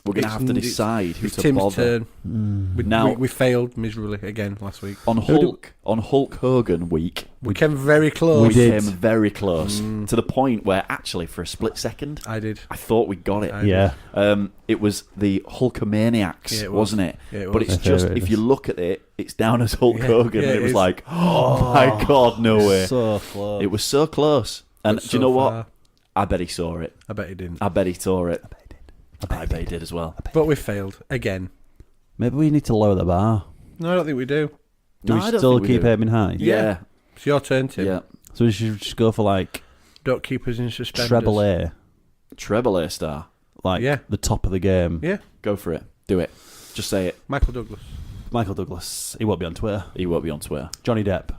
C: We're going to
E: It's-
C: have to
E: it's-
C: decide who
E: It's
C: to
E: Tim's
C: bother.
E: turn. We,
C: Now-
E: we failed miserably again last week.
C: On Hulk Hogan week,
E: We came very close.
C: we
D: did.
C: came very close to the point where actually for a split second
E: I did.
C: I thought we got it.
D: Yeah.
C: It was the Hulkamaniacs,
E: Yeah, it was.
C: wasn't it?
E: Yeah, it
C: But
E: was.
C: it's
D: My
C: just
D: favourite
C: if you look at it, it's down as Hulk
E: Yeah,
C: Hogan,
E: yeah,
C: and
E: it
C: it was
E: is.
C: like, oh my god, no way!
D: So close.
C: It was so close. And
E: But
C: do you
E: so
C: know what?
E: far-
C: I bet he saw it.
E: I bet he didn't.
C: I bet he saw it. I bet he did as well.
E: But we failed again.
D: Maybe we need to lower the bar.
E: No, I don't think we do.
D: Do
C: No, I
D: we
C: don't
D: still
C: think we
D: keep
C: do.
D: aiming high?
C: Yeah,
E: It's your turn, Tim.
C: yeah.
D: So we should just go for like
E: Don't keep us in suspenders.
D: treble A.
C: Treble A star.
D: Like
E: Yeah.
D: the top of the game.
E: Yeah.
C: Go for it. Do it. Just say it.
E: Michael Douglas.
D: Michael Douglas. He won't be on Twitter.
C: He won't be on Twitter.
D: Johnny Depp.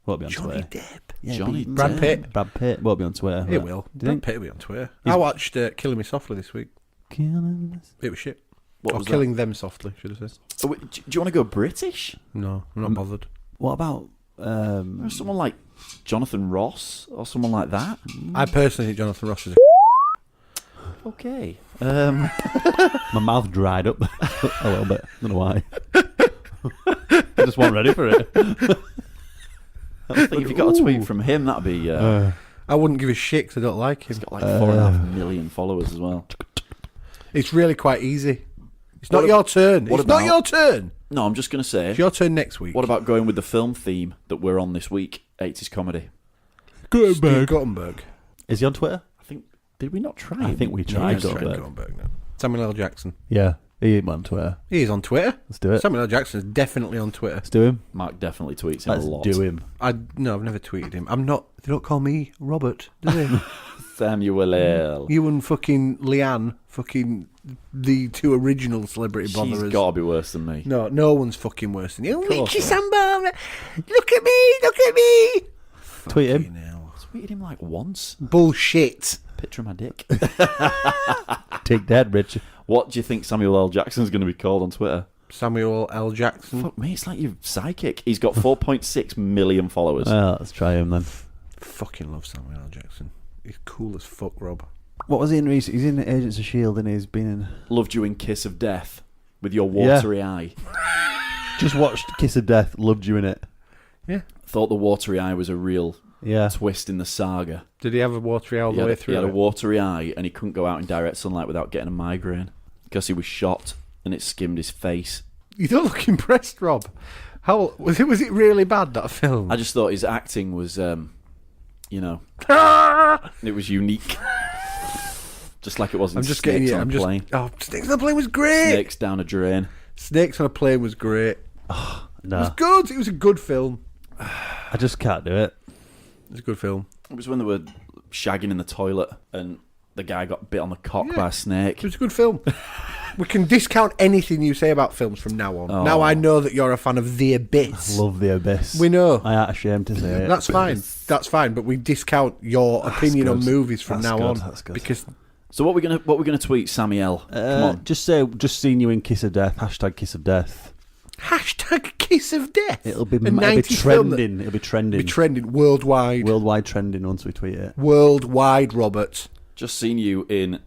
D: Won't be on
E: Johnny
D: Twitter.
E: Depp.
D: Yeah,
C: Johnny
E: Brad
C: Depp.
E: Pitt.
D: Brad Pitt won't be on Twitter.
E: He
D: but-
E: will.
D: Do you
E: Brad
D: think?
E: Pitt will be on Twitter. I watched Killing Me Softly this week.
D: Killing us.
E: It was shit.
C: What
E: Or
C: was
E: Killing Them Softly, should I say.
C: that? Oh, wait, do you want to go British?
E: No, I'm not bothered.
D: What about
C: Or someone like Jonathan Ross or someone like that?
E: I personally think Jonathan Ross is
C: Okay.
D: my mouth dried up a little bit. I don't know why. I just wasn't ready for it.
C: I think if you got a tweet from him, that'd be.
E: I wouldn't give a shit 'cause I don't like him.
C: He's got like 4.5 million followers as well.
E: It's really quite easy. It's
C: What
E: not
C: ab-
E: your turn.
C: what
E: It's not
C: about-
E: your turn.
C: No, I'm just going to say.
E: It's your turn next week.
C: What about going with the film theme that we're on this week? 80s comedy.
E: Steve Guttenberg?
D: Is he on Twitter?
C: I think. Did we not try?
D: I
C: him?
D: think we
E: No,
D: tried.
E: he's Steve
D: Guttenberg.
E: Guttenberg now. Samuel L. Jackson.
D: Yeah, he ain't on Twitter.
E: He is on Twitter.
D: Let's do it.
E: Samuel L. Jackson is definitely on Twitter.
D: Let's do him.
C: Mark definitely tweets him
D: Let's
C: a lot.
D: do him.
E: No, I've never tweeted him. I'm not. They don't call me Robert, do they?
C: Samuel L.
E: You and fucking Leanne fucking the two original celebrity botherers.
C: She's got to be worse than me.
E: No one's fucking worse than you. Richie Sambon, look at me.
D: Tweet him.
E: Hell.
C: I tweeted him like once.
E: Bullshit.
C: Picture of my dick.
D: Take that, Richard.
C: What do you think Samuel L. Jackson's going to be called on Twitter?
E: Samuel L. Jackson.
C: Fuck me, it's like your psychic. He's got 4.6 million followers.
D: Well, let's try him then.
E: Fucking love Samuel L. Jackson. He's cool as fuck, Rob.
D: What was he in recent? He's in Agents of S.H.I.E.L.D. and he's been in...
C: Loved you in Kiss of Death with your watery eye.
D: Just watched Kiss of Death, loved you in it.
E: Yeah.
C: Thought the watery eye was a real twist in the saga.
E: Did he have a watery eye all the way through?
C: He had a watery eye and he couldn't go out in direct sunlight without getting a migraine because he was shot and it skimmed his face.
E: You don't look impressed, Rob. How was it? Was it really bad, that film?
C: I just thought his acting was, it was unique. Just like it was in Snakes on a Plane.
E: Snakes on a Plane was great.
C: Snakes down a drain.
E: Snakes on a Plane was great.
D: No.
E: It was good. It was a good film.
D: I just can't do it.
E: It was a good film.
C: It was when they were shagging in the toilet and the guy got bit on the cock by a snake.
E: It was a good film. We can discount anything you say about films from now on.
C: Oh.
E: Now I know that you're a fan of The Abyss.
D: I love The Abyss.
E: We know.
D: I ain't ashamed to say it.
E: That's fine. That's fine. But we discount your opinion on movies from now on.
D: That's good.
E: Because
C: So what we're gonna tweet Sammy L? Come on.
D: Just seen you in Kiss of Death. # Kiss of Death.
E: # Kiss of Death.
D: It'll be
E: trending.
D: It'll be trending.
E: Be trending worldwide.
D: Worldwide trending once we tweet it.
E: Worldwide, Robert.
C: Just seen you in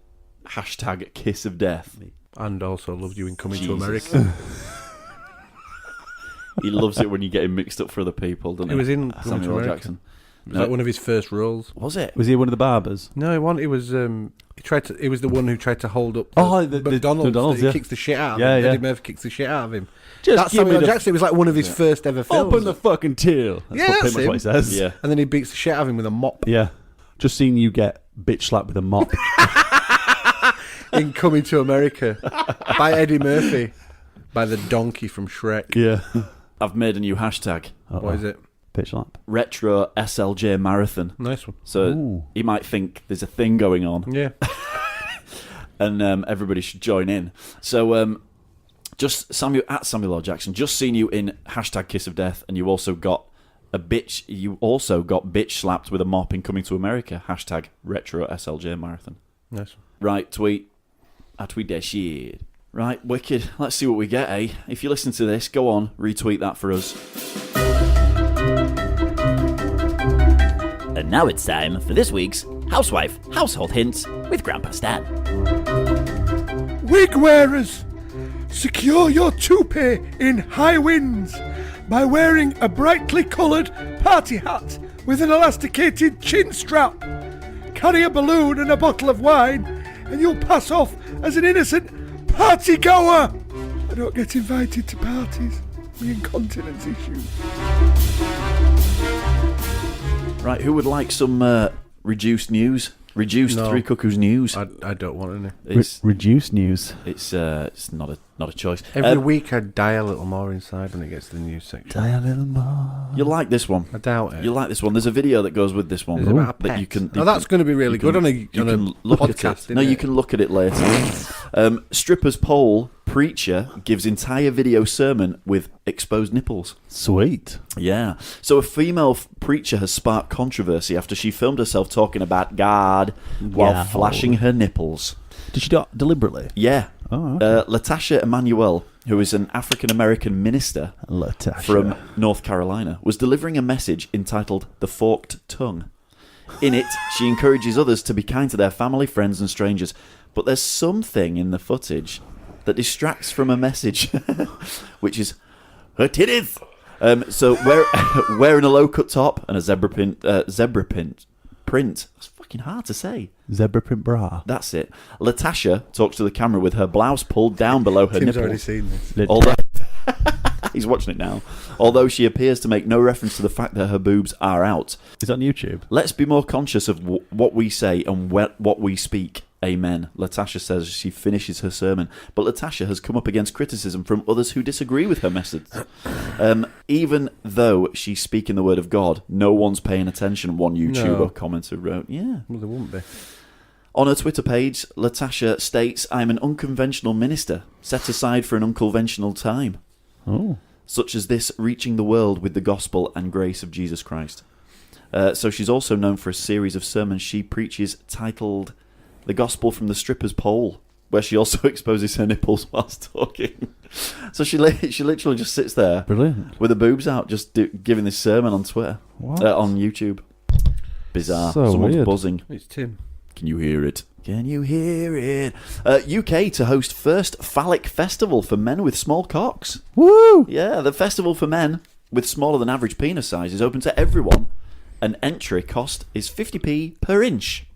C: # Kiss of Death.
E: And also loved you in Coming to America.
C: He loves it when you get him mixed up for other people, doesn't he?
E: He was in Coming to
C: Samuel L.
E: America.
C: Jackson.
E: It was like one of his first roles.
C: Was it?
D: Was he one of the barbers?
E: No, he was. He was the one who tried to hold up.
D: The
E: McDonald's. He
D: yeah.
E: kicks the shit out of
D: Yeah,
E: him.
D: yeah.
E: Eddie Murphy kicks the shit out of him.
D: Just
E: That's
D: give me
E: Samuel
D: the-
E: Jackson. It was like one of his first ever films.
D: Open the fucking till.
E: Yeah,
D: pretty much what he says.
C: Yeah.
E: And then he beats the shit out of him with a mop.
D: Yeah. Just seen you get bitch slapped with a mop.
E: In Coming to America by Eddie Murphy, by the donkey from Shrek.
D: Yeah.
C: I've made a new hashtag.
E: What is it?
D: Bitch slap.
C: Retro SLJ Marathon.
E: Nice one.
C: So you might think there's a thing going on.
E: Yeah.
C: And everybody should join in. So just Samuel L. Jackson, just seen you in # Kiss of Death, and you also got bitch slapped with a mop in Coming to America. # Retro SLJ Marathon.
E: Nice one.
C: Right, tweet. I tweet that shit. Right, wicked. Let's see what we get, eh? If you listen to this, go on, retweet that for us.
K: And now it's time for this week's Housewife Household Hints with Grandpa Stan.
L: Wig wearers, secure your toupee in high winds by wearing a brightly coloured party hat with an elasticated chin strap. Carry a balloon and a bottle of wine and you'll pass off as an innocent party goer. I don't get invited to parties with incontinence issues.
C: Right, who would like some reduced news? Reduced
E: No.
C: Three Cuckoos news.
E: I don't want any.
C: It's
D: Reduced news.
C: it's not a choice.
E: Every week I die a little more inside when it gets to the news section.
D: Die a little more.
C: You like this one?
E: I doubt it.
C: You like this one? There's a video that goes with this one
E: Is it about a
C: that
E: pet?
C: you can.
E: Oh, that's going to be really good on a
C: look
E: podcast.
C: at it. No, you can look at it later. Strippers poll. Preacher gives entire video sermon with exposed nipples.
D: Sweet.
C: Yeah. So a female preacher has sparked controversy after she filmed herself talking about God while
D: Yeah.
C: flashing her nipples.
D: Did she do it deliberately?
C: Yeah.
D: Oh, okay.
C: Latasha Emanuel, who is an African-American minister
D: Latasha.
C: from North Carolina, was delivering a message entitled The Forked Tongue. In it, she encourages others to be kind to their family, friends and strangers. But there's something in the footage that distracts from a message, which is her titties. So wearing a low-cut top and a zebra print. That's fucking hard to say.
D: Zebra print bra.
C: That's it. Latasha talks to the camera with her blouse pulled down below her
E: Tim's
C: nipples.
E: already seen this.
C: Although he's watching it now. Although she appears to make no reference to the fact that her boobs are out.
D: Is that on YouTube?
C: Let's be more conscious of what we say and what we speak. Amen. Latasha says as she finishes her sermon. But Latasha has come up against criticism from others who disagree with her message. Even though she's speaking the word of God, no one's paying attention, one YouTuber commenter wrote. Yeah.
E: Well, there wouldn't be.
C: On her Twitter page, Latasha states, "I'm an unconventional minister, set aside for an unconventional time.
D: Oh.
C: Such as this, reaching the world with the gospel and grace of Jesus Christ." So she's also known for a series of sermons she preaches titled "The Gospel from the Stripper's Pole," where she also exposes her nipples whilst talking. So she literally just sits there,
D: brilliant,
C: with her boobs out, just giving this sermon on Twitter, on YouTube. Bizarre.
D: So
C: Someone's
D: weird.
C: buzzing.
E: It's Tim.
C: Can you hear it? Can you hear it? UK to host first phallic festival for men with small cocks.
D: Woo!
C: Yeah, the festival for men with smaller than average penis size is open to everyone. An entry cost is 50p per inch.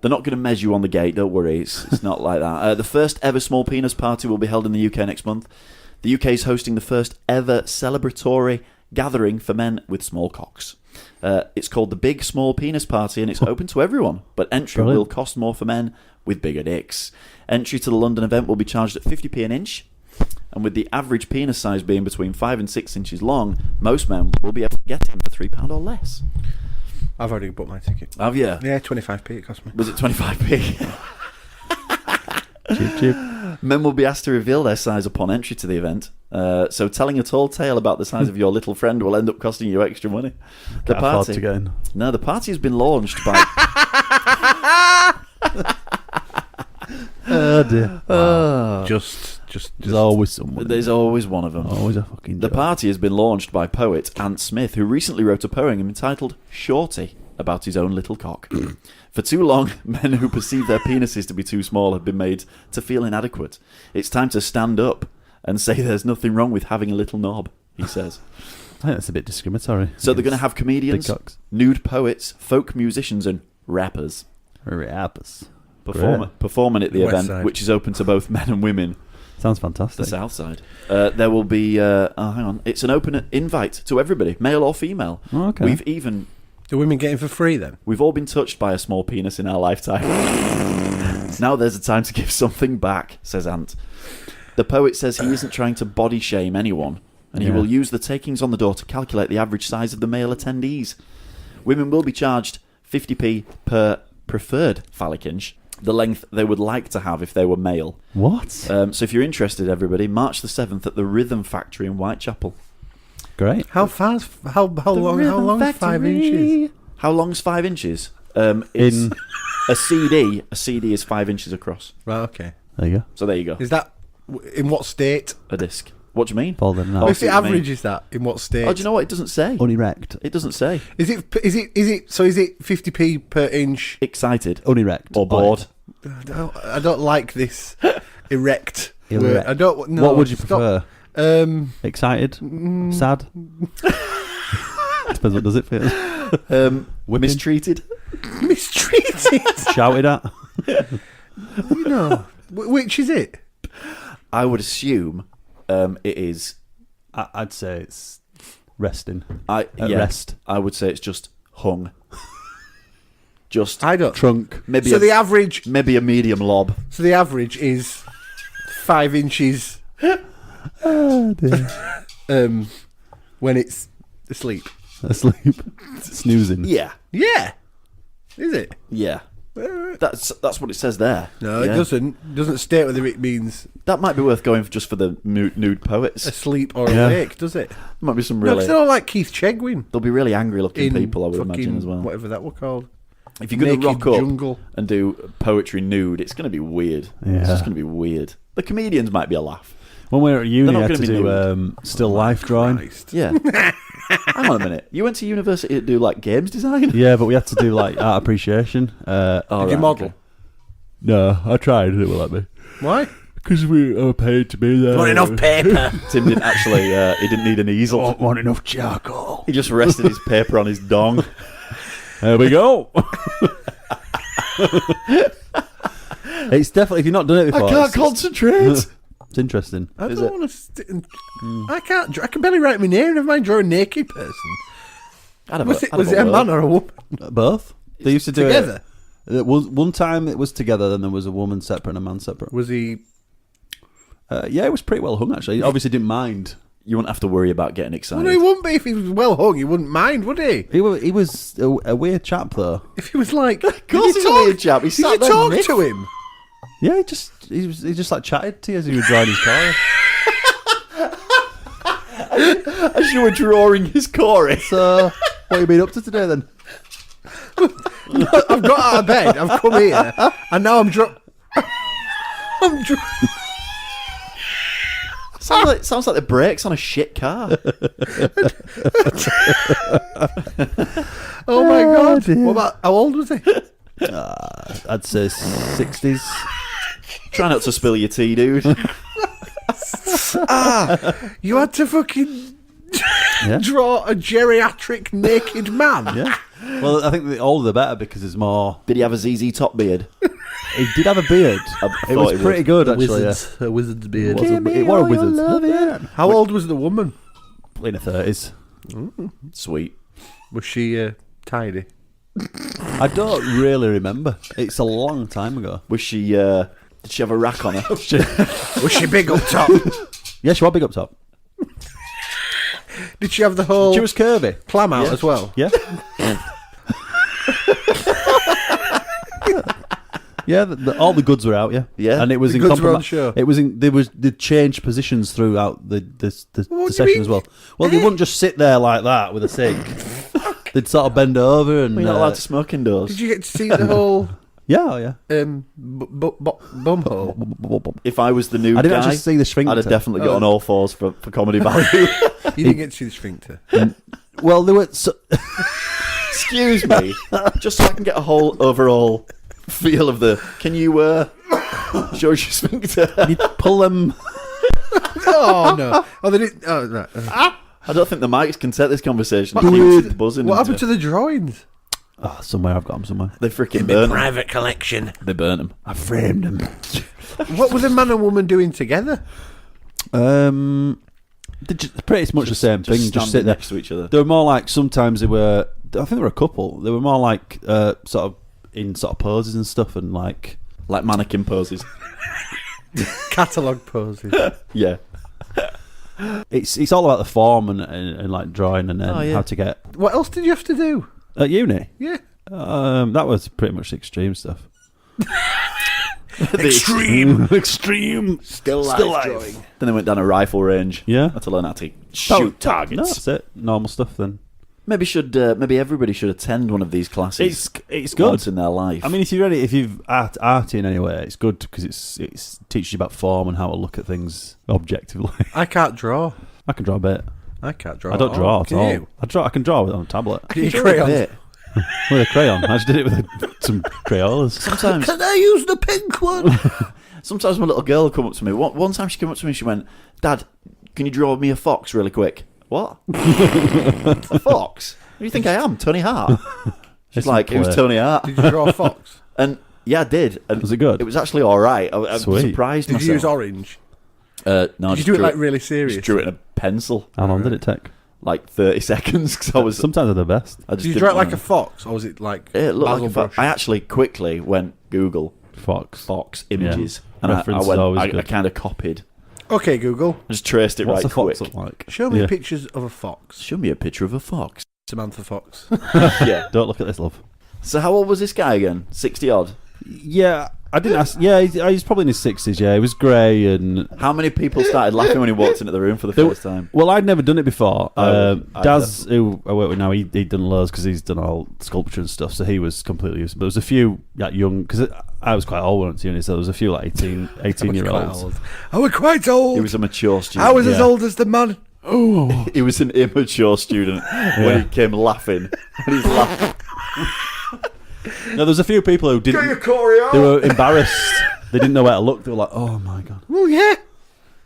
C: They're not going to measure you on the gate, don't worry. It's not like that. The first ever small penis party will be held in the UK next month. The UK is hosting the first ever celebratory gathering for men with small cocks. It's called the Big Small Penis Party, and it's open to everyone, but entry will cost more for men with bigger dicks. Entry to the London event will be charged at 50p an inch, and with the average penis size being between 5 and 6 inches long, most men will be able to get in for £3 or less.
E: I've already booked my ticket.
C: Have you?
E: Yeah, 25p it cost me.
C: Was it 25p?
D: Cheap, cheap.
C: Men will be asked to reveal their size upon entry to the event. So telling a tall tale about the size of your little friend will end up costing you extra money.
D: Can't afford to go in.
C: No, the party has been launched by...
D: Oh dear.
E: Just
D: There's always someone.
C: There's always one of them.
D: Always a fucking
C: The
D: joke.
C: party has been launched by poet Ant Smith, who recently wrote a poem entitled Shorty about his own little cock. For too long, men who perceive their penises to be too small have been made to feel inadequate. It's time to stand up and say there's nothing wrong with having a little knob, he says.
D: I think that's a bit discriminatory.
C: So they're going to have comedians,
D: Big cocks.
C: nude poets, folk musicians and rappers
D: Rappers.
C: performing at the
E: West
C: event,
E: side.
C: which is open to both men and women.
D: Sounds fantastic.
C: The south side. There will be... hang on. It's an open invite to everybody, male or female.
D: Oh, okay.
C: We've even...
E: Do women get in for free then?
C: We've all been touched by a small penis in our lifetime. Now there's a time to give something back, says Ant. The poet says he isn't trying to body shame anyone, and he will use the takings on the door to calculate the average size of the male attendees. Women will be charged 50p per preferred phallic inch, the length they would like to have if they were male.
D: What?
C: So if you're interested, everybody, March the 7th at the Rhythm Factory in Whitechapel.
D: Great.
E: How fast? How long? 5 inches.
C: How long's 5 inches? It's a CD. A CD is 5 inches across.
E: Right. Okay.
D: There you go.
C: So there you go.
E: Is that in what state?
C: A disc. What do you mean?
D: Folded in
C: Oh,
D: half.
E: If the
C: what you mean.
E: average is that, in what state?
C: Oh, do you know what? It doesn't say.
D: Unerect.
C: It doesn't say.
E: Is it? So is it 50p per inch?
C: Excited.
D: Unerect.
C: Or bored.
E: I don't like this erect. word.
D: Erect.
E: I don't. No,
D: What would you
E: stop.
D: prefer? Excited? Sad? Depends what does it feel. Whipping?
C: Mistreated.
E: Mistreated.
D: Shouted at?
E: You know, which is it?
C: I would assume it is.
D: I'd say it's resting.
C: Rest. I would say it's just hung. Just
E: I don't.
D: Trunk.
C: maybe.
E: So the average.
C: Maybe a medium lob.
E: So the average is 5 inches.
D: Oh dear.
E: When it's asleep.
D: Asleep. Snoozing.
C: Yeah.
E: Yeah. Is it?
C: Yeah. That's what it says there.
E: No,
C: Yeah.
E: it doesn't. It doesn't state whether it means
C: That might be worth going for just for the nude poets.
E: asleep or
D: Yeah.
E: awake, does it?
C: Might be some
E: No,
C: really.
E: because they're all like Keith Chegwin.
C: There'll be really angry looking
E: In
C: people, I would
E: fucking
C: imagine as well.
E: whatever that were called.
C: If you're going to
E: Naked
C: rock up
E: jungle.
C: and do poetry nude, it's going to be weird.
D: Yeah.
C: It's just going to be weird. The comedians might be a laugh.
D: When we were at uni,
C: They're
D: I
C: not
D: had to
C: gonna be
D: do still life drawing.
E: Christ.
C: Yeah. Hang on a minute. You went to university to do like games design?
D: Yeah, but we had to do like art appreciation.
C: Oh,
E: Did you
C: right,
E: model?
C: okay.
D: No, I tried. It wouldn't let me.
E: Why?
D: Because we were paid to be there.
I: Not enough paper.
C: Tim didn't actually. He didn't need an easel.
D: Want enough charcoal.
C: He just rested his paper on his dong.
D: There we go. It's definitely, if you've not done it before, it's
C: concentrate.
D: it's interesting.
E: I
C: Is
E: don't
C: it?
E: want to. I can't. I can barely write my name. Never mind draw a naked person. Was it a man or a woman?
D: Both. They used to do
E: Together?
D: it. It was one time it was together, then there was a woman separate and a man separate.
E: Was he?
D: Yeah, it was pretty well hung actually. Obviously, didn't mind
C: You wouldn't have to worry about getting excited.
E: Well, no, he wouldn't be if he was well hung. He wouldn't mind, would he?
D: He was a weird chap, though.
E: If he was like,
C: Of course he's a weird chap. He
E: did
C: sat
E: you
C: there
E: talk
C: miffed.
E: to him?
D: Yeah, he just like chatted to you as he was driving his car.
C: As you were drawing his Corey.
D: So, what have you been up to today then?
E: I've got out of bed. I've come here, and now I'm
C: Sounds like the brakes on a shit car.
E: Oh my god!
D: dear.
E: What about how old was he?
D: I'd say 60s.
C: Try not to spill your tea, dude.
E: You had to fucking draw a geriatric naked man.
D: Yeah. Well, I think the older the better because there's more.
C: Did he have a ZZ Top beard?
D: He did have a beard. It was pretty good, actually.
E: A wizard's beard.
D: It was a wizard.
E: How old was the woman?
D: In her 30s.
C: Sweet.
E: Was she tidy?
D: I don't really remember. It's a long time ago.
C: Was she? Did she have a rack on her?
E: Was she big up top?
D: Yeah, she was big up top.
E: Did she have the whole
D: She was curvy.
E: clam out as well?
D: Yeah. Yeah, all the goods were out. Yeah,
C: Yeah.
D: and it was
E: The
D: in
E: goods were on
D: compromise.
E: show.
D: It was in. They changed positions throughout the
E: What do
D: session
E: you
D: as well. Well, they wouldn't just sit there like that with a cig. They'd sort of bend over and.
C: We're not allowed to smoke indoors.
E: Did you get to see the whole
D: Yeah.
E: bum hole?
C: If I was the new
D: I didn't
C: guy,
D: actually see the sphincter.
C: I'd have definitely got on all fours for comedy value.
E: You didn't get to see the sphincter.
D: Well, there were.
C: Excuse me, just so I can get a whole overall feel of the. Can you show us your sphincter?
D: You pull them.
E: Oh no! Oh, they didn't. Oh right.
C: I don't think the mics can take this conversation.
E: What
C: Buzzing.
E: happened to the drawings?
D: Oh, somewhere I've got them somewhere.
C: They freaking burnt them.
E: Private collection.
C: They burnt them.
D: I framed them.
E: What were the man and woman doing together?
D: Pretty much the same thing. Just
C: standing
D: sit there
C: next to each other.
D: They were more like sometimes they were. I think they were a couple. They were more like sort of in sort of poses and stuff, and like
C: mannequin poses.
E: Catalogue poses.
C: Yeah.
D: It's all about the form and like drawing and then how to get.
E: What else did you have to do
D: at uni?
E: Yeah.
D: That was pretty much the extreme stuff.
E: Extreme. Still life drawing.
C: Then they went down a rifle range.
D: Yeah.
C: Had to learn how to shoot targets.
D: No, that's it. Normal stuff then.
C: Maybe everybody should attend one of these classes.
D: It's good
C: once in their life.
D: I mean, if you've arty in any way, it's good because it teaches you about form and how to look at things objectively.
E: I can't draw.
D: I can draw a bit.
E: I can't draw.
D: I don't draw at
E: Can
D: all.
E: you?
D: I can draw on a tablet.
E: Can you crayons?
D: With a crayon. I just did it with some Crayolas.
C: Sometimes.
E: Can I use the pink one?
C: Sometimes my little girl will come up to me. One time she came up to me and she went, "Dad, can you draw me a fox really quick?" What? A fox? Who do you think I am? Tony Hart? She's like, "Who's Tony Hart?"
E: Did you draw a fox?
C: And yeah, I did. And
D: was it good?
C: It was actually all right. I
D: Sweet.
C: surprised
E: Did
C: myself.
E: you use orange?
C: No.
E: Did you do it like really serious?
C: Just drew it in a pencil.
D: How long did it take?
C: Like 30 seconds. Cause I was.
D: Sometimes they're the best.
C: I just
E: Did you
C: didn't
E: draw it like
C: wanna-
E: a fox, or was it like
C: It looked like
E: basil
C: a fox.
E: brush?
C: I actually quickly went Google
D: Fox
C: images,
D: Yeah.
C: and
D: Reference is
C: I
D: always good.
C: kind of copied.
E: Okay, Google.
C: I just traced it
D: What's
C: right
D: a fox
C: quick.
D: look like?
E: Show me
D: Yeah.
E: pictures of a fox.
C: Show me a picture of a fox.
E: Samantha Fox.
C: Yeah.
D: Don't look at this, love.
C: So how old was this guy again? 60 odd.
D: Yeah, I didn't ask. Yeah, he's probably in his 60s. Yeah, he was grey and.
C: How many people started laughing when he walked into the room for the first time?
D: Well, I'd never done it before.
C: I
D: Daz, who I work with now, he'd done loads because he's done all sculpture and stuff, so he was completely used. But there was a few like young, because I was quite old when I went to uni, so there was a few like 18-year-olds.
E: I was quite old.
C: He was a mature student.
E: I was as old as the man.
C: Oh, he was an immature student when he came laughing. And he's laughing.
D: No, there was a few people who didn't.
E: Get your Corey out.
D: They were embarrassed. They didn't know where to look. They were like, "Oh my god!"
E: Well, yeah.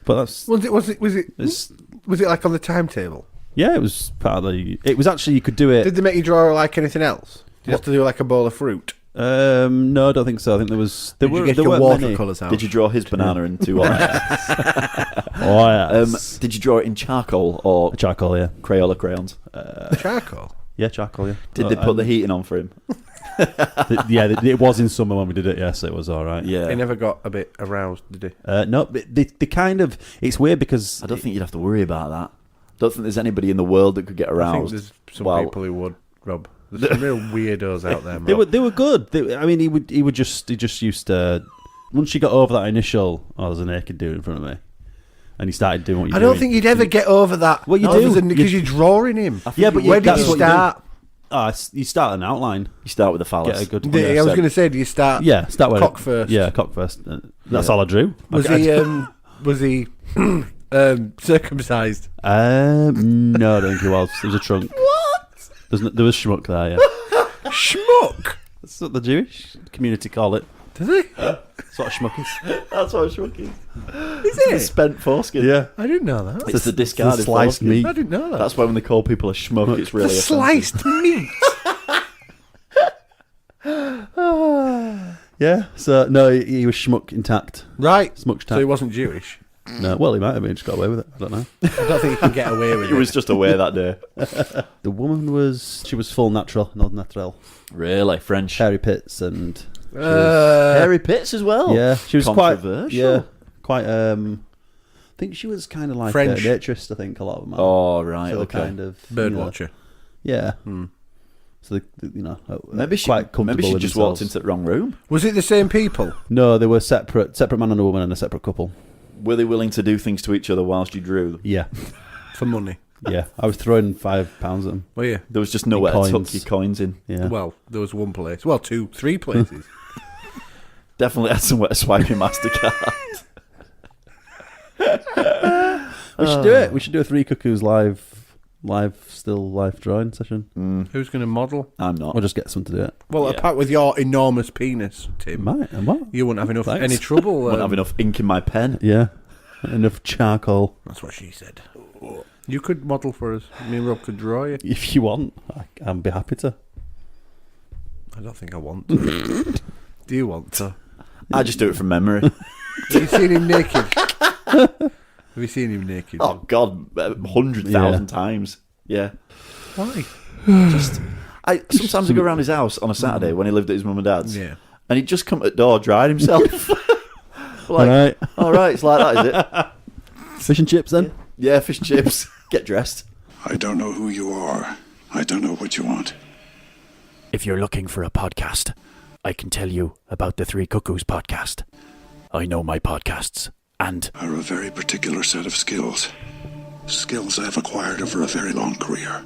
D: But that's
E: Was it like on the timetable?
D: yeah. It was part of the. It was actually you could do it.
E: Did they make you draw like anything else? Did you have to do like a bowl of fruit?
D: No, I don't think so. I think there was.
E: Did you get your watercolours out?
C: Did you draw his banana in two eyes?
D: Oh yes.
C: Did you draw it in charcoal or
D: Charcoal, yeah.
C: Crayola crayons?
E: Charcoal.
D: Yeah, charcoal, yeah.
C: Did they put the heating on for him?
D: It was in summer when we did it, yes, it was all right.
C: Yeah.
E: He never got a bit aroused, did he?
D: No, they kind of... It's weird because...
C: I don't think you'd have to worry about that. I don't think there's anybody in the world that could get aroused.
E: I think there's some people who would, Rob. There's some real weirdos out there, man.
D: They were good. He just used to... Once you got over that initial, there's a naked dude in front of me, and he started doing what you're doing.
E: I don't think you'd ever get over that.
D: Well, you do.
E: Because you're drawing him.
D: Yeah, but
E: where did you start?
D: You start an outline.
C: You start with the phallus.
D: Get a good.
E: I was going to say, do you start?
D: Yeah, start with
E: cock first.
D: Yeah, cock first. That's all I drew.
E: Was he circumcised?
D: No, I don't think he was. There was a trunk.
E: What?
D: There was schmuck there. Yeah.
E: Schmuck.
D: That's what the Jewish community call it.
E: Does he?
D: That's what a schmuck is.
C: That's what a schmuck is.
E: Is it?
C: The spent foreskin.
D: Yeah.
E: I didn't know that.
C: It's the discarded
D: sliced
C: foreskin.
D: meat.
E: I didn't know that.
C: That's why when they call people a schmuck, it's really
E: The sliced meat.
D: Yeah. So no, he was schmuck intact.
E: Right.
D: Schmuck intact.
E: So he wasn't Jewish.
D: No, well, he might have been. Just got away with it. I don't know.
E: I don't think he can get away with
C: He
E: it.
C: was just away that day.
D: The woman was full natural, non natural.
C: Really? French.
D: Hairy pits and
C: Hairy pits as well.
D: yeah, she was
C: controversial.
D: quite. I think she was kind of like
E: French.
D: a naturist. I think a lot of them. Are.
C: Oh, right.
D: So
C: okay.
D: kind of
E: Birdwatcher.
D: Yeah. So
C: Maybe she,
D: quite comfortable.
C: maybe she
D: with
C: just
D: themselves.
C: walked into the wrong room.
E: Was it the same people?
D: No, they were separate man and a woman and a separate couple.
C: Were they willing to do things to each other whilst you drew?
D: Yeah,
E: For money.
D: yeah. I was throwing £5 at them.
E: Were you?
C: There was just nowhere to tuck
D: coins.
C: your coins in.
D: Yeah.
E: Well, there was one place. Well, 2, 3 places.
C: Definitely had somewhere to swipe your MasterCard.
D: We should do it. We should do a Three Cuckoos live drawing session.
E: Who's going to model?
C: I'm not.
D: Or just get someone to do it.
E: Well,
C: Yeah.
E: apart with your enormous penis, Tim,
D: Might and what?
E: you wouldn't have enough
D: Thanks.
E: any trouble.
C: Wouldn't have enough ink in my pen.
D: Yeah, enough charcoal.
E: That's what she said. You could model for us. Me and Rob could draw you.
D: If you want, I'd be happy to.
E: I don't think I want to. Do you want to?
C: I just do it from memory.
E: Have you seen him naked? Have you seen him naked?
C: Oh God, 100,000 times. Yeah.
E: Why?
C: Sometimes I go around his house on a Saturday when he lived at his mum and dad's.
E: Yeah.
C: And he'd just come at the door, dried himself.
D: Right.
C: All right, it's like that, is it?
D: Fish and chips then.
C: Yeah, fish and chips. Get dressed.
M: I don't know who you are. I don't know what you want.
K: If you're looking for a podcast, I can tell you about the Three Cuckoos podcast. I know my podcasts, and
M: Are a very particular set of skills. Skills I've acquired over a very long career.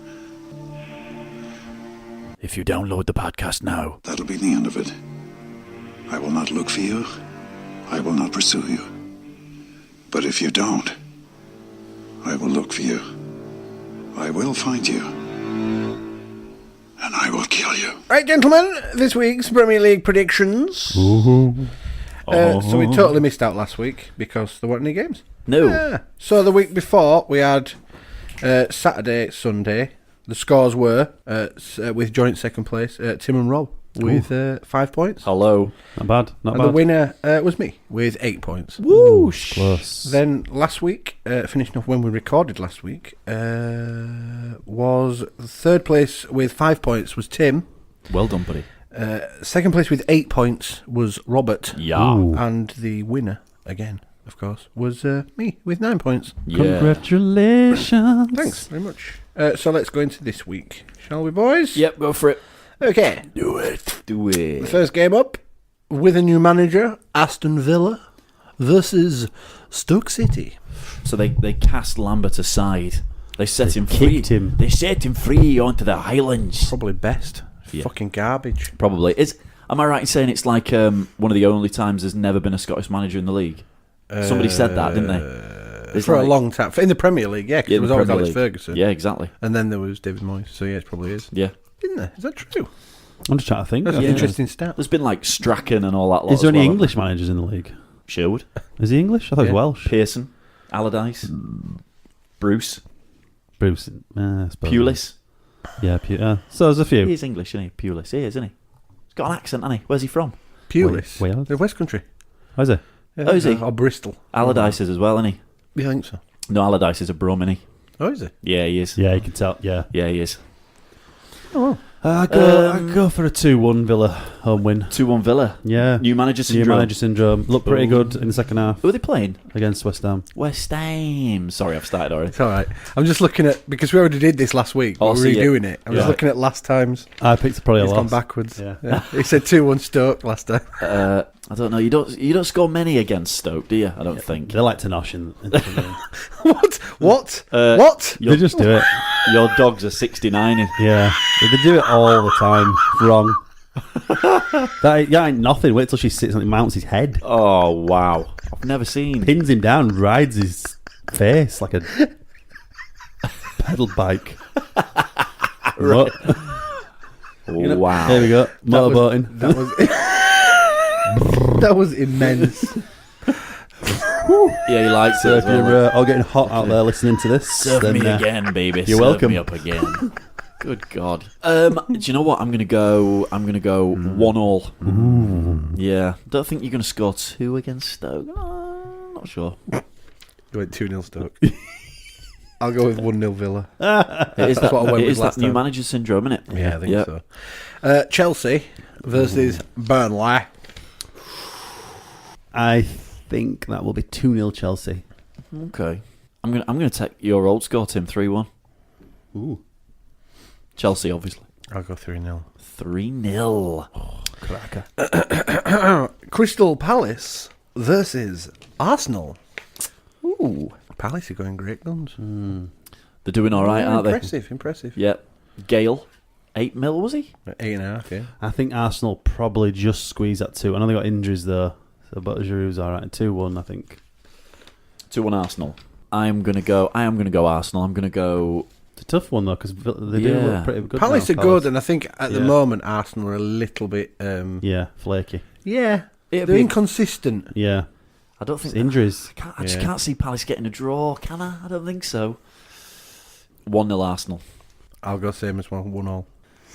K: if you download the podcast now,
M: That'll be the end of it. I will not look for you. I will not pursue you. But if you don't, I will look for you. I will find you. And I will kill you.
E: Right, gentlemen, this week's Premier League predictions. So we totally missed out last week because there weren't any games.
C: No.
E: Yeah. So the week before, we had Saturday, Sunday. The scores were, with joint second place, Tim and Rob with 5 points.
C: Hello.
D: Not bad. Not
E: And
D: bad.
E: the winner was me with 8 points.
C: Whoosh.
D: Close.
E: Then last week, finishing off when we recorded last week, was third place with 5 points was Tim.
C: Well done, buddy.
E: Second place with 8 points was Robert.
C: Yeah.
D: Ooh.
E: And the winner, again, of course, was me with 9 points.
C: Yeah.
D: Congratulations.
E: Thanks very much. So let's go into this week, shall we, boys?
C: Yep, go for it.
E: Okay.
C: Do it. Do
E: The
C: it.
E: first game up, with a new manager, Aston Villa versus Stoke City.
C: So they cast Lambert aside. They set him free.
D: kicked him.
C: They set him free onto the Highlands.
E: Probably best.
C: Yeah.
E: Fucking garbage.
C: Probably. Am I right in saying it's like one of the only times there's never been a Scottish manager in the league? Somebody said that, didn't they? It's
E: For
C: like-
E: a long time. In the Premier League, yeah, because
C: Yeah,
E: there was
C: the
E: always
C: Premier
E: Alex
C: League.
E: Ferguson.
C: Yeah, exactly.
E: And then there was David Moyes, so yeah, it probably is.
C: Yeah.
E: Isn't there? Is that true?
D: I'm just trying to think.
E: That's an
C: Yeah.
E: interesting stat.
C: There's been like Strachan and all that lot.
D: Is there
C: as
D: any
C: well.
D: English managers in the league?
C: Sherwood,
D: Is he English? I thought he
E: Yeah.
D: was Welsh.
C: Pearson, Allardyce, Bruce,
D: Bruce. I suppose.
C: Pulis.
D: Yeah, so there's a few.
C: He is English, isn't he? Pulis. He is, isn't he? He's got an accent, hasn't he? Where's he from?
E: Pulis.
D: Wales?
E: The West Country.
D: Oh, is it?
E: Yeah,
C: Oh, is he?
E: Or Bristol.
C: Allardyce is as well, isn't he?
E: You think so?
C: No, Allardyce is a Brum, isn't he?
E: Oh, is it?
C: Yeah, he is.
D: Yeah, you can tell. Yeah.
C: Yeah, he is.
D: I'd go for a 2-1 Villa home win.
C: 2-1 Villa.
D: Yeah.
C: New manager syndrome.
D: New manager syndrome. Looked pretty good in the second half.
C: Who are they playing?
D: Against West Ham.
C: West Ham. Sorry, I've started already.
E: It's all right. I'm just looking at, because we already did this last week, but we're redoing it. I'm just looking at last times.
D: I picked probably a
E: loss.
D: loss.
E: He's gone backwards. Yeah. He said 2-1 Stoke last time.
C: I don't know. You don't score many against Stoke, do you? I don't think.
D: They like to nosh in
E: What?
D: They just do it.
C: Your dogs are 69.
D: Yeah. They do it all the time. Wrong. that ain't nothing. Wait till she sits on it, mounts his head.
C: Oh, wow. I've never seen.
D: Pins him down, rides his face like a pedal bike.
C: Right.
D: Wow. There we go. Motorboating.
E: That was immense.
C: Yeah, he likes
D: so
C: it.
D: If you're all getting hot out there listening to this,
C: Serve
D: then,
C: me again, baby.
D: You're
C: Serve
D: welcome.
C: me up again. Good God. Do you know what? I'm gonna go 1-1. Yeah. Don't think you're gonna score 2 against Stoke. Not sure.
E: You went 2-0 Stoke. I'll go with 1-0 Villa.
C: It is
E: That's what I went with last
C: that new
E: time.
C: manager syndrome, isn't it?
E: Yeah, I think so. Chelsea versus Burnley.
D: I think that will be 2-0 Chelsea.
C: Okay. I'm gonna take your old score, Tim. 3-1.
D: Ooh.
C: Chelsea, obviously.
E: I'll go 3-0.
C: 3-0.
D: Oh, cracker.
E: Crystal Palace versus Arsenal.
C: Ooh.
E: Palace are going great guns.
C: They're doing all right, aren't
E: Impressive.
C: they? Yep. Gale, 8 mil, was he?
E: 8.5, yeah.
D: I think Arsenal probably just squeezed that 2. I know they got injuries though, but Giroud's all right. 2-1, I think.
C: 2-1 Arsenal. I am gonna go Arsenal. I'm gonna go.
D: It's a tough one though because they do look pretty good.
E: Palace
D: now,
E: are good, and I think at the moment Arsenal are a little bit.
D: Flaky.
E: Yeah, they're inconsistent.
D: Yeah.
C: I don't think
D: it's injuries.
C: I just can't see Palace getting a draw, can I? I don't think so. 1-0 Arsenal.
E: I'll go same as 1-1.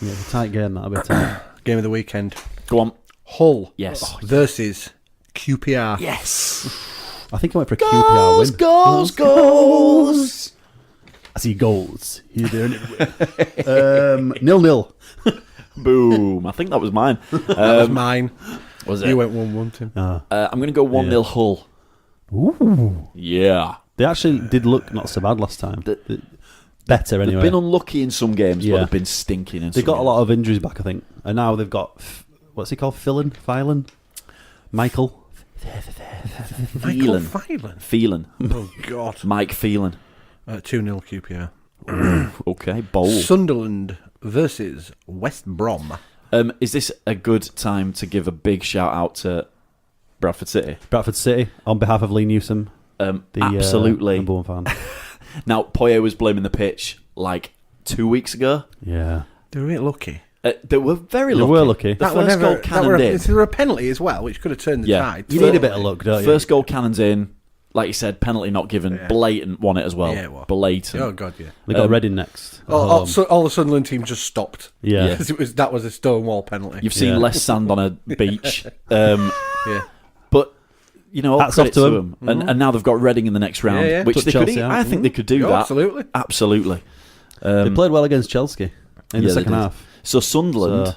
D: Yeah, it's a tight game. That'll be tight.
E: Game of the weekend.
C: Go on.
E: Hull.
C: Yes.
E: Versus QPR.
C: Yes.
D: I think I went for a QPR win.
C: Goals.
D: I see goals. Here, there, and everywhere. 0-0.
C: Boom. I think that was mine.
E: That was mine.
C: Was it?
E: You went 1-1, Tim.
C: I'm going to go 1-0 Hull.
D: Ooh.
C: Yeah.
D: They actually did look not so bad last time. Better anyway.
C: They've been unlucky in some games, but they've been stinking in some
D: They got
C: games.
D: a lot of injuries back, I think. And now they've got, what's he called? Phelan? Michael?
C: Phelan.
E: Oh, God.
C: Mike Phelan.
E: 2-0 QPR.
C: Okay, bold.
E: Sunderland versus West Brom.
C: Is this a good time to give a big shout out to Bradford City?
D: Bradford City, on behalf of Lee Newsom.
C: Absolutely.
D: Number one fan.
C: Now, Poyet was blaming the pitch like 2 weeks ago.
D: Yeah.
E: They were really lucky.
C: They were very lucky.
D: They were lucky.
C: The first goal cannoned in.
E: There were a penalty as well, which could have turned the tide.
D: You need a bit of luck, don't you?
C: First goal cannons in. Like you said, penalty not given. Blatant won it as well.
E: Yeah, it was.
C: Blatant.
E: Oh, God, yeah.
D: They got Reading next.
E: All the Sunderland team just stopped.
D: Yeah.
E: Because that was a Stonewall penalty.
C: You've seen less sand on a beach.
E: Yeah.
C: But, you know, all
D: hats
C: credit
D: off to
C: to
D: them.
C: them. And now they've got Reading in the next round,
E: Yeah.
C: which
D: Took
C: they could.
D: Chelsea out.
C: I think they could do that.
E: Absolutely.
C: Absolutely.
D: They played well against Chelsea in the
C: they
D: second
C: did.
D: half.
C: So Sunderland,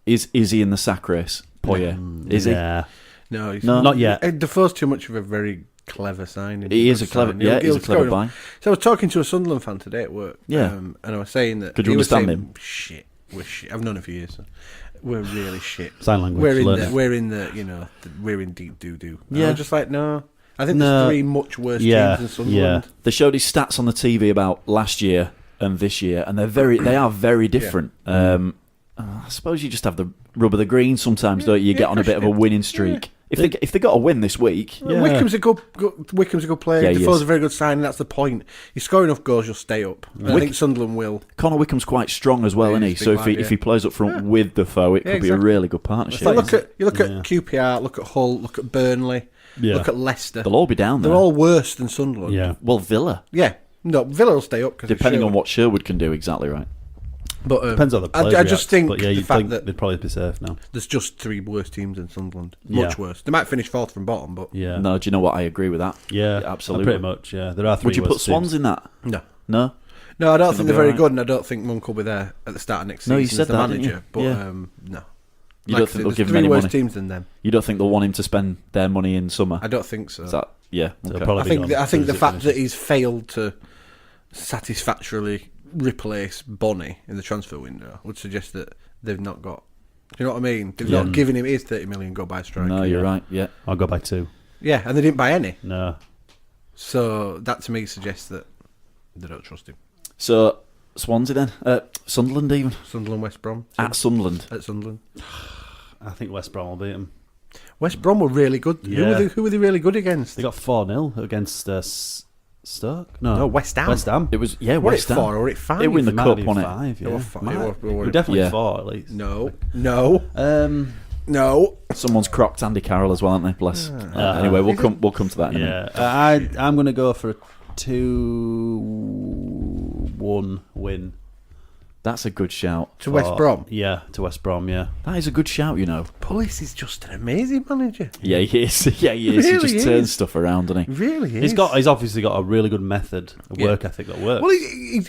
C: is he in the sack race, Poyet? Is he?
D: Yeah.
E: No, he's
D: not yet.
E: Defoe's too much of a very clever signing.
C: He is a clever, he's a clever buy.
E: So I was talking to a Sunderland fan today at work.
C: Yeah.
E: And I was saying that.
C: Could you
E: he was
C: understand
E: saying,
C: him?
E: Shit. We're shit. I've known him for years. So we're really shit.
D: Sign language.
E: We're in deep doo-doo.
C: Yeah.
E: I was just like, no. I think there's 3 much worse teams than Sunderland.
C: They showed his stats on the TV about last year and this year, and they are very different. I suppose you just have the rub of the green sometimes, don't you? You get on a bit of a winning streak. If they got a win this week,
E: Wickham's a good player.
C: Yeah, he
E: Defoe's
C: is.
E: a very good signing. That's the point. You score enough goals, you'll stay up. And I think Sunderland will.
C: Connor Wickham's quite strong as well,
E: Yeah,
C: isn't he?
E: he's a
C: So
E: big
C: if
E: lad,
C: if he plays up front with Defoe, it could be a
E: exactly.
C: really good partnership.
E: You look at QPR, look at Hull, look at Burnley, look at Leicester.
C: They'll all be down there.
E: They're all worse than Sunderland.
D: Yeah.
C: Well, Villa,
E: No, Villa will stay up
C: depending on what Sherwood can do. Exactly right.
E: But
D: Depends on the players
E: I just think
D: but yeah,
E: the
D: you'd
E: fact
D: think
E: that
D: they'd probably be safe now.
E: there's just 3 worse teams than Sunderland.
D: Yeah.
E: Much worse. They might finish 4th from bottom, but
D: Yeah.
C: No, do you know what? I agree with that.
D: Yeah,
C: absolutely.
D: Pretty much, yeah. There are 3
C: Would you
D: worse
C: put Swans
D: teams.
C: in that?
E: no.
C: No.
E: No, I don't think they're
C: they'll be
E: very
C: all
E: good, and I don't think Monk will be there at the start of next season
C: No, you said
E: as the
C: that, didn't
E: manager.
C: you?
E: But
C: Yeah.
E: no.
C: You
E: Like
C: don't
E: I
C: think
E: said,
C: they'll
E: there's
C: give him
E: three
C: any
E: worse
C: money?
E: teams than them.
C: You don't think they'll want him to spend their money in summer?
E: I don't think so.
C: Is that, yeah.
D: They'll
C: Okay.
D: probably
E: I think the fact that he's failed to satisfactorily replace Bonnie in the transfer window would suggest that they've not got. Do you know what I mean? They've not given him his 30 million go buy striker.
C: No, you're right. Yeah.
D: I'll go by 2.
E: Yeah, and they didn't buy any.
D: No.
E: So that to me suggests that they don't trust him.
C: So Swansea then, Sunderland even.
E: Sunderland, West Brom.
C: At Sunderland.
E: At Sunderland.
D: I think West Brom will beat them.
E: West Brom were really good.
D: Yeah.
E: Who were they really good against?
D: They got 4-0 against Stoke.
E: No, West Ham.
D: West Ham.
C: It was
E: Were
C: West
E: it
C: Ham.
E: 4 or it 5?
C: It were in the
D: Might
C: cup,
D: be
C: wasn't it?
D: 5, yeah.
E: It were five.
D: Might-
E: It were-
D: definitely
C: Yeah.
D: 4 at least.
E: No.
C: No. Someone's crocked Andy Carroll as well, aren't they? Bless. Anyway, we'll come to that in a minute.
D: I'm going to go for a 2-1 win.
C: That's a good shout.
E: To West Brom?
D: Yeah, to West Brom, yeah.
C: That is a good shout, you know.
E: Pullis is just an amazing manager.
C: Yeah, he is. Yeah, he is.
E: Really
C: He just
E: is.
C: turns stuff around, doesn't he?
E: Really is.
D: He's obviously got a really good method, a work ethic that works.
E: Well, he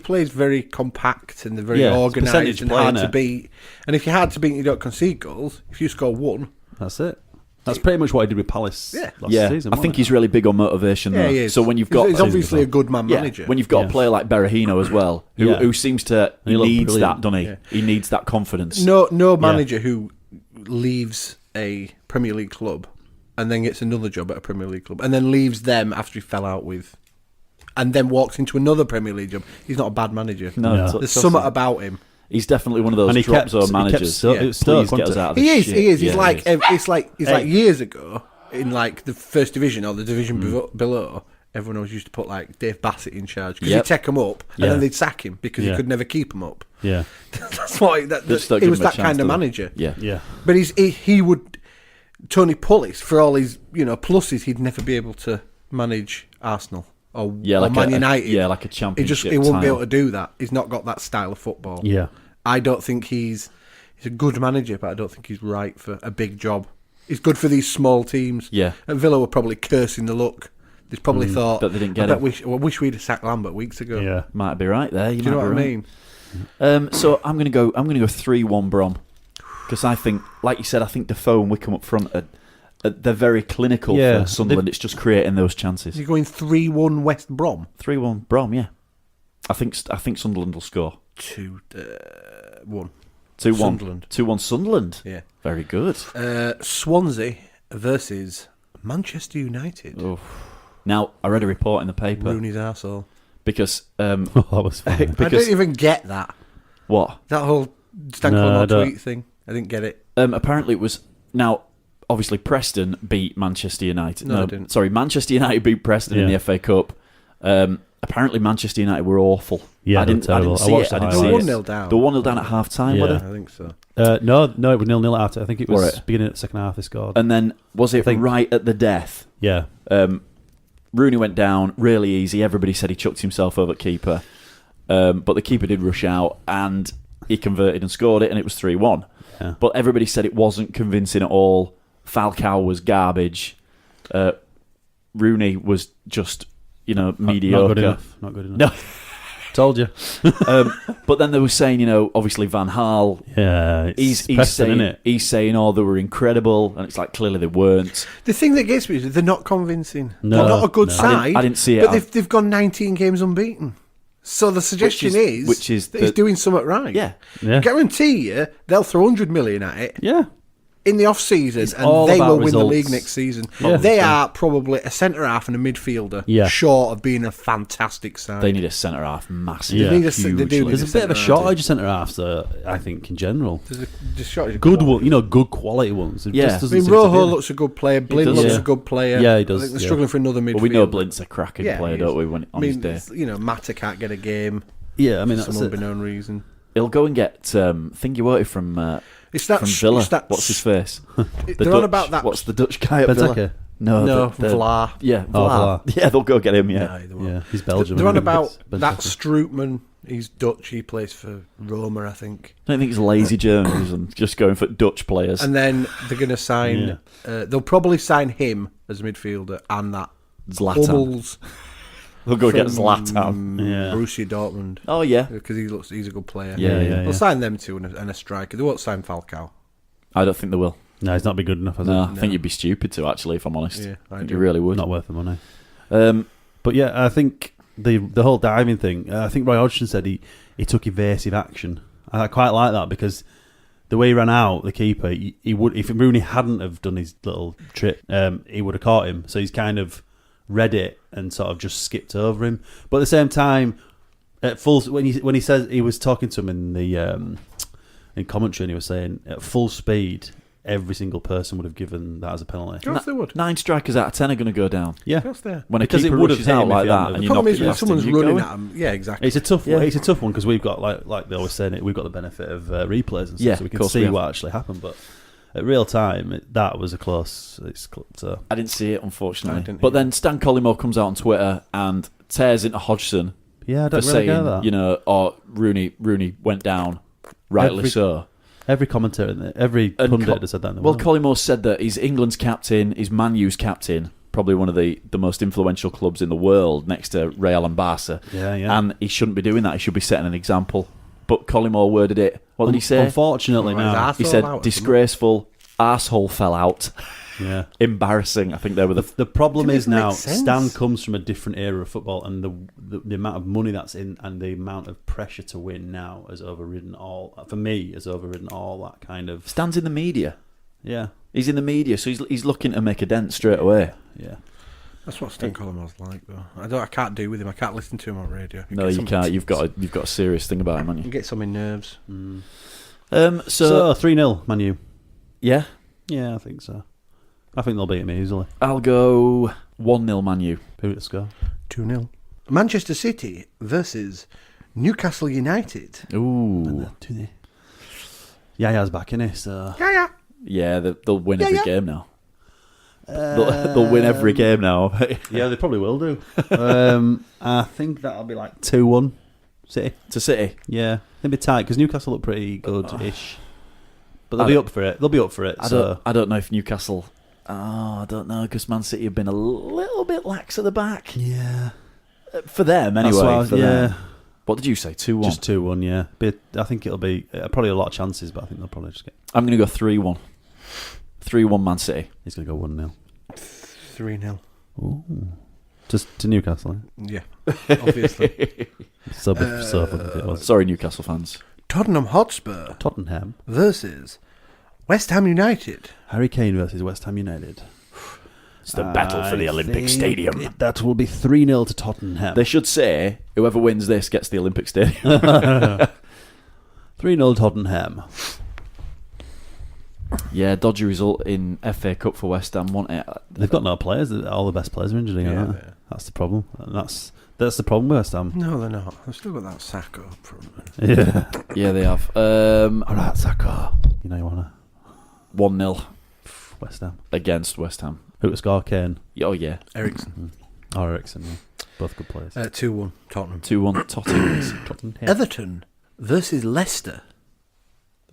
E: plays very compact and very
D: Yeah, it's
E: organised
D: percentage
E: and
D: play,
E: hard
D: innit?
E: to beat. And if you're hard to beat, and you don't concede goals. If you score 1,
D: That's it. That's pretty much what he did with Palace last
C: Yeah,
D: season.
C: I think he's really big on motivation.
E: Yeah,
C: though.
E: he is.
C: So when you've got,
E: He's obviously a good man manager.
C: When you've got a player like Berahino as well, who seems to
D: He looked
C: needs that,
D: brilliant.
C: doesn't he?
E: Yeah.
C: He needs that confidence.
E: No manager who leaves a Premier League club and then gets another job at a Premier League club and then leaves them after he fell out with, and then walks into another Premier League job. He's not a bad manager.
C: No.
E: There's something about him.
C: He's definitely one of those
D: And he
C: drop
D: kept-
C: zone
D: he kept
C: managers.
D: Stoke-
C: Please
D: Stoke,
C: get us
D: wasn't
C: out of
E: He
C: this
E: is.
C: shit.
E: He is.
C: Yeah,
E: It's like years ago in like the first division or the division below. Everyone always used to put like Dave Bassett in charge because he'd take him up and then they'd sack him because he could never keep him up.
D: Yeah.
E: That's why he
C: Just don't
E: was
C: give him a
E: that
C: chance,
E: kind of
C: do they?
E: manager.
C: Yeah.
D: Yeah.
E: But he would Tony Pullis for all his pluses. He'd never be able to manage Arsenal or
C: like
E: Man
C: a-
E: United.
C: like a championship
E: He wouldn't be
C: title.
E: able to do that. He's not got that style of football.
D: Yeah.
E: I don't think he's a good manager, but I don't think he's right for a big job. He's good for these small teams.
C: Yeah.
E: And Villa were probably cursing the luck. They probably thought
C: But they didn't get
E: I bet
C: him.
E: I wish we'd have sacked Lambert weeks ago.
D: Yeah.
C: Might be right there.
E: Do you know what I mean?
C: So I'm gonna go 3-1 Brom because I think, like you said, I think Defoe and Wickham up front they're very clinical for Sunderland. It's just creating those chances.
E: You're going 3-1 West Brom.
C: 3-1 Brom, yeah. I think Sunderland will score
E: 2-1.
C: 2-1.
E: Sunderland.
C: 2-1 Sunderland.
E: Yeah.
C: Very good.
E: Swansea versus Manchester United.
C: Oh. Now I read a report in the paper
E: Rooney's arsehole.
C: because
D: that was fun.
E: I didn't even get that.
C: What?
E: That whole Stankola tweet thing. I didn't get it.
C: Apparently it was now. Obviously, Preston beat Manchester United.
E: No, they didn't.
C: Sorry, Manchester United beat Preston in the FA Cup. Apparently, Manchester United were awful.
D: Yeah,
C: I didn't
D: terrible.
C: see
D: I watched
C: it. I
D: the
C: didn't see
E: highlights.
C: it.
E: They were 1-0 down.
C: They were 1-0 down at half time, were
D: Yeah.
C: they?
E: I think so.
D: No, it was 0-0 after. I think it was
C: Were it?
D: beginning of the second half they scored.
C: And then, was it right at the death?
D: Yeah.
C: Rooney went down really easy. Everybody said he chucked himself over at keeper. But the keeper did rush out and he converted and scored it, and it was 3-1.
D: Yeah.
C: But everybody said it wasn't convincing at all. Falcao was garbage. Rooney was just, mediocre.
D: Not good enough. Not good enough.
C: No.
D: Told you.
C: But then they were saying, obviously Van Gaal.
D: Yeah,
C: he's
D: Preston,
C: saying,
D: innit?
C: he's saying, they were incredible, and it's like clearly they weren't.
E: The thing that gets me is they're not convincing.
D: No,
E: they're not a good
D: no.
E: side.
C: I didn't see it.
E: But they've gone 19 games unbeaten. So the suggestion
C: which is
E: that he's doing something right.
C: Yeah.
D: Yeah.
E: I guarantee you they'll throw 100 million at it.
D: Yeah.
E: In the off season,
D: It's
E: and
D: all
E: they
D: about
E: will win the
D: results.
E: league next season.
D: Yeah.
E: They are probably a centre half and a midfielder short of being a fantastic side.
C: They need a centre half massive.
D: Yeah.
E: They need they do need
D: There's a bit of a
E: centre-half.
D: shortage of centre halves, I think, in general.
E: There's a shortage of
D: Good
E: quality.
D: one, good quality ones. It
C: Yeah.
D: just
E: I
D: doesn't
E: mean,
D: seem to
E: Rojo
D: be.
E: looks a good player. Blint
C: does,
E: looks
C: yeah.
E: a good player.
D: Yeah, he does,
E: I think they're
D: yeah.
E: struggling for another midfielder.
C: Well, we know Blint's a cracking
E: Yeah,
C: player,
E: he
C: don't
E: is.
C: we, on
E: I mean,
C: his day?
E: Mata can't get a game.
D: Yeah, I mean,
E: for
D: that's
E: some
D: it.
E: unknown reason.
C: He'll go and get Thingy Worty from
E: It's that
C: from Villa.
E: It's that
C: What's his face?
E: They're on about that.
C: What's the Dutch guy at
D: Benteke?
C: Villa? No,
E: Vla.
C: Yeah,
D: Oh,
C: Vla.
D: Vla.
C: Yeah, they'll go get him. Yeah,
E: No, they won't.
D: Yeah, he's Belgium.
E: They're on
D: isn't he?
E: about
D: Benteke.
E: that Strootman. He's Dutch. He plays for Roma, I think.
C: I don't think it's lazy journalism, just going for Dutch players.
E: And then they're going to sign. They'll probably sign him as midfielder and that
C: Zlatan.
E: Hummels.
C: They'll go get Zlatan.
D: Yeah.
E: Borussia Dortmund.
C: Oh, yeah.
E: Because he's a good player.
C: Yeah.
E: They'll sign them two and a striker. They won't sign Falcao.
C: I don't think they will.
D: No, he's not be good enough, has
C: No,
D: he?
C: I think you'd be stupid to, actually, if I'm honest.
E: Yeah,
C: I think you really would.
D: Not worth the money.
C: But
D: yeah, I think the whole diving thing, I think Roy Hodgson said he took evasive action. I quite like that because the way he ran out, the keeper, he would, if Rooney hadn't have done his little trip, he would have caught him. So he's kind of read it and sort of just skipped over him. But at the same time, at full, when he says he was talking to him in the in commentary, and he was saying at full speed, every single person would have given that as a penalty.
E: Of course they would.
C: 9 strikers out of 10 are going to go down.
D: Yeah,
E: Of course they are.
C: When a
D: Because it
C: keeper
D: would have
C: rushes
D: hit
C: out
D: him if
C: like
D: he
C: that,
D: hadn't
C: and
E: The
C: you're
E: problem
C: not
E: is when someone's running at them. Yeah, exactly.
D: It's a tough.
C: Yeah.
D: It's a tough one because we've got like they always say, we've got the benefit of replays and stuff,
C: Yeah,
D: so we
C: of
D: can
C: course we
D: see
C: have.
D: what actually happened. But at real time, that was a close. So
C: I didn't see it, unfortunately.
E: I didn't
C: But
E: either.
C: then Stan Collymore comes out on Twitter and tears into Hodgson
D: yeah, I
C: for
D: don't really get
C: saying,
D: that.
C: Rooney went down, rightly so.
D: Every commentator, every pundit has said that in the world.
C: Collymore said that he's England's captain, he's Man U's captain, probably one of the most influential clubs in the world next to Real and Barca.
D: Yeah.
C: And he shouldn't be doing that, he should be setting an example. But Collymore worded it, what did he say?
D: Unfortunately, now
C: He said, disgraceful, arsehole fell out.
D: Yeah,
C: embarrassing. I think they were
D: the problem is now
E: sense.
D: Stan comes from a different era of football, and the amount of money that's in and the amount of pressure to win now has overridden all. For me, has overridden all that kind of.
C: Stan's in the media.
D: Yeah,
C: he's in the media, so he's looking to make a dent straight away.
D: Yeah,
E: that's what Stan Collymores like, though. I can't do with him. I can't listen to him on radio.
C: No, you can't. You've got a serious thing about him, haven't you?
E: You get some in nerves.
D: So 3-0, Man U.
C: Yeah,
D: I think so. I think they'll beat him easily.
C: I'll go 1-0 Man U.
D: Who to score?
E: 2-0. Manchester City versus Newcastle United.
C: Ooh.
D: Yaya's back in it, so.
C: Yeah, they'll win every game now. They'll win every game now.
D: Yeah, they probably will do. I think that'll be like 2-1 City.
C: To City?
D: Yeah. They'll be tight because Newcastle look pretty good-ish. But they'll be up for it. They'll be up for it.
C: I don't know if Newcastle... I don't know, because Man City have been a little bit lax at the back.
D: Yeah.
C: For them, anyway.
D: Them.
C: What did you say, 2-1?
D: Just 2-1, yeah. But I think it'll be probably a lot of chances, but I think they'll probably just get...
C: I'm going to go 3-1. 3-1 Man City.
D: He's going to go 1-0.
E: 3-0.
D: Ooh. Just to Newcastle, eh?
E: Yeah, obviously.
C: Sorry, Newcastle fans.
E: Tottenham Hotspur versus West Ham United.
D: Harry Kane versus West Ham United.
K: It's the battle for the Olympic Stadium.
D: That will be 3-0 to Tottenham.
C: They should say, whoever wins this gets the Olympic Stadium.
D: 3-0 Tottenham.
C: Yeah, dodgy result in FA Cup for West Ham, wasn't it?
D: They've got no players. All the best players are injured.
E: Yeah,
D: that's the problem. And that's the problem with West Ham.
E: No, they're not. They've still got that Sacco up front.
D: Yeah.
C: Yeah, they have.
D: All right, Sacco. You know you want to.
C: 1-0.
D: West Ham.
C: Against West Ham.
D: Who to score? Kane.
C: Oh, yeah.
E: Ericsson.
D: Ericsson, yeah. Both good players.
E: 2-1 Tottenham.
C: 2-1 Tottenham.
E: Everton versus Leicester.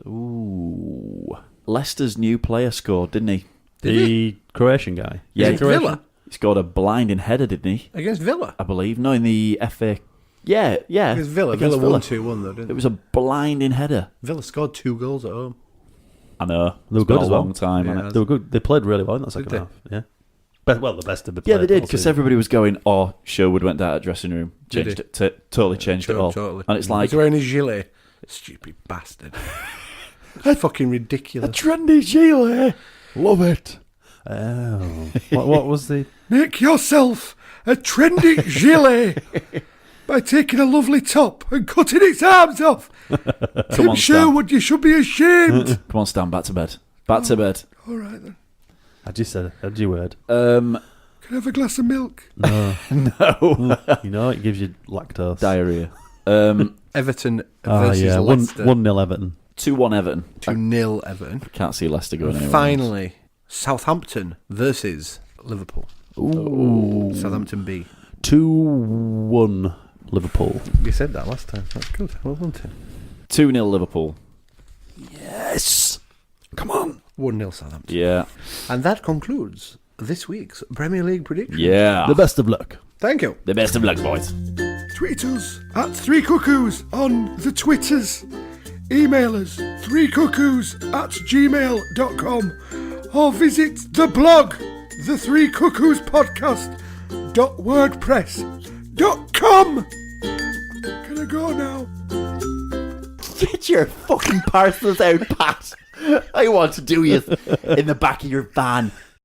C: Ooh. Leicester's new player scored, didn't he?
D: The Croatian guy.
C: Yeah,
E: Against Villa.
C: He scored a blinding header, didn't he?
E: Against Villa.
C: I believe. No, in the FA. Yeah.
E: Against Villa.
C: Against
E: Villa won 2-1 though, didn't
C: it was a blinding header.
E: Villa scored 2 goals at home.
C: I know.
D: They were good
C: a
D: as well.
C: long time.
E: Yeah.
D: They were good. They played really well in that second
E: Did
D: half. Yeah. Well, the best of the
C: Yeah,
D: players.
C: they did, because everybody was going, Sherwood went down at dressing room. Changed it. Totally changed it all.
E: Totally.
C: And it's like...
E: He's wearing his gilet. Stupid bastard. That's fucking ridiculous.
C: trendy gilet.
D: Love it. Oh. What was the...
L: Make yourself a trendy gilet by taking a lovely top and cutting its arms off. Tim
C: on, Stan.
L: Sherwood, you should be ashamed.
C: Come on, Stan, back to bed. Back to bed.
L: All right then.
D: I just said a word.
L: Can I have a glass of milk?
D: No.
C: No.
D: You know, it gives you lactose.
C: Diarrhea.
E: Everton versus Leicester.
D: 1-0 Everton.
C: 2-1 Everton.
E: 2-0 Everton.
C: Can't see Leicester going anywhere.
E: Finally, Southampton versus Liverpool.
D: Ooh.
E: Southampton B.
D: 2-1 Liverpool.
E: You said that last time. That's good. Well done, Tim.
C: 2-0 Liverpool.
D: Yes. Come on.
E: 1-0 Southampton.
C: Yeah.
E: And that concludes this week's Premier League prediction.
C: Yeah.
D: The best of luck.
E: Thank you.
C: The best of luck, boys.
L: Tweet us at 3 Cuckoos on the Twitters. Email us 3cuckoos@gmail.com or visit the blog, the 3 Cuckoos podcast.wordpress.com. Can I go now?
C: Get your fucking parcels out, Pat. I want to do you in the back of your van.